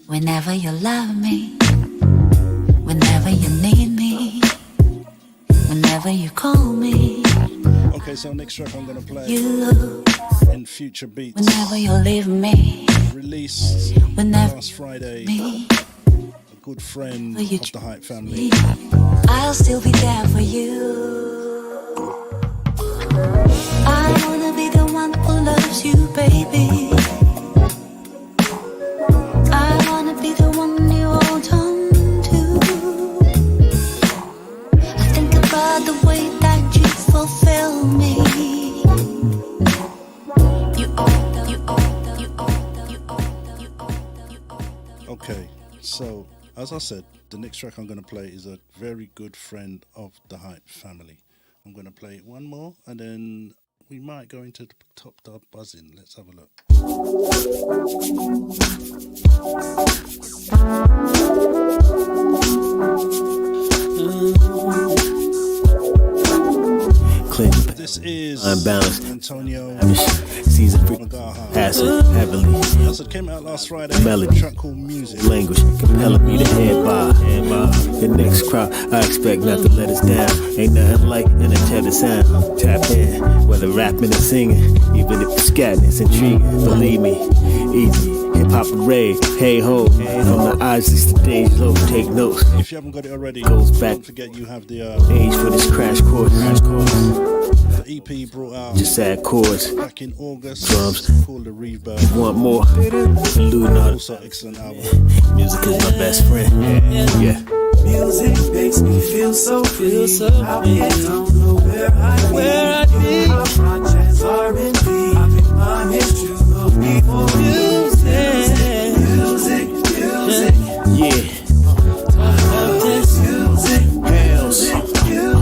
Whenever you love me, whenever you need me, whenever you call me. Okay, so next track I'm gonna play You, in Future Beats. whenever you leave me, Released whenever last Friday. me, A good friend For you of the Hype family. I'll still be there for you. I wanna be the one who loves you, baby. I wanna be the one you hold on to. I think about the way that you fulfill me. Okay, so as I said, the next track I'm going to play is a very good friend of the Hype family. I'm going to play one more and then we might go into the top dub buzzing. Let's have a look. This is Unbalanced. Antonio Season 3. Magaha. Passive, heavily. Yes, it came out last Friday. Melody. A track called Music. Language compelling me to head by. The next crowd, I expect not to let us down. Ain't nothing like an tethered sound. Tap in, whether rapping or singing, even if it's scatting, it's intriguing. Believe me, easy. Hip hop array, hey ho. From the Isleys to Days Low, take notes. If you haven't got it already, Goes back. don't forget you have the Age for this crash course. the EP brought out Just add chords. back in August. Drums. Called The Rebirth. Want more? Lunar. Also excellent album. Music is my best friend. Yeah. Music makes me feel so free. I don't know where I'd be. My projects R&B. I've been managed to go before music. Yeah. Hells. Yeah.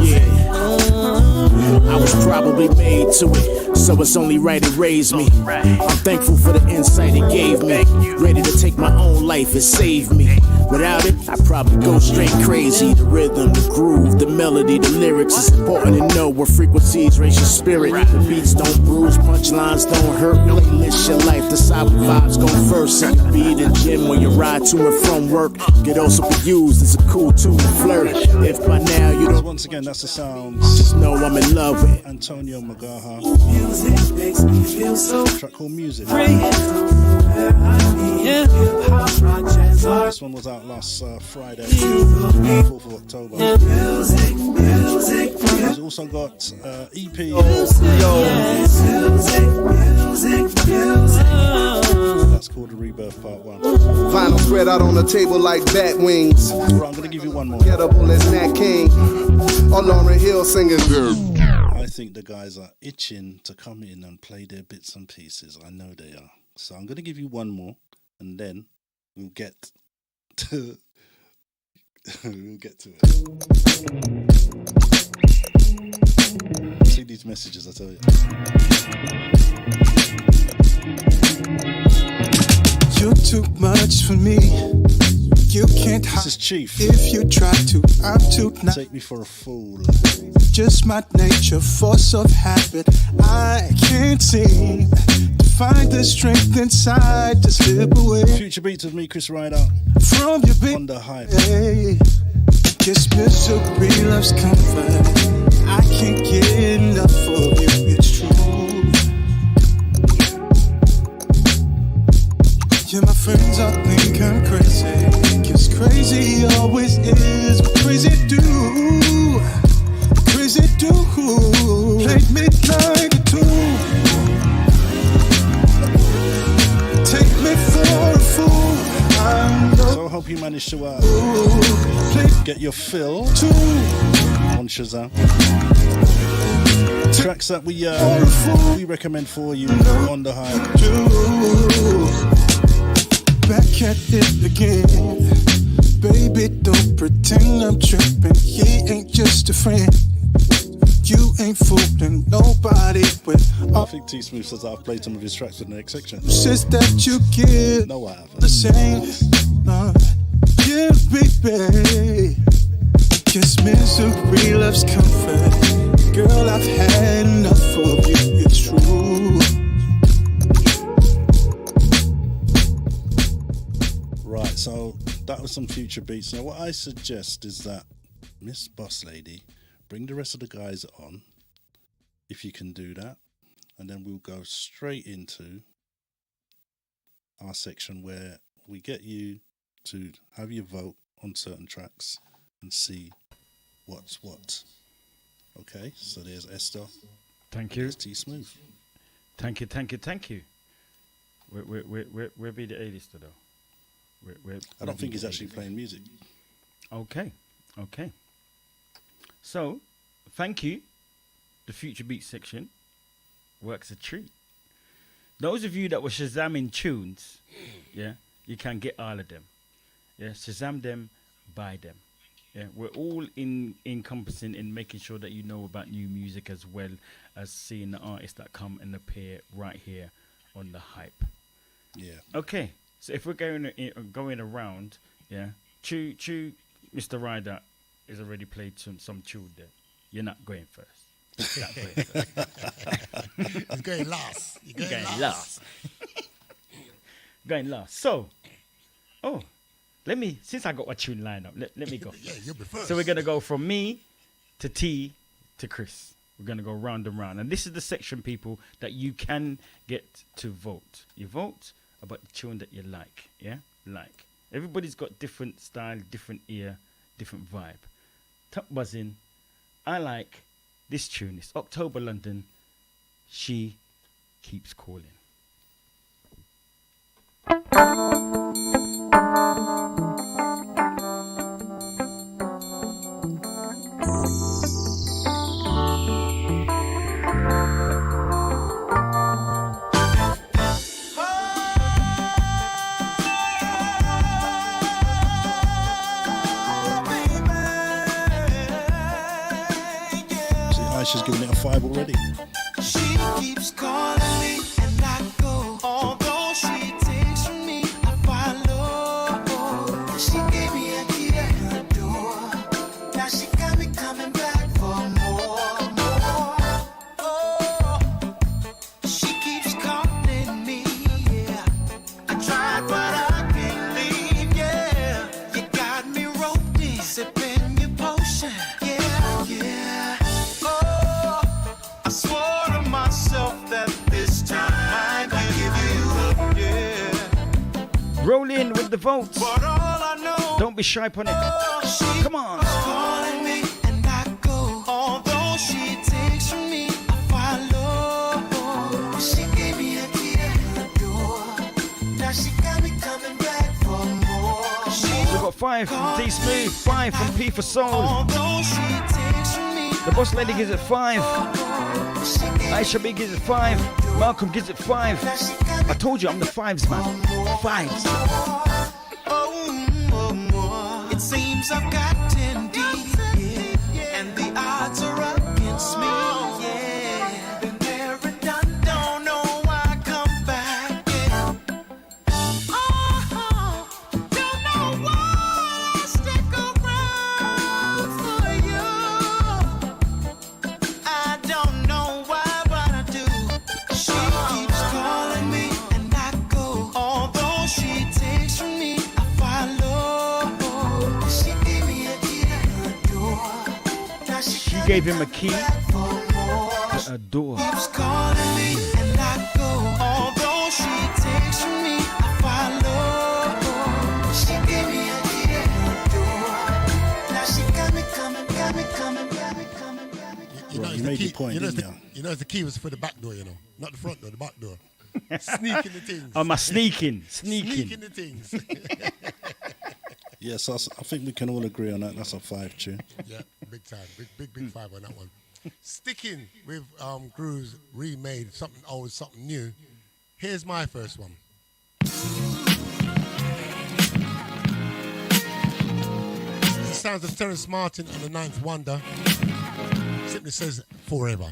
I was probably made to it, so it's only right it raised me. I'm thankful for the insight it gave me. Ready to take my own life and save me. Without it, I'd probably go straight crazy. The rhythm, the groove, the melody, the lyrics. It's important to know where frequencies raise your spirit. The beats don't bruise, punchlines don't hurt. Playlist your life, decide what vibes go first. And you be in the gym when you ride to and from work. Could also be used as a cool tool to flirt. If by now you don't, Once again, that's the sounds. just know I'm in love with it. Antonio Magaha. Music makes me feel so Track called Music. free. This one was out last Friday, 4th of October. He's also got EP. That's called The Rebirth Part 1. Vinyl spread out on the table like bat wings. Right, I'm going to give you one more. Gettable as Nat King or Lauryn Hill singing. I think the guys are itching to come in and play their bits and pieces. I know they are. So I'm going to give you one more and then we'll get to it. See these messages, I tell you. You're too much for me. You can't hide. This is Chief. If you try to, I'm too not. Take me for a fool. Just my nature, force of habit. I can't seem to find the strength inside to slip away Future Beats with me, Chris Ryder. from your big On the Hype. Kiss misery loves comfort. I can't get enough of you, it's true. Yeah, my friends all think I'm crazy. Cause crazy always is what crazy do. Crazy do. Late midnight at 2. Take me for a fool. So I hope you managed to get your fill on Shazam. Tracks that we recommend for you on the Hype. Back at it again. Baby, don't pretend I'm tripping. He ain't just a friend. You ain't fooling nobody with I think T Smooth says I've played some of his tracks in the next section. says that you give. No, I haven't. The same. Yeah, baby. Guess misery loves comfort. Girl, I've had enough of you. It's true. Right, so that was some future beats. Now, what I suggest is that Miss Boss Lady, bring the rest of the guys on, if you can do that, and then we'll go straight into our section where we get you to have your vote on certain tracks and see what's what. Okay, so there's Esther. Thank you. There's T Smooth. Thank you. Where be the A-lister though? I don't think he's actually playing music. Okay. So, thank you. The Future Beats section works a treat. Those of you that were Shazamming tunes, yeah, you can get all of them. Yeah, Shazam them, buy them. Yeah, we're all encompassing in making sure that you know about new music as well as seeing the artists that come and appear right here on the Hype. Yeah. Okay, so if we're going around, yeah, Chew, Mr. Ryder has already played some tune there. You're not going first. Not going first. He's going last. You're going last. Going last. So, since I got a tune lined up, let me go. Yeah, you'll be first. So we're going to go from me to T to Chris. We're going to go round and round. And this is the section, people, that you can get to vote. You vote about the tune that you like, yeah? Like. Everybody's got different style, different ear, different vibe. Top buzzing. I like this tune. It's October London. She Keeps Calling. Aisha's giving it a 5 already. She keeps calling me and I go. Although she takes from me, I follow. She gave me a key to her door. Now she got me coming back for more. Oh, she keeps calling me. Yeah, I tried but I can't leave. Yeah, you got me roped in, sipping your potion. Yeah. I swore to myself that this time I'd give you up, yeah. Roll in with the votes. But all I know, don't be shy on it. Come on. Calling me and I go. Although she takes from me, I follow. She gave me a key to her door. Now she got me coming back for more. We've got 5 from D Smooth, 5 from P for Soul. Although she takes from me, The Boss Lady gives it 5. Aisha B gives it 5. Malcolm gives it 5. I told you I'm the 5s, man. 5s. It seems I've gotten deep, yeah, and the odds are against me. Yeah, been there and done, don't know why I come back. Yeah. Oh, don't know why I stick around for you. I don't know why, but I do. She keeps calling me and I go. Although she takes from me, I follow. She gave me a key to her door. Now She gave him a key to a door. keeps calling me and I go. Although she takes from me, I follow. She gave me a key to her door. Now she got me coming. You know, You made your point, didn't you? You know, the key was for the back door, you know, not the front door, the back door. Sneaking the things. Oh, my sneaking. Sneaking the things. Yes, I think we can all agree on that. That's a 5 tune. Yeah. Big time. Big five on that one. Sticking with Groove's remade, something old, something new. Here's my first one. The sounds of Terrence Martin and the Ninth Wonder. Simply says forever.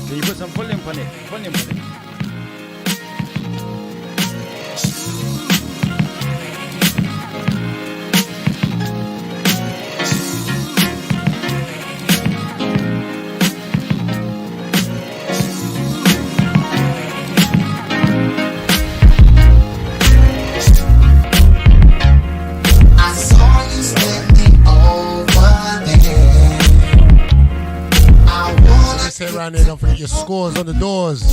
Can you put some volume on it? Volume on it. Sit around there, don't forget your scores on the doors.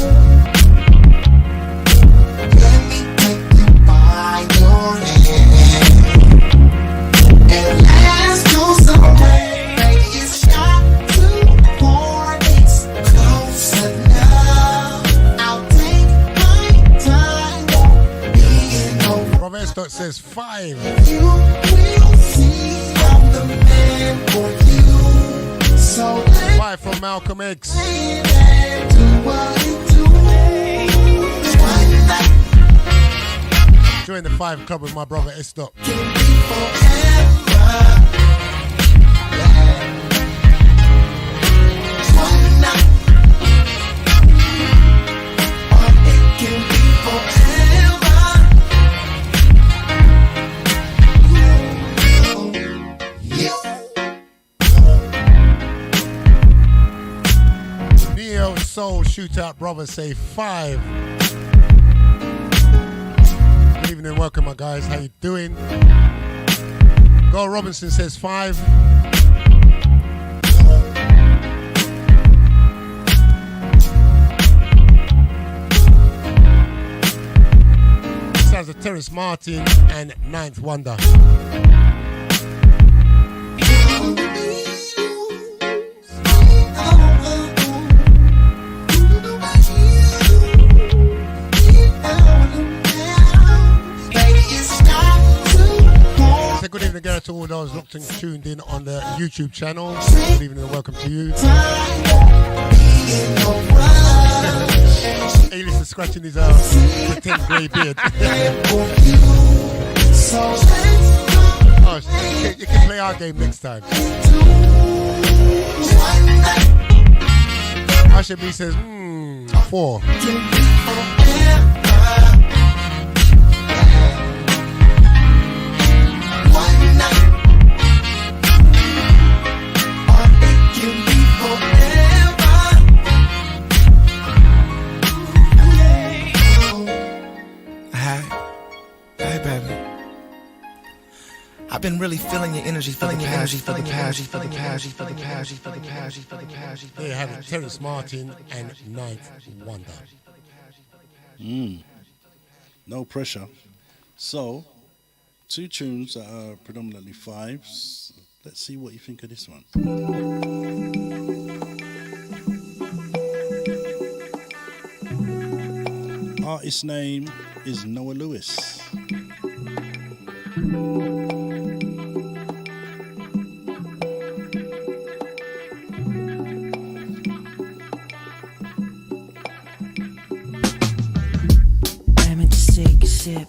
Robert Stock says 5. Five from Malcolm X. Join the 5 club with my brother Estop. Soul Shootout Brothers say 5. Good evening, welcome my guys. How you doing? Go Robinson says 5. Sounds of Terrence Martin and Ninth Wonder. Good evening again to all those locked and tuned in on the YouTube channel. Good evening and welcome to you. A-list is scratching his pretend grey beard. Oh, you can play our game next time. Asha B says, 4. I've been really feeling your energy, feeling your energy, feeling your energy, There you have it, Terrence Martin and Ninth Wonder. No pressure. So, 2 tunes that are predominantly 5s. Let's see what you think of this one. Artist's name is Noah Lewis. Let me just take a sip.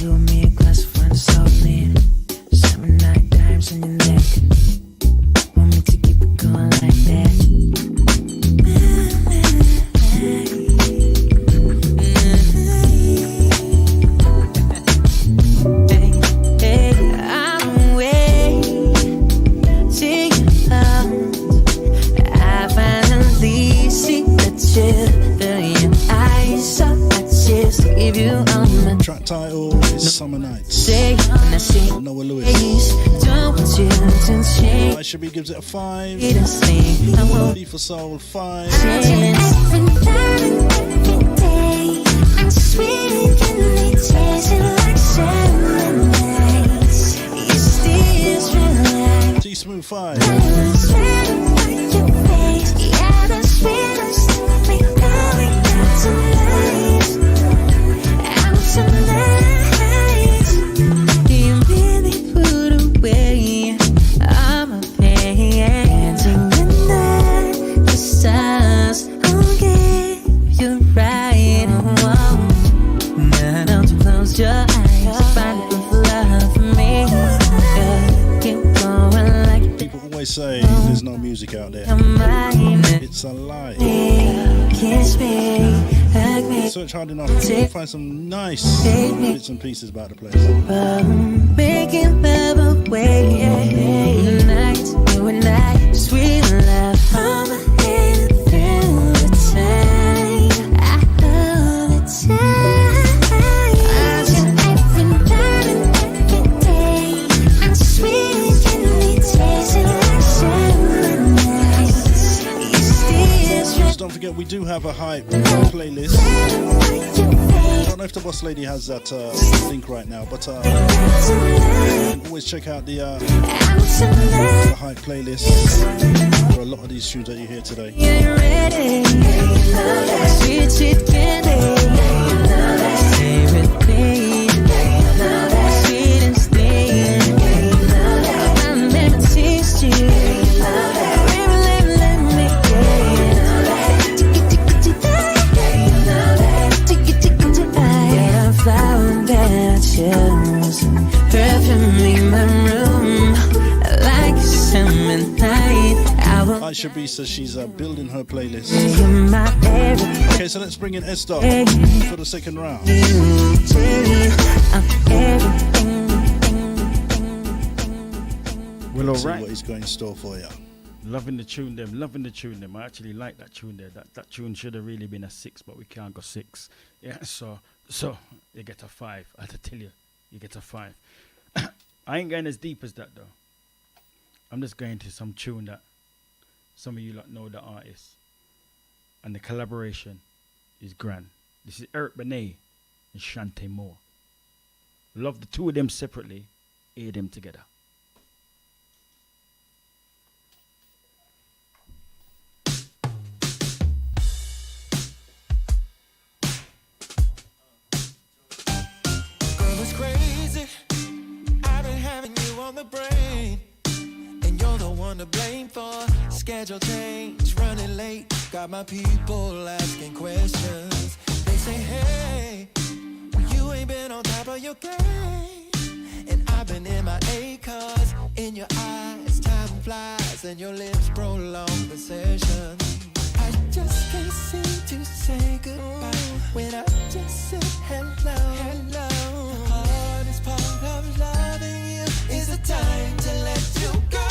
You and me a glass of wine, soft man. 7 night dimes in your neck. Want me to keep it going like that? Track title is Summer Nights. Noah Lewis. Should gives it a 5. D for Soul 5. T Smooth 5. Tonight, say there's no music out there. It's a lie. Search hard enough, you'll find some nice bits and pieces about the place. Making love away night, you and I, sweet love. I'm ahead through the time, all the time. I just every night and every day. I'm sweet and we taste it like summer nights. You see it's Just don't forget, we do have a hype playlist. I don't know if the boss lady has that link right now, but always check out the hype playlist for a lot of these tunes that you hear today. sweet, sweet candy. Everything, sweet and sweet. I'll never taste you. Let me get a flower that shows perfuming my room like a summer night. Aisha B says she's building her playlist. Okay, so let's bring in Esther for the second round. Well, See alright. what he's got in store for you. Loving the tune them. I actually like that tune there. That tune should have really been a 6, but we can't go 6. Yeah, so you get a 5. I have to tell you, you get a 5. I ain't going as deep as that though. I'm just going to some tune that some of you lot know the artist. And the collaboration is grand. This is Eric Benet and Shante Moore. Love the two of them separately, hear them together. Girl, it's crazy. I've been having you on the brain, and you're the one to blame for schedule change, running late. Got my people asking questions. They say, hey, you ain't been on top of your game, and I've been in my A cause in your eyes, time flies, and your lips prolong the session. I just can't seem to say goodbye when I just said hello. Hello. The hardest part of loving you is the time to let you go.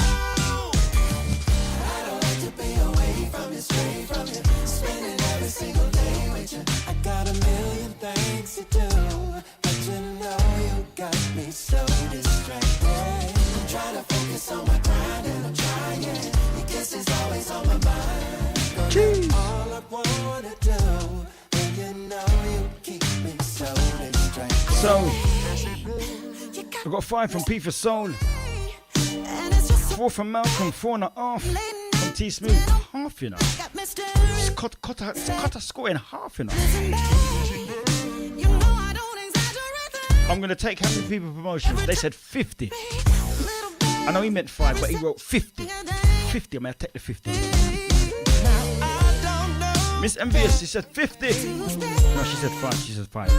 I don't like to be away from you, stray from you, spending every single day with you. I got a million things to do, but you know you got me so distracted. I'm trying to focus on my grind and I'm trying. Your kiss is always on my mind. Jeez. All I wanna do, and you know you keep me so distracted. So, I got 5 from P for Soul, 4 from Malcolm, 4.5 from T Smooth, half, you know. Just cut a score in half, you know. I'm gonna take how many people promotions? They said 50. I know he meant 5, but he wrote 50. 50, I'm gonna take the 50. Miss Envious, she said 50. No, she said 5. She said 5.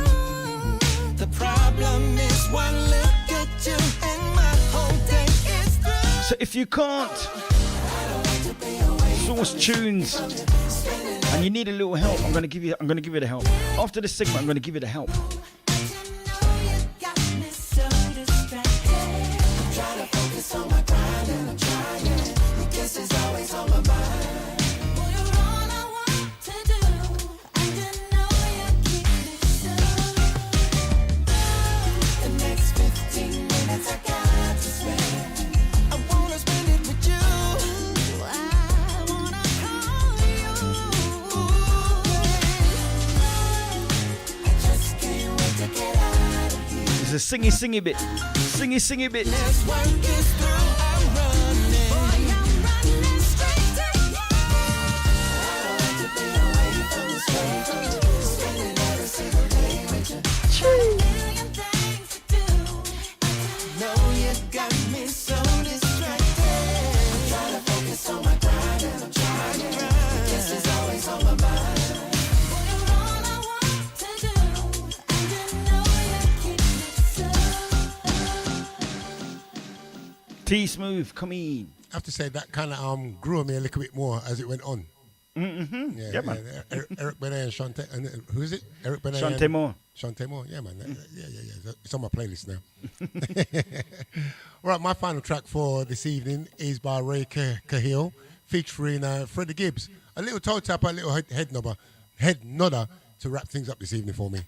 The problem is one look at you and my whole day is through. So if you can't source tunes and you need a little help, I'm gonna give you the help. After this segment, I'm gonna give you the help. It's a singy bit. Singy bit. T Smooth, come in. have to say that kind of grew on me a little bit more as it went on. Mm-hmm. Yeah, Yeah, man. Eric Benet and Shante, and who is it? Eric Benet. Shante and Moore. Shante Moore. Yeah, man. Yeah. It's on my playlist now. All right, my final track for this evening is by Ray Cahill, featuring Freddie Gibbs. A little toe tapper, a little head nodder to wrap things up this evening for me.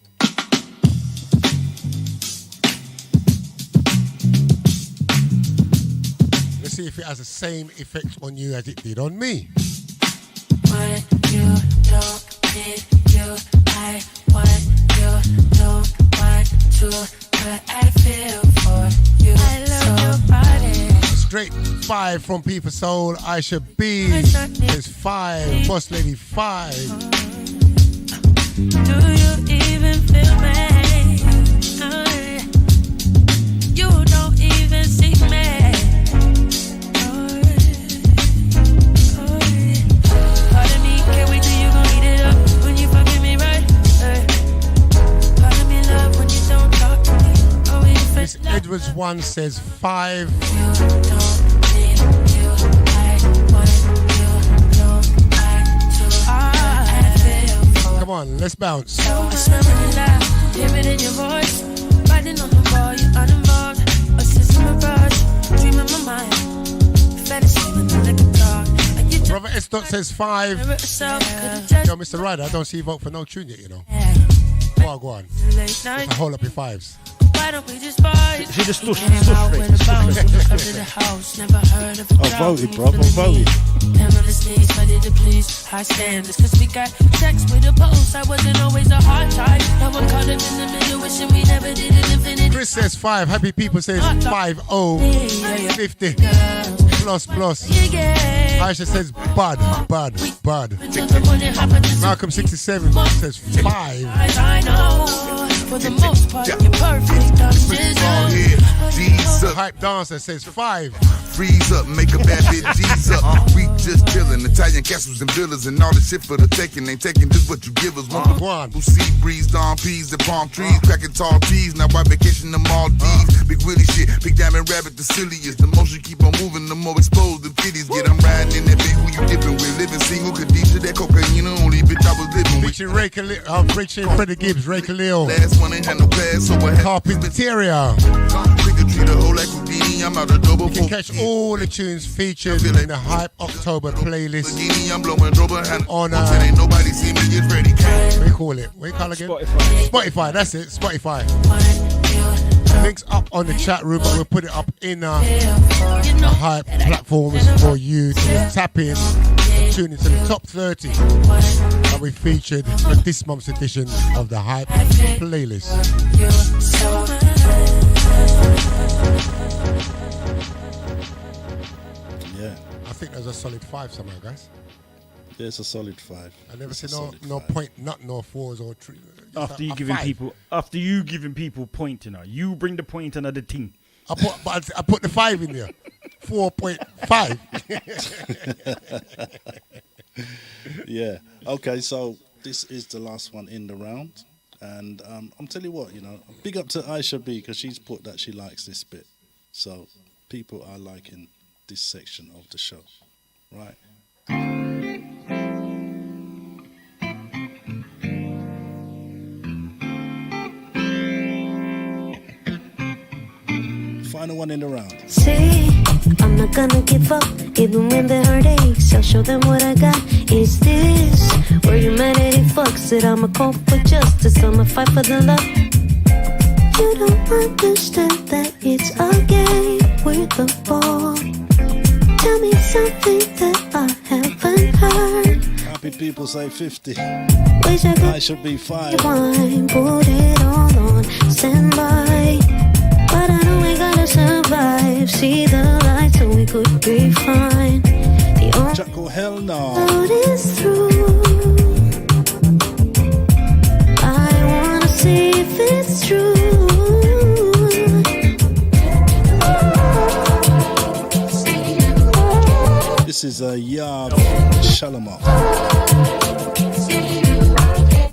Let's see if it has the same effect on you as it did on me. What you don't need, I want you don't want to, but I feel for you. I love your body. Straight 5 from P for Soul, Aisha B. There's 5, Boss Lady 5. Do you even feel me? You don't even see me. Pardon me, can't wait till you gon' eat it up when you fucking me right. Pardon me, love, when you don't talk to me. Oh, if Miss Edwards 1 says 5. Come on, let's bounce. I smell when you laugh, hear it in your voice. Riding on the ball, you're uninvolved. A system of rush, dream in my mind. Fantasy when the liquor talk. Brother S. Dot says 5. Yo, Mr. Ryder, I don't see you vote for no tune yet, you know. Go on. If I hold up your 5s. Why don't we just buy See the stush I voted, bro. I voted. Endless needs, ready to please high standards. Cause we got sex with a pulse. I wasn't always a hard type. Now I'm caught up in the middle, wishing we never did an infinite. Chris says 5. Happy People says 5-0. 50. Plus. Aisha says bud. Malcolm 67 says 5. I know, for the most part, you're perfect. Hype Dancer says 5. Freeze up, make a bad bitch G's up. We just chillin', Italian castles and villas and all the shit for the taking. Ain't taking just what you give us. One who sea breeze, dawn peas, the palm trees, cracking tall peas. Now I vacation the Maldives. Big Willie shit, big diamond rabbit, the silliest. The motion keep on moving, the more exposed the kitties get. I'm riding in that bitch, who you dipping with? Living single, Khadijah, that cocaine, only bitch I was living with. Featuring Freddie Gibbs, Ray Khalil. Last one ain't had no class, so I had Carpinteria. treat a hoe like Houdini. I'm out of double. You can catch all the tunes featured in the Hype October playlist I'm blowing rubber hand on ain't nobody see me get ready. what do you call it? What do you call it again? Spotify, that's it, Spotify. Links up on the chat room, but we'll put it up in the Hype platforms for you to tap in and tune into the top 30 that we featured for this month's edition of the Hype playlist. Yeah. I think there's a solid 5 somehow, guys. Yeah, it's a solid 5. I never It's seen a no solid no 5. point, not no 4s or 3. After you giving people point, you know, you bring the point another thing. I put the 5 in there. 4.5. Yeah. Okay, so this is the last one in the round. And I'm telling you what, you know, big up to Aisha B because she's put that she likes this bit. So people are liking this section of the show. Right. Final one in the round. Say, I'm not gonna give up, even when the heart aches. I'll show them what I got. Is this where humanity fucks it? I'ma call for justice, I'ma fight for the love. You don't understand that it's a game with the ball. Tell me something that I haven't heard. Happy people say 50. Wish I should be 5. Wine, put it all on standby. But I know we gotta survive. See the light so we could be fine. The only Chuckle, hell no. road is through. I wanna see if it's true. This is a Yav Shalamar.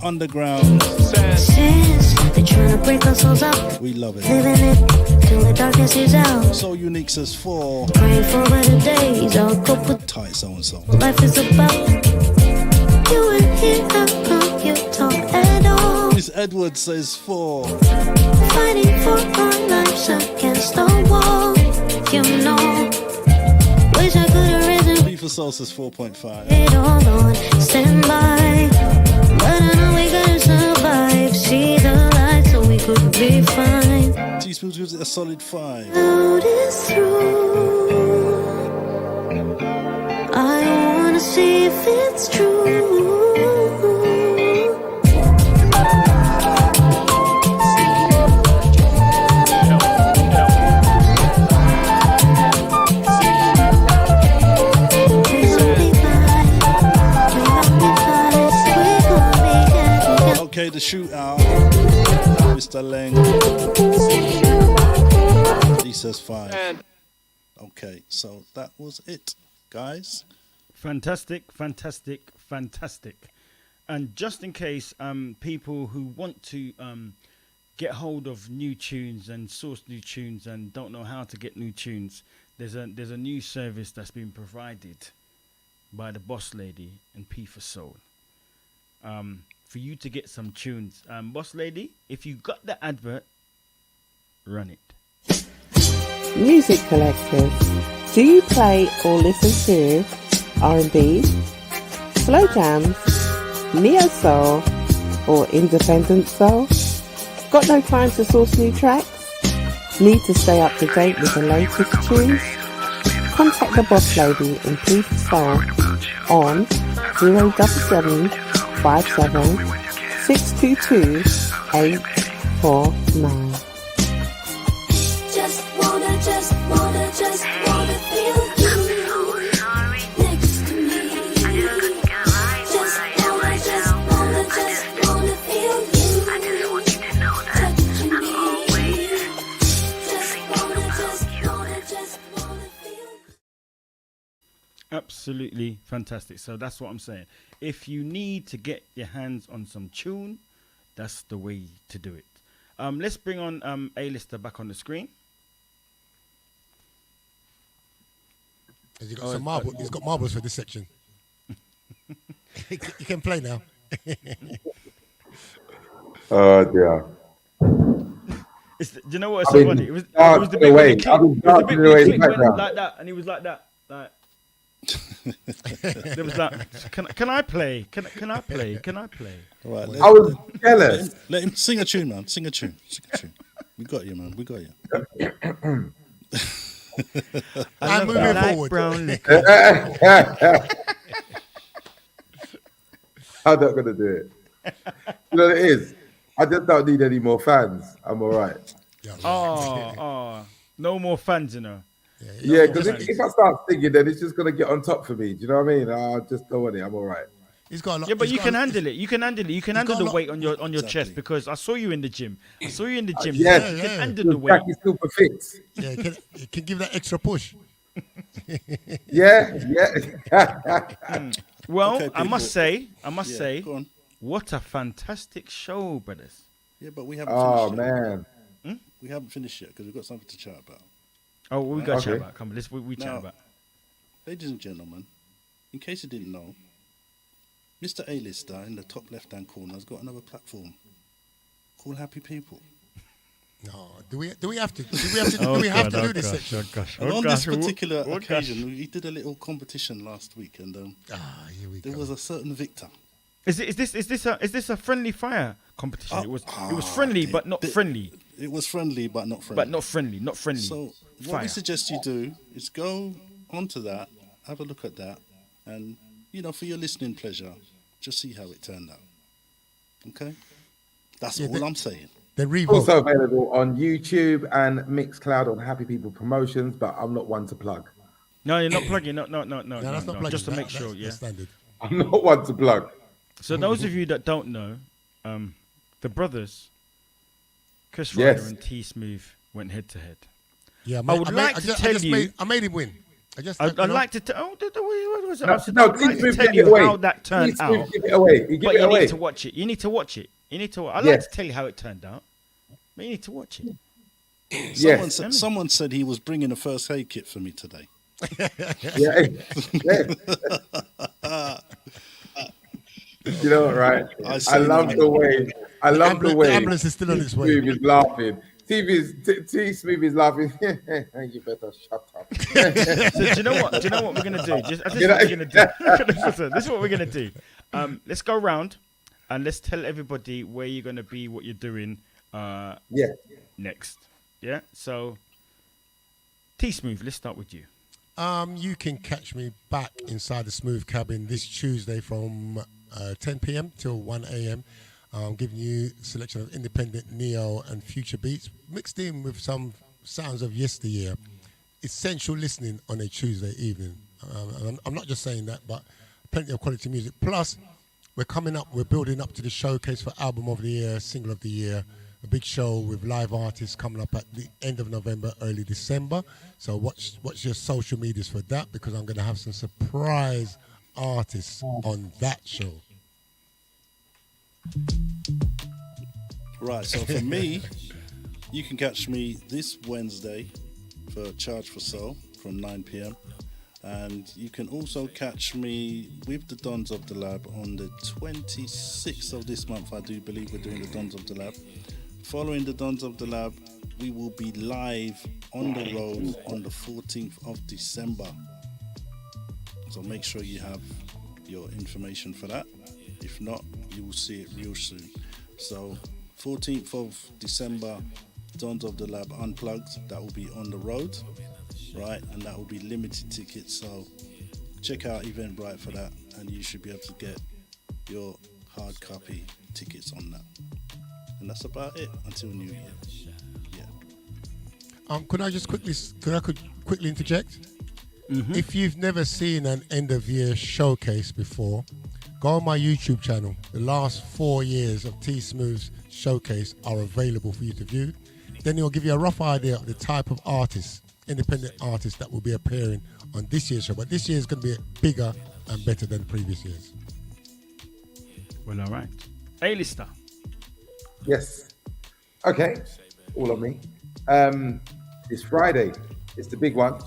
underground. Since they're trying to break our souls up, We love it. living it till the darkness is out. So Unique says 4. Praying for better days, I'll cope with Tight so and so. what life is about. You ain't here, how come you talk at all? Miss Edward says 4. Fighting for our lives against the wall. You know, wish I could have risen B for Soul says 4.5. it all on standby. But I know we gotta survive. See the light so we could be fine. Teaspoons gives it a solid 5. Notice through. I wanna see if it's true. Okay, the shootout. Mr. Leng. He says 5. Okay, so that was it, guys. Fantastic, fantastic, fantastic. And just in case people who want to get hold of new tunes and source new tunes and don't know how to get new tunes, there's a new service that's been provided by the Boss Lady and P for Soul. For you to get some tunes. Boss Lady, if you got the advert, run it. Music collectors, do you play or listen to R&B, slow jams, neo soul, or independent soul? Got no time to source new tracks? Need to stay up to date with the latest tunes? Contact the Boss Lady and P for Soul on 077 57 622 849. Just wanna feel you next to me. Just wanna feel you touching me. Just wanna feel. Absolutely fantastic. So that's what I'm saying. If you need to get your hands on some tune, that's the way to do it. Let's bring on A-lister back on the screen. Has he got some marble? He's got marbles for this section. You can play now. Oh dear. Do you know what? It's so funny. It was the bit when he came, went like that, and he was like that. Like there was like, can I play? Can I play? Can I play? All right, I was jealous. Let him sing a tune, man. Sing a tune. We got you, man. We got you. I'm moving forward. I'm not gonna do it. You know what it is? I just don't need any more fans. I'm all right. No more fans, you know. Yeah, because if I start singing, then it's just gonna get on top for me. Do you know what I mean? I just don't want it. I'm all right. He's got a lot. Yeah, but you can handle it. You can handle it. You can handle the weight on your chest because I saw you in the gym. Yes, You can handle the weight. Back is super fit. Yeah, it can give that extra push. Yeah. Well, Okay, I must say, go on. what a fantastic show, brothers. Yeah, but we haven't Oh finished yet. man. We haven't finished yet because we've got something to chat about. Oh, we got to chat Okay. about. Come on, we chat Now, about. Ladies and gentlemen, in case you didn't know, Mr. A-lister in the top left-hand corner has got another platform called Happy People. No, do we have to? Do we have to do this section? And on this particular occasion, he did a little competition last week, and here we there was a certain victor. Is this a friendly fire competition? It was friendly, but not friendly. It was friendly, but not friendly. Not friendly. So what Fire. we suggest you do is go onto that, have a look at that, and for your listening pleasure, just see how it turned out. Okay, that's all I'm saying. Also available on YouTube and Mixcloud on Happy People Promotions, but I'm not one to plug. No, you're not plugging. No. that's not plugging. Just to make sure, That's yeah. standard. I'm not one to plug. So those of you that don't know, the brothers, Chris Yes. Ryder and T Smooth went head to head. Yeah, I would like to tell you. I made him win. I'd like to tell. What was it? No, I'd like to Smooth, tell give it you away. how that turned T Smooth, out. give it away. You give But it you away. need to watch it. You need to watch it. You need to. I'd Yeah. like to tell you how it turned out, but you need to watch it. Someone said he was bringing a first aid kit for me today. Yeah. You know what, right? I love the way. The ambulance is still on its way. Smooth is laughing. T Smooth is laughing. You better shut up. So do you know what? We're gonna do? This is what we're gonna do. Listen, this is what we're gonna do. Let's go round and let's tell everybody where you're gonna be, what you're doing. Next. Yeah. So, T Smooth. Let's start with you. You can catch me back inside the Smooth Cabin this Tuesday from 10 p.m. till 1 a.m. Giving you a selection of independent neo and future beats mixed in with some sounds of yesteryear. Essential listening on a Tuesday evening. I'm not just saying that, but plenty of quality music. Plus, we're building up to the showcase for Album of the Year, Single of the Year, a big show with live artists coming up at the end of November, early December. So watch your social medias for that, because I'm going to have some surprise artists on that show. Right, so for me, you can catch me this Wednesday for Charge for Soul from 9 p.m. And you can also catch me with the Dons of the Lab on the 26th of this month. I do believe we're doing the Dons of the Lab. Following the Dons of the Lab, we will be live on the road on the 14th of December. So make sure you have your information for that. If not, you will see it real soon. So 14th of December, Dons of the Lab Unplugged. That will be on the road, right? And that will be limited tickets. So check out Eventbrite for that, and you should be able to get your hard copy tickets on that. And that's about it until New Year. Yeah. Could I quickly interject? Mm-hmm. If you've never seen an end of year showcase before, go on my YouTube channel. The last 4 years of T Smooth's showcase are available for you to view. Then it'll give you a rough idea of the type of artists, independent artists that will be appearing on this year's show. But this year is going to be bigger and better than previous years. Well, all right. A-lister. Yes. Okay. All of me. It's Friday. It's the big one.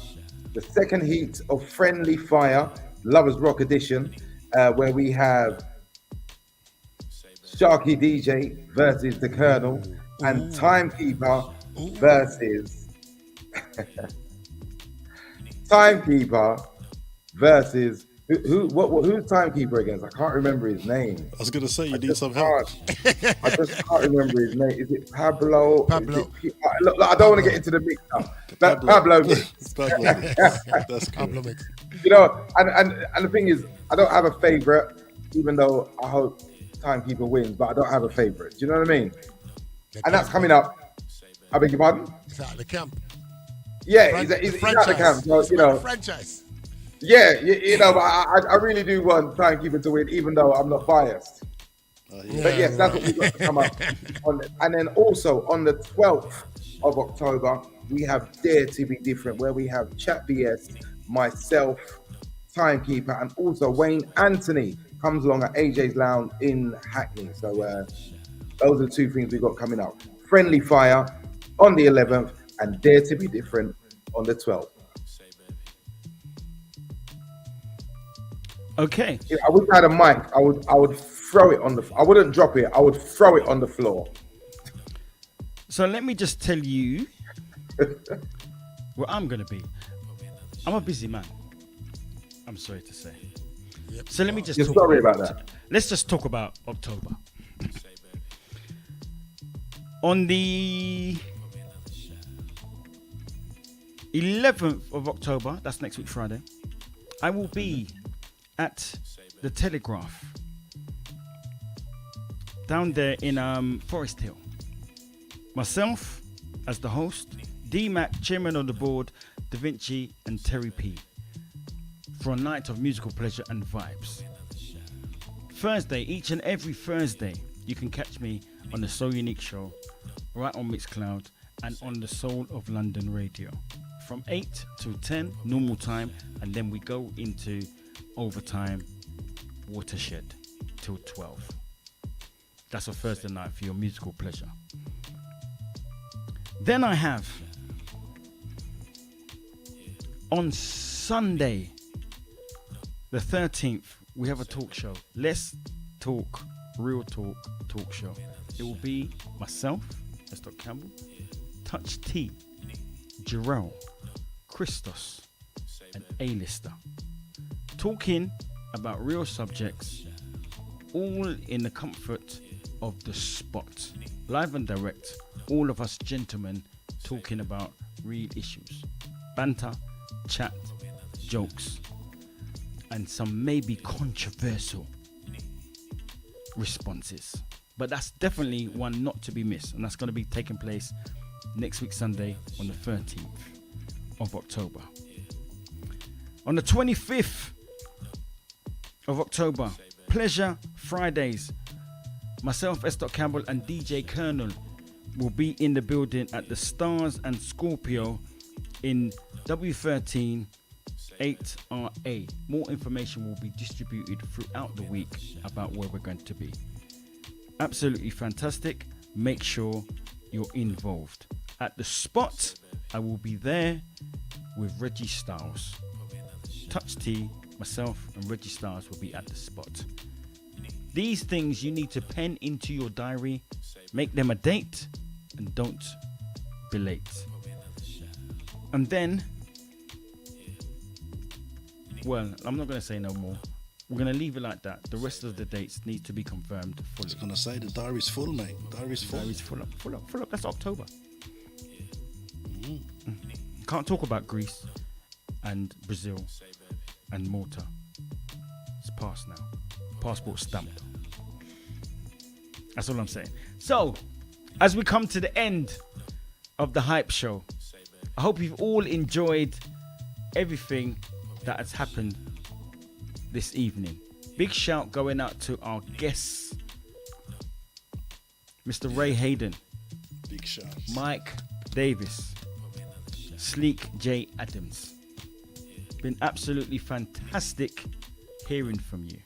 The second heat of Friendly Fire, Lovers Rock Edition, where we have Sharky DJ versus The Colonel and Timekeeper versus Timekeeper versus who's Timekeeper against? I can't remember his name. I was going to say, you need some help. I just can't remember his name. Is it Pablo? Look, I don't want to get into the mix now. Pablo Mix. That's cool. Pablo Mix. You know, and the thing is, I don't have a favorite, even though I hope Timekeeper wins, but I don't have a favorite. Do you know what I mean? And that's coming up. I beg your pardon? It's out of the camp. Yeah, he's out of the camp. So, you know, franchise. Yeah, you know, but I really do want Timekeeper to win, even though I'm not biased. But yes, that's what we've got to come up on. And then also on the 12th of October, we have Dare to Be Different, where we have Chat BS, myself, Timekeeper, and also Wayne Anthony comes along at AJ's Lounge in Hackney. So those are the two things we've got coming up. Friendly Fire on the 11th and Dare to Be Different on the 12th. Okay. If I wish I had a mic, I would throw it on the. I wouldn't drop it. I would throw it on the floor. So let me just tell you where I'm gonna be. I'm a busy man. I'm sorry to say. Yep. So let me just. You're sorry about that. Let's just talk about October. On the 11th of October, that's next week Friday, I will be at the Telegraph down there in Forest Hill. Myself as the host, D-Mac, chairman of the board, Da Vinci and Terry P, for a night of musical pleasure and vibes. Thursday, each and every Thursday, you can catch me on the Soul Unique Show, right on Mixcloud and on the Soul of London Radio. from 8 to 10 normal time, and then we go into overtime watershed till 12. That's a Thursday night for your musical pleasure. Then I have on Sunday the 13th, we have a talk show. Let's Talk, Real Talk show. It will be myself, Mr. Campbell, Touch T, Jarrell, Christos, and A-Lister, talking about real subjects, all in the comfort of the spot. Live and direct, all of us gentlemen talking about real issues. Banter, chat, jokes, and some maybe controversial responses. But that's definitely one not to be missed, and that's going to be taking place next week Sunday on the 13th of October. On the 25th of October, Pleasure Fridays, myself, S. Campbell, and DJ Colonel will be in the building at the Stars and Scorpio in W13 8RA. More information will be distributed throughout the week about where we're going to be. Absolutely fantastic. Make sure you're involved. At the spot, I will be there with Reggie Styles. Touch T, myself, and Reggie Styles will be at the spot. These things you need to pen into your diary, make them a date, and don't be late. And then, well, I'm not going to say no more. We're going to leave it like that. The rest of the dates need to be confirmed fully. I was going to say, the diary's full, mate. Diary's full. Diary's full up. That's October. Can't talk about Greece and Brazil and Malta. It's past now. Passport stamped. That's all I'm saying. So, as we come to the end of the Hype Show, I hope you've all enjoyed everything that has happened this evening. Big shout going out to our guests, Mr. Ray Hayden, big shout, Mike Davis, Sleek J Adams. Been absolutely fantastic hearing from you.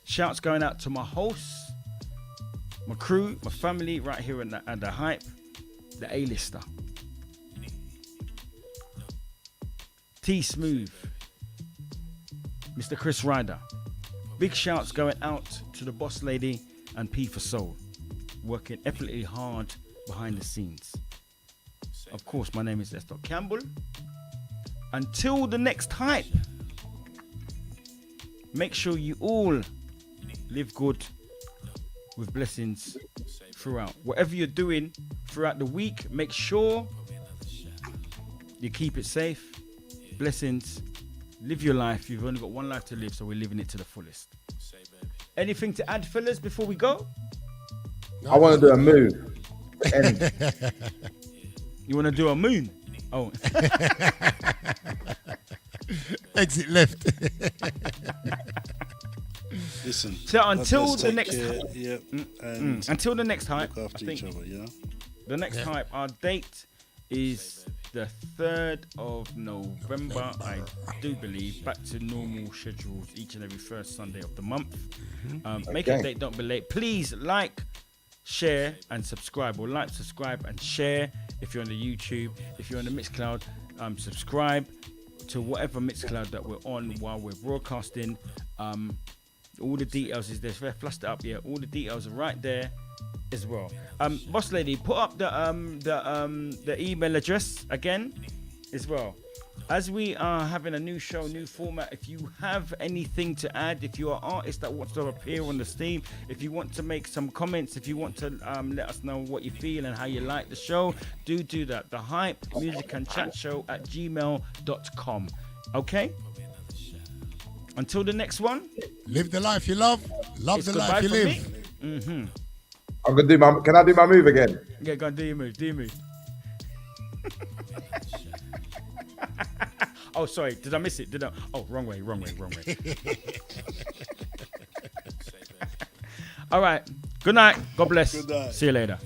Shouts going out to my hosts, my crew, my family right here at the Hype, the A-Lister, T Smooth, Mr. Chris Ryder. Big shouts going out to the boss lady and P for Soul, working effortlessly hard behind the scenes. Of course, my name is S. Campbell. Until the next Hype, make sure you all live good with blessings throughout. Whatever you're doing throughout the week, make sure you keep it safe. Blessings. Live your life. You've only got one life to live, so we're living it to the fullest. Anything to add, fellas, before we go? I want to do a move. You want to do a moon? Oh. Exit left. Listen. So until the next until the next Hype, look after each other, yeah. The next Hype, our date is the 3rd of November, I do believe. Back to normal schedules each and every first Sunday of the month. Make a date, don't be late. Please like, share, and subscribe. Or like, subscribe, and share if you're on the YouTube. If you're on the Mixcloud, subscribe to whatever Mixcloud that we're on while we're broadcasting. All the details is there. If flushed it up, yeah. All the details are right there as well. Boss lady, put up the email address again as well. As we are having a new show, new format, if you have anything to add, if you're an artist that wants to appear on the stream, if you want to make some comments, if you want to let us know what you feel and how you like the show, do that. The Hype Music and Chat Show at gmail.com. Okay? Until the next one. Live the life you love. Love the life you live. I'm gonna do my. Can I do my move again? Yeah, go on, do your move. Oh, sorry. Did I miss it? Did I? Oh, wrong way. All right. Good night. God bless. Good night. See you later.